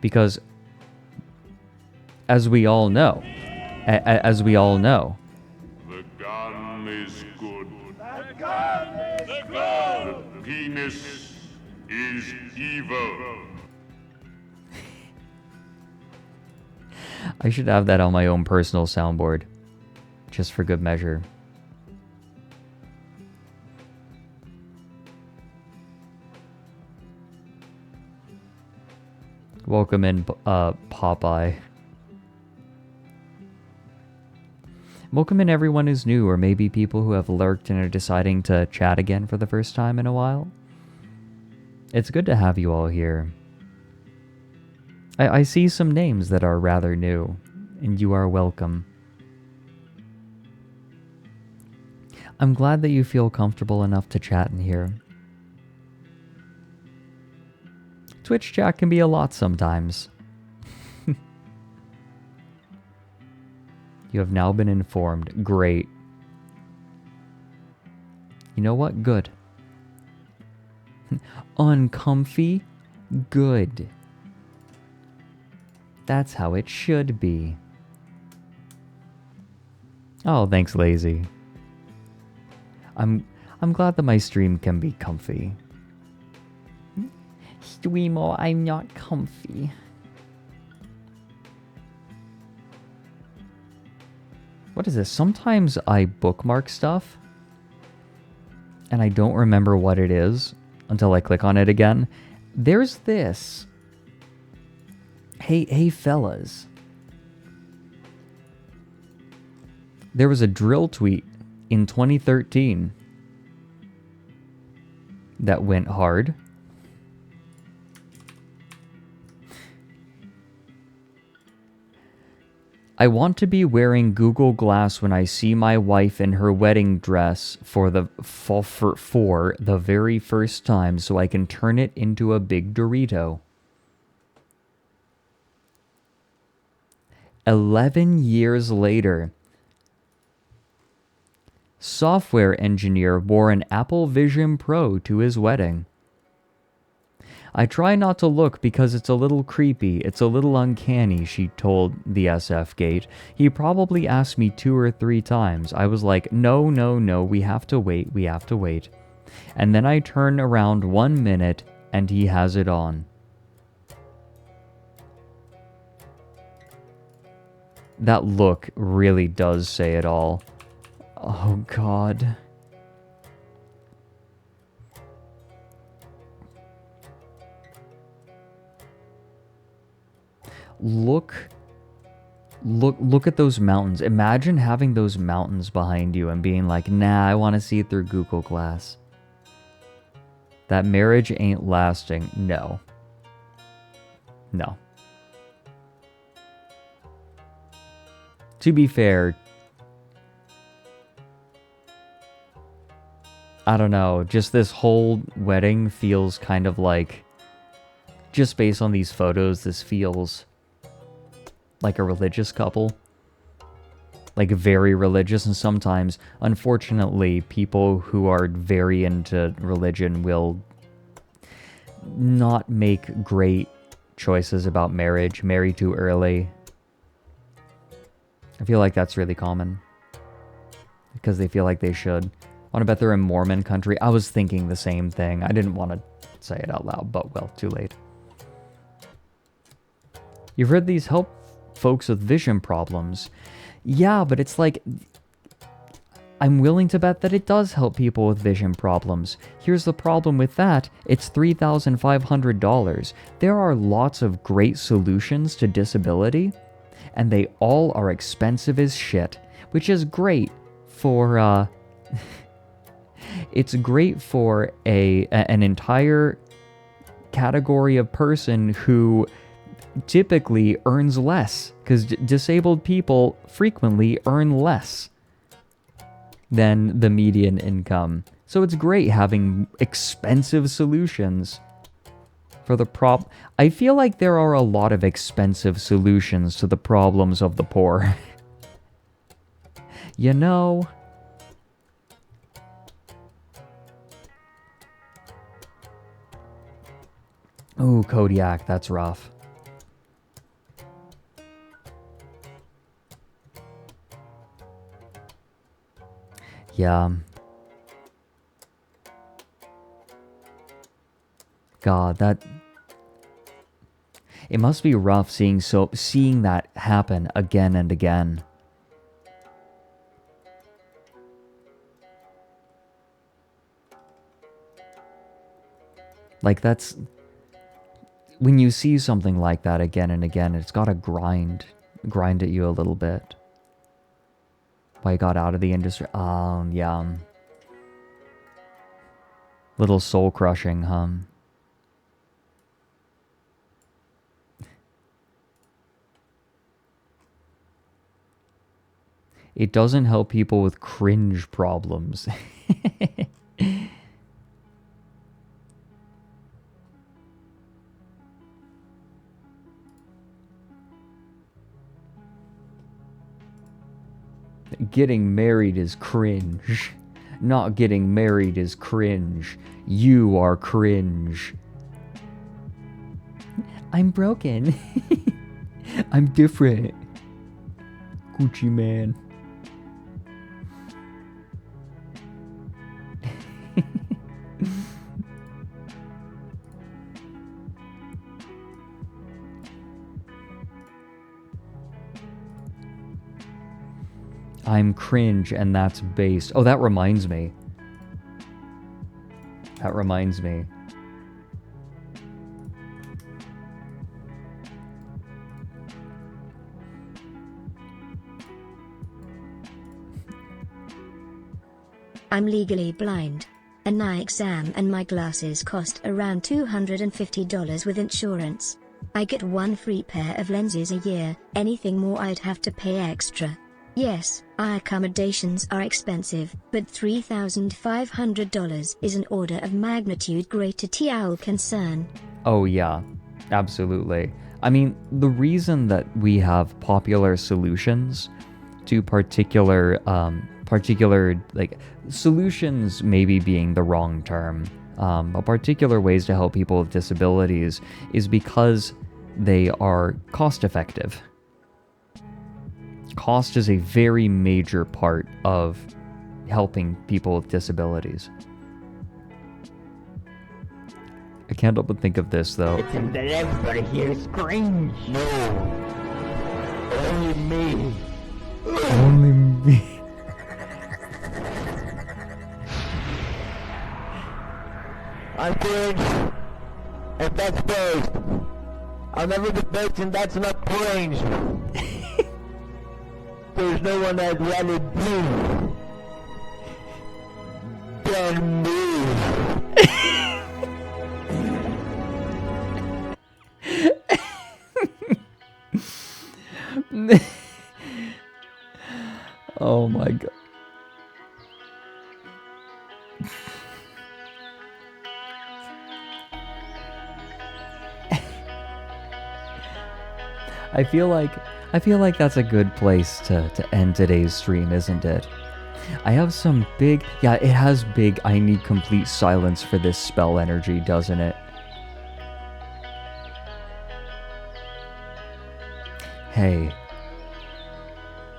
Speaker 2: Because as we all know,
Speaker 3: The gun is good. The gun is good. The penis is evil.
Speaker 2: I should have that on my own personal soundboard, just for good measure. Welcome in, Popeye. Welcome in everyone who's new, or maybe people who have lurked and are deciding to chat again for the first time in a while. It's good to have you all here. I see some names that are rather new, and you are welcome. I'm glad that you feel comfortable enough to chat in here. Twitch chat can be a lot sometimes. You have now been informed. Great. You know what? Good. Uncomfy? Good. That's how it should be. Oh, thanks, Lazy. I'm glad that my stream can be comfy. Streamo, I'm not comfy. What is this? Sometimes I bookmark stuff and I don't remember what it is until I click on it again. There's this. Hey fellas. There was a drill tweet in 2013 that went hard. I want to be wearing Google Glass when I see my wife in her wedding dress for the very first time, so I can turn it into a big Dorito. 11 years later, software engineer wore an Apple Vision Pro to his wedding. I try not to look because it's a little creepy, it's a little uncanny, she told the SF Gate. He probably asked me 2 or 3 times. I was like, no, we have to wait. And then I turn around 1 minute and he has it on. That look really does say it all. Oh God. look at those mountains. Imagine having those mountains behind you and being like, nah, I want to see it through Google Glass. That marriage ain't lasting. No. No. To be fair, I don't know, just this whole wedding feels kind of like, just based on these photos, this feels like a religious couple. Like very religious, and sometimes, unfortunately, people who are very into religion will not make great choices about marriage, marry too early. I feel like that's really common. Because they feel like they should. I want to bet they're in Mormon country. I was thinking the same thing. I didn't want to say it out loud, but well, too late. You've heard these help folks with vision problems. Yeah, but it's like, I'm willing to bet that it does help people with vision problems. Here's the problem with that. It's $3,500. There are lots of great solutions to disability, and they all are expensive as shit, which is great for, it's great for an entire category of person who typically earns less, because disabled people frequently earn less than the median income. So it's great having expensive solutions for the I feel like there are a lot of expensive solutions to the problems of the poor. You know? Ooh, Kodiak, that's rough. Yeah. God, that... It must be rough seeing that happen again and again. Like, that's... When you see something like that again and again, it's gotta grind at you a little bit. Why you got out of the industry? Yeah. Little soul crushing, huh? It doesn't help people with cringe problems. Getting married is cringe. Not getting married is cringe. You are cringe. I'm broken. I'm different. Gucci man. I'm cringe, and that's based... Oh, that reminds me. That reminds me.
Speaker 6: I'm legally blind. An eye exam and my glasses cost around $250 with insurance. I get one free pair of lenses a year. Anything more I'd have to pay extra. Yes, eye accommodations are expensive, but $3,500 is an order of magnitude greater to our concern.
Speaker 2: Oh yeah, absolutely. I mean, the reason that we have popular solutions to particular like solutions maybe being the wrong term, but particular ways to help people with disabilities is because they are cost effective. Cost is a very major part of helping people with disabilities. I can't help but think of this, though.
Speaker 9: It's in the everybody here is cringe. No. Only me.
Speaker 2: Only me.
Speaker 9: I'm cringe. And that's based.
Speaker 12: I'll never be patient, that's not brains. There's no one I'd rather be than me.
Speaker 2: Oh my god. I feel like that's a good place to end today's stream, isn't it? I have some big... Yeah, it has big I need complete silence for this spell energy, doesn't it? Hey.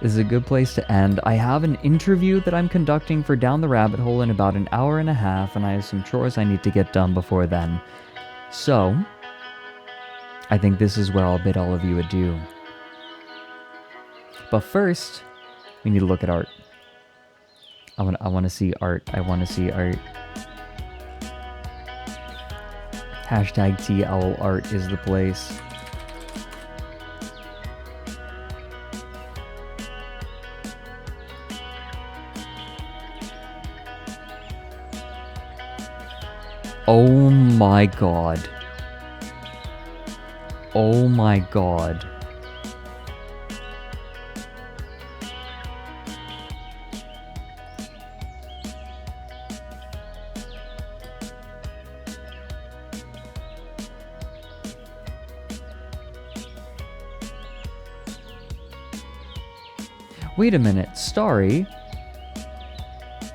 Speaker 2: This is a good place to end. I have an interview that I'm conducting for Down the Rabbit Hole in about an hour and a half, and I have some chores I need to get done before then. So, I think this is where I'll bid all of you adieu. But first, we need to look at art. I want to see art. I want to see art. Hashtag TOWLArt is the place. Oh my god. Oh my god. Wait a minute, Starry.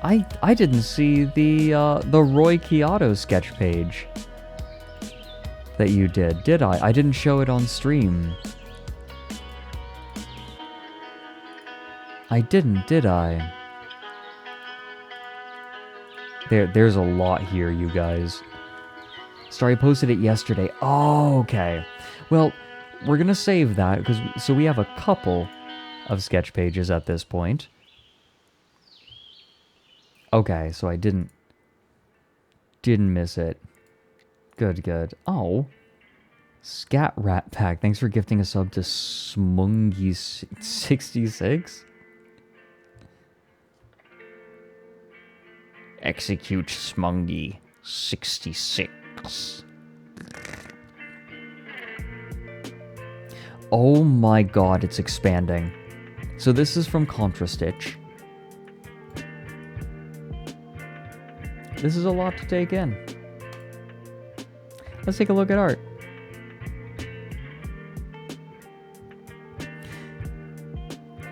Speaker 2: I didn't see the Roy Keato sketch page that you did I? I didn't show it on stream. I didn't, did I? There's a lot here, you guys. Starry posted it yesterday. Oh, okay. Well, we're gonna save that so we have a couple of sketch pages at this point. Okay, so I didn't miss it. Good. Oh. Scat Rat Pack. Thanks for gifting a sub to Smungy66. Execute Smungy66. Oh my god, it's expanding. So this is from Contrastitch. This is a lot to take in. Let's take a look at art.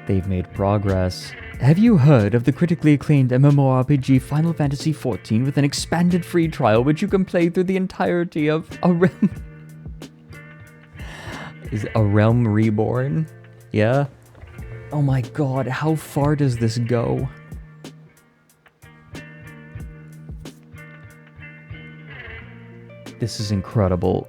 Speaker 2: They've made progress. Have you heard of the critically acclaimed MMORPG Final Fantasy XIV with an expanded free trial which you can play through the entirety of A Realm... Is A Realm Reborn? Yeah? Oh my god, how far does this go? This is incredible.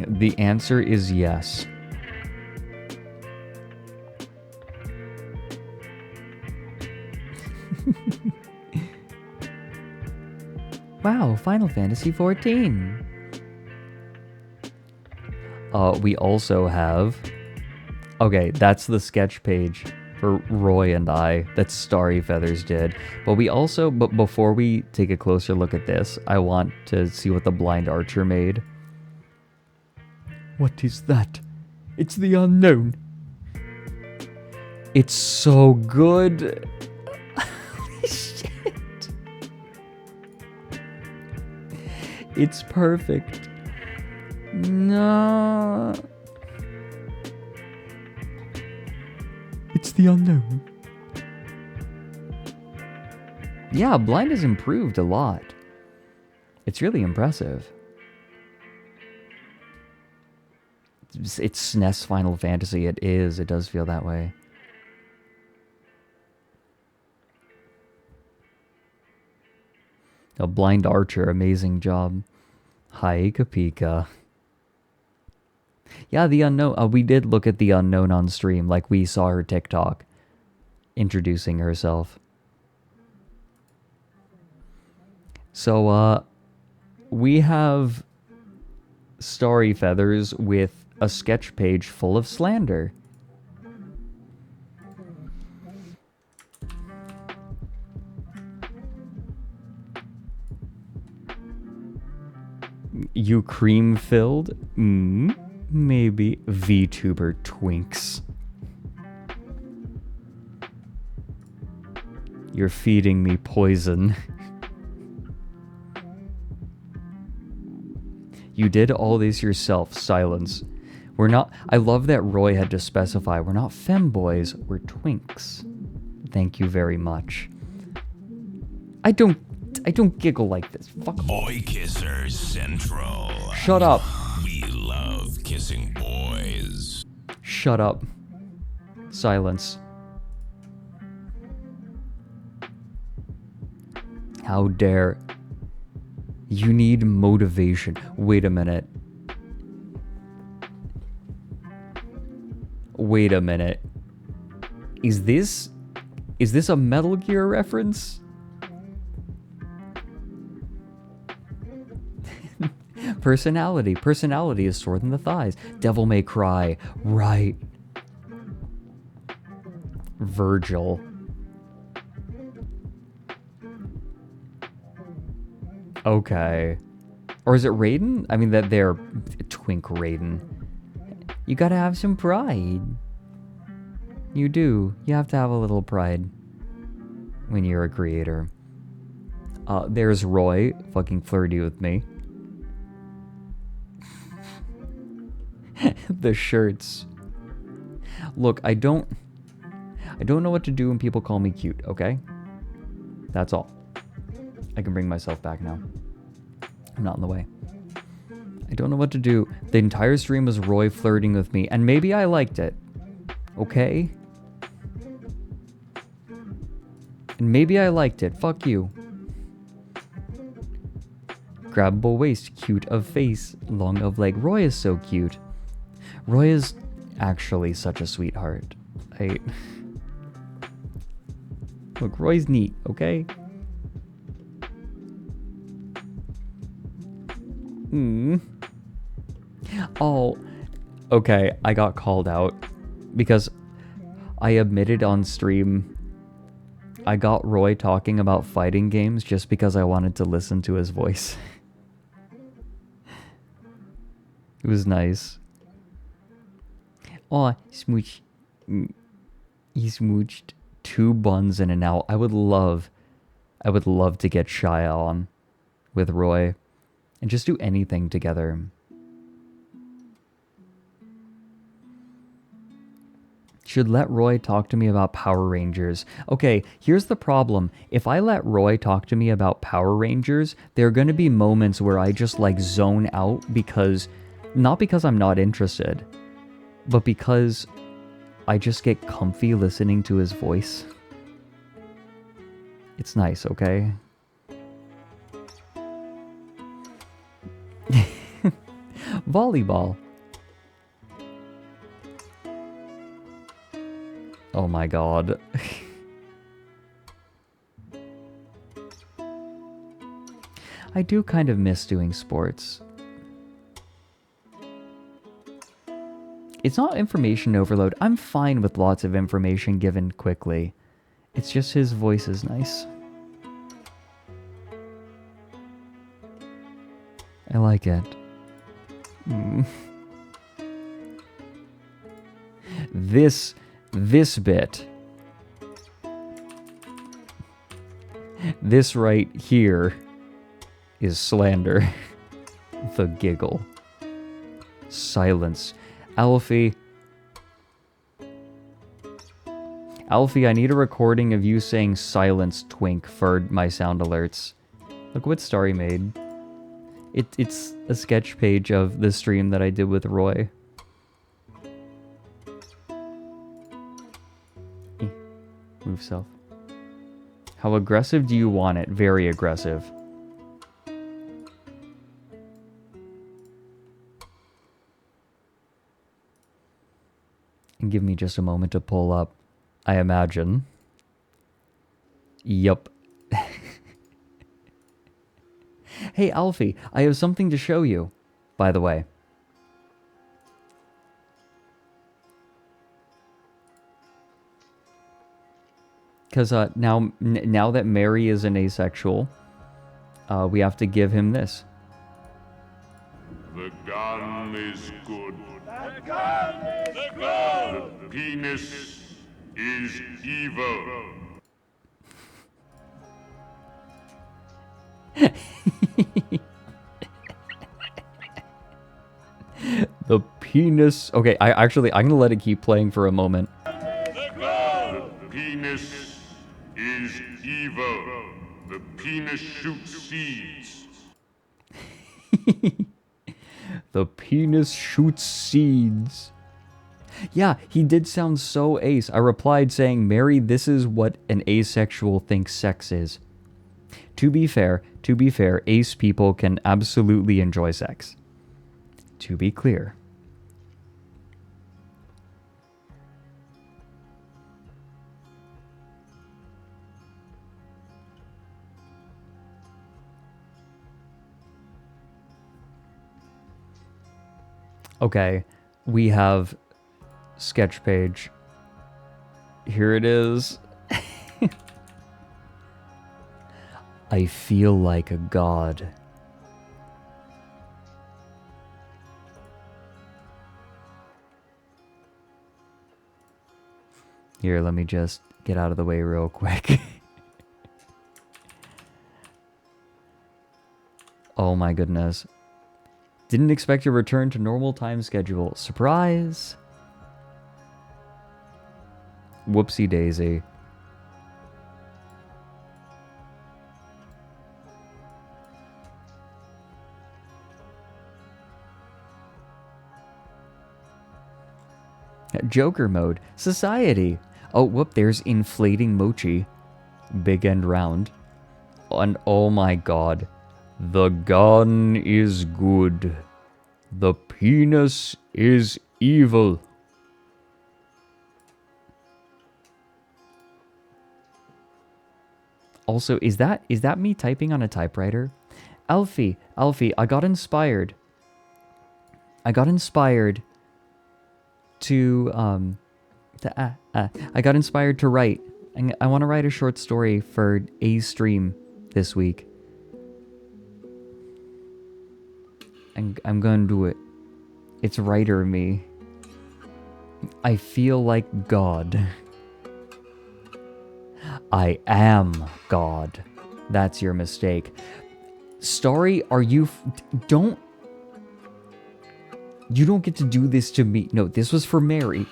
Speaker 2: The answer is yes. Wow, Final Fantasy XIV. We also have... Okay, that's the sketch page for Roy and I that Starry Feathers did. But we also... But before we take a closer look at this, I want to see what the Blind Archer made. What is that? It's the unknown. It's so good. Holy shit. It's perfect. No. It's the unknown. Yeah, Blind has improved a lot. It's really impressive. It's SNES Final Fantasy. It is. It does feel that way. A Blind Archer. Amazing job. Hi, Kapika. Yeah, the unknown. We did look at the unknown on stream. Like, we saw her TikTok introducing herself. So, we have Starry Feathers with a sketch page full of slander. You cream-filled? Maybe. VTuber twinks. You're feeding me poison. You did all this yourself. Silence. We're not... I love that Roy had to specify. We're not femboys. We're twinks. Thank you very much. I don't giggle like this. Fuck off.
Speaker 13: Boy Kissers Central.
Speaker 2: Shut up.
Speaker 13: We love kissing boys.
Speaker 2: Shut up. Silence. How dare... You need motivation. Wait a minute. Wait a minute. Is this a Metal Gear reference? Personality. Personality is sword in the thighs. Devil May Cry. Right. Virgil. Okay. Or is it Raiden? I mean, that they're twink Raiden. You gotta have some pride. You do. You have to have a little pride when you're a creator. There's Roy, fucking flirty with me. The shirts. Look, I don't know what to do when people call me cute, okay? That's all. I can bring myself back now. I'm not in the way. I don't know what to do. The entire stream was Roy flirting with me, and maybe I liked it. Okay? And maybe I liked it. Fuck you. Grabbable waist, cute of face, long of leg. Roy is so cute. Roy is actually such a sweetheart. Look, Roy's neat, okay? Oh, okay, I got called out because I admitted on stream I got Roy talking about fighting games just because I wanted to listen to his voice. It was nice. Oh, smooch. He smooched 2 buns and an owl. I would love to get shy on with Roy. And just do anything together. Should let Roy talk to me about Power Rangers. Okay, here's the problem. If I let Roy talk to me about Power Rangers, there are going to be moments where I just like zone out because... Not because I'm not interested, but because I just get comfy listening to his voice. It's nice, okay? Volleyball. Oh my god. I do kind of miss doing sports. It's not information overload. I'm fine with lots of information given quickly. It's just his voice is nice. I like it. This bit. This right here is slander. The giggle. Silence. Alfie, I need a recording of you saying silence twink for my sound alerts. Look what Starry made. It's a sketch page of the stream that I did with Roy. Move self. How aggressive do you want it? Very aggressive. And give me just a moment to pull up, I imagine. Yup. Hey, Alfie, I have something to show you, by the way. Because now that Mary is an asexual, we have to give him this.
Speaker 3: The gun is good.
Speaker 5: The gun is good.
Speaker 3: The penis is evil.
Speaker 2: The penis... Okay, I'm gonna let it keep playing for a moment.
Speaker 3: The penis is evil. The penis shoots seeds.
Speaker 2: The penis shoots seeds. Yeah, he did sound so ace. I replied saying, Mary, this is what an asexual thinks sex is. To be fair, ace people can absolutely enjoy sex. To be clear. Okay, we have sketch page. Here it is. I feel like a god. Here, let me just get out of the way real quick. Oh my goodness. Didn't expect a return to normal time schedule. Surprise! Whoopsie daisy. Joker mode. Society. Oh, whoop, there's inflating mochi. Big and round. And oh my god. The gun is good. The penis is evil. Also, is that me typing on a typewriter? Alfie, I got inspired. I got inspired to write. I want to write a short story for a stream this week. I'm gonna do it. It's writer me. I feel like God. I am God. That's your mistake. Starry, are you... You don't get to do this to me. No, this was for Mary.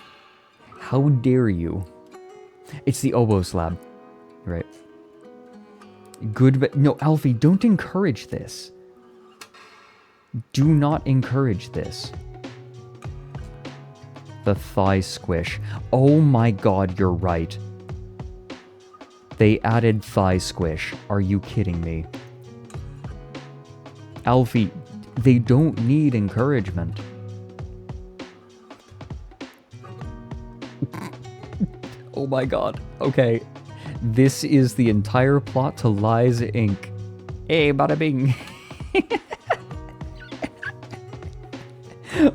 Speaker 2: How dare you? It's the oboe slab. Right. Good, but... No, Alfie, don't encourage this. Do not encourage this. The thigh squish. Oh my god, you're right. They added thigh squish. Are you kidding me? Alfie, they don't need encouragement. Oh my god. Okay. This is the entire plot to Lies Inc. Hey, bada bing.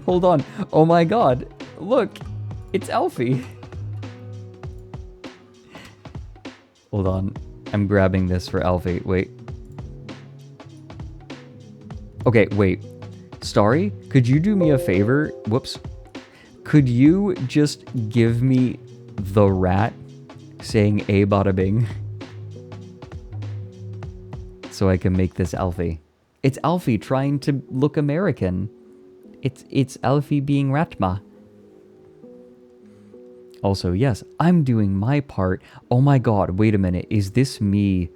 Speaker 2: Hold on. Oh my god. Look. It's Alfie. Hold on. I'm grabbing this for Alfie. Wait. Okay, wait. Starry, could you do me a favor? Whoops. Could you just give me the rat saying a bada bing? So I can make this Alfie. It's Alfie trying to look American. It's Alfie being Ratma. Also, yes, I'm doing my part. Oh my god, wait a minute. Is this me?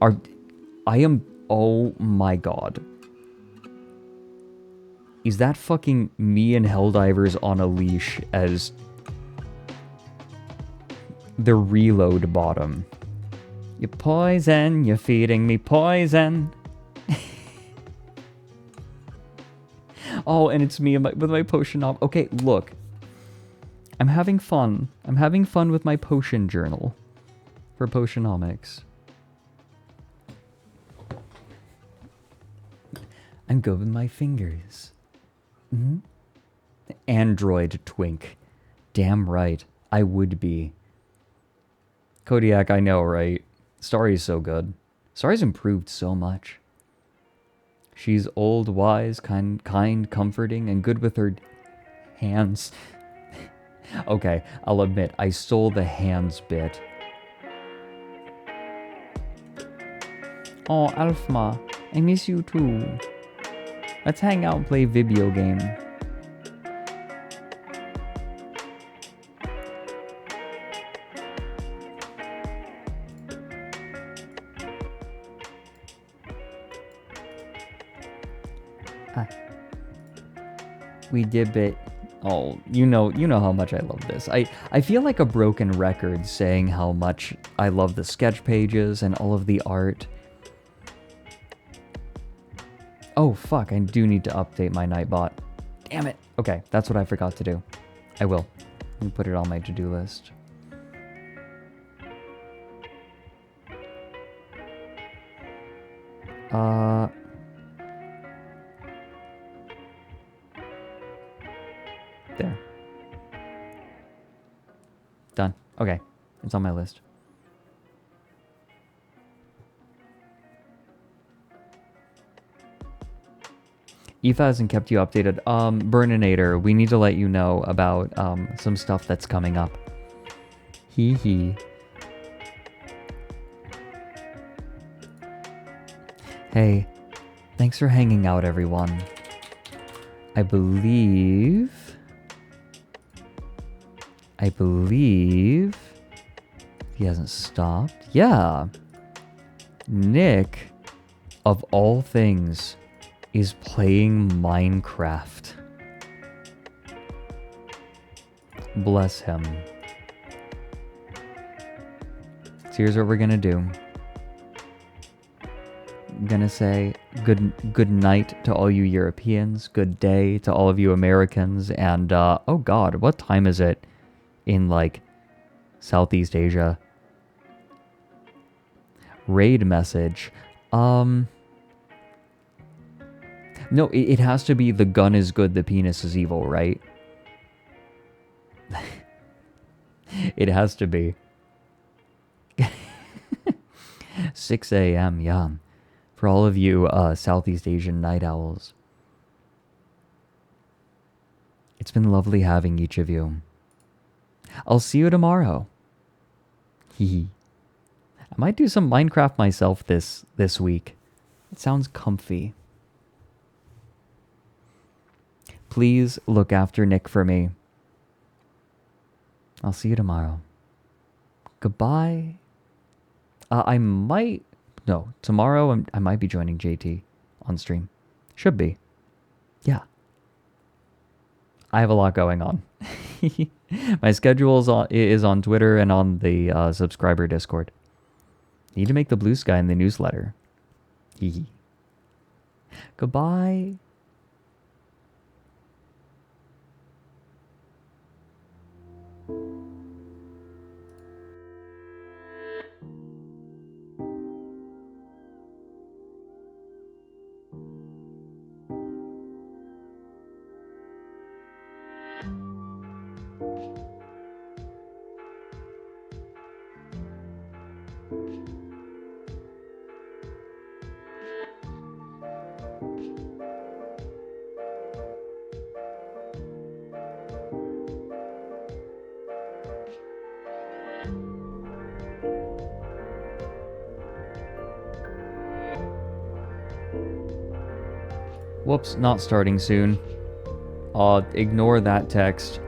Speaker 2: Oh my god. Is that fucking me and Helldivers on a leash as the reload bottom? You poison, you're feeding me poison. Oh, and it's me with my potion op. Okay, look. I'm having fun. I'm having fun with my potion journal for Potionomics. I'm good with my fingers. Mm-hmm. Android twink. Damn right. I would be. Kodiak, I know, right? Starry's so good. Starry's improved so much. She's old, wise, kind, comforting, and good with her hands. Okay, I'll admit, I stole the hands bit. Oh, Alfma, I miss you too. Let's hang out and play video game. We did it. Oh, you know how much I love this. I feel like a broken record saying how much I love the sketch pages and all of the art. Oh, fuck, I do need to update my Nightbot. Damn it. Okay, that's what I forgot to do. I will. Let me put it on my to-do list. There. Done. Okay, it's on my list. Aoife hasn't kept you updated. Burninator, we need to let you know about some stuff that's coming up. Hee hee. Hey, thanks for hanging out, everyone. I believe he hasn't stopped. Yeah. Nick, of all things, is playing Minecraft. Bless him. So here's what we're gonna do. I'm gonna say good night to all you Europeans, good day to all of you Americans, and oh god, what time is it in like Southeast Asia? Raid message. No, it has to be the gun is good, the penis is evil, right? It has to be. 6 a.m., yeah. For all of you Southeast Asian night owls. It's been lovely having each of you. I'll see you tomorrow. Hee. I might do some Minecraft myself this week. It sounds comfy. Please look after Nick for me. I'll see you tomorrow. Goodbye. Tomorrow I might be joining JT on stream. Should be. Yeah. I have a lot going on. My schedule is on Twitter and on the subscriber Discord. Need to make the blue sky in the newsletter. Hee. Goodbye. Whoops, not starting soon. Ignore that text.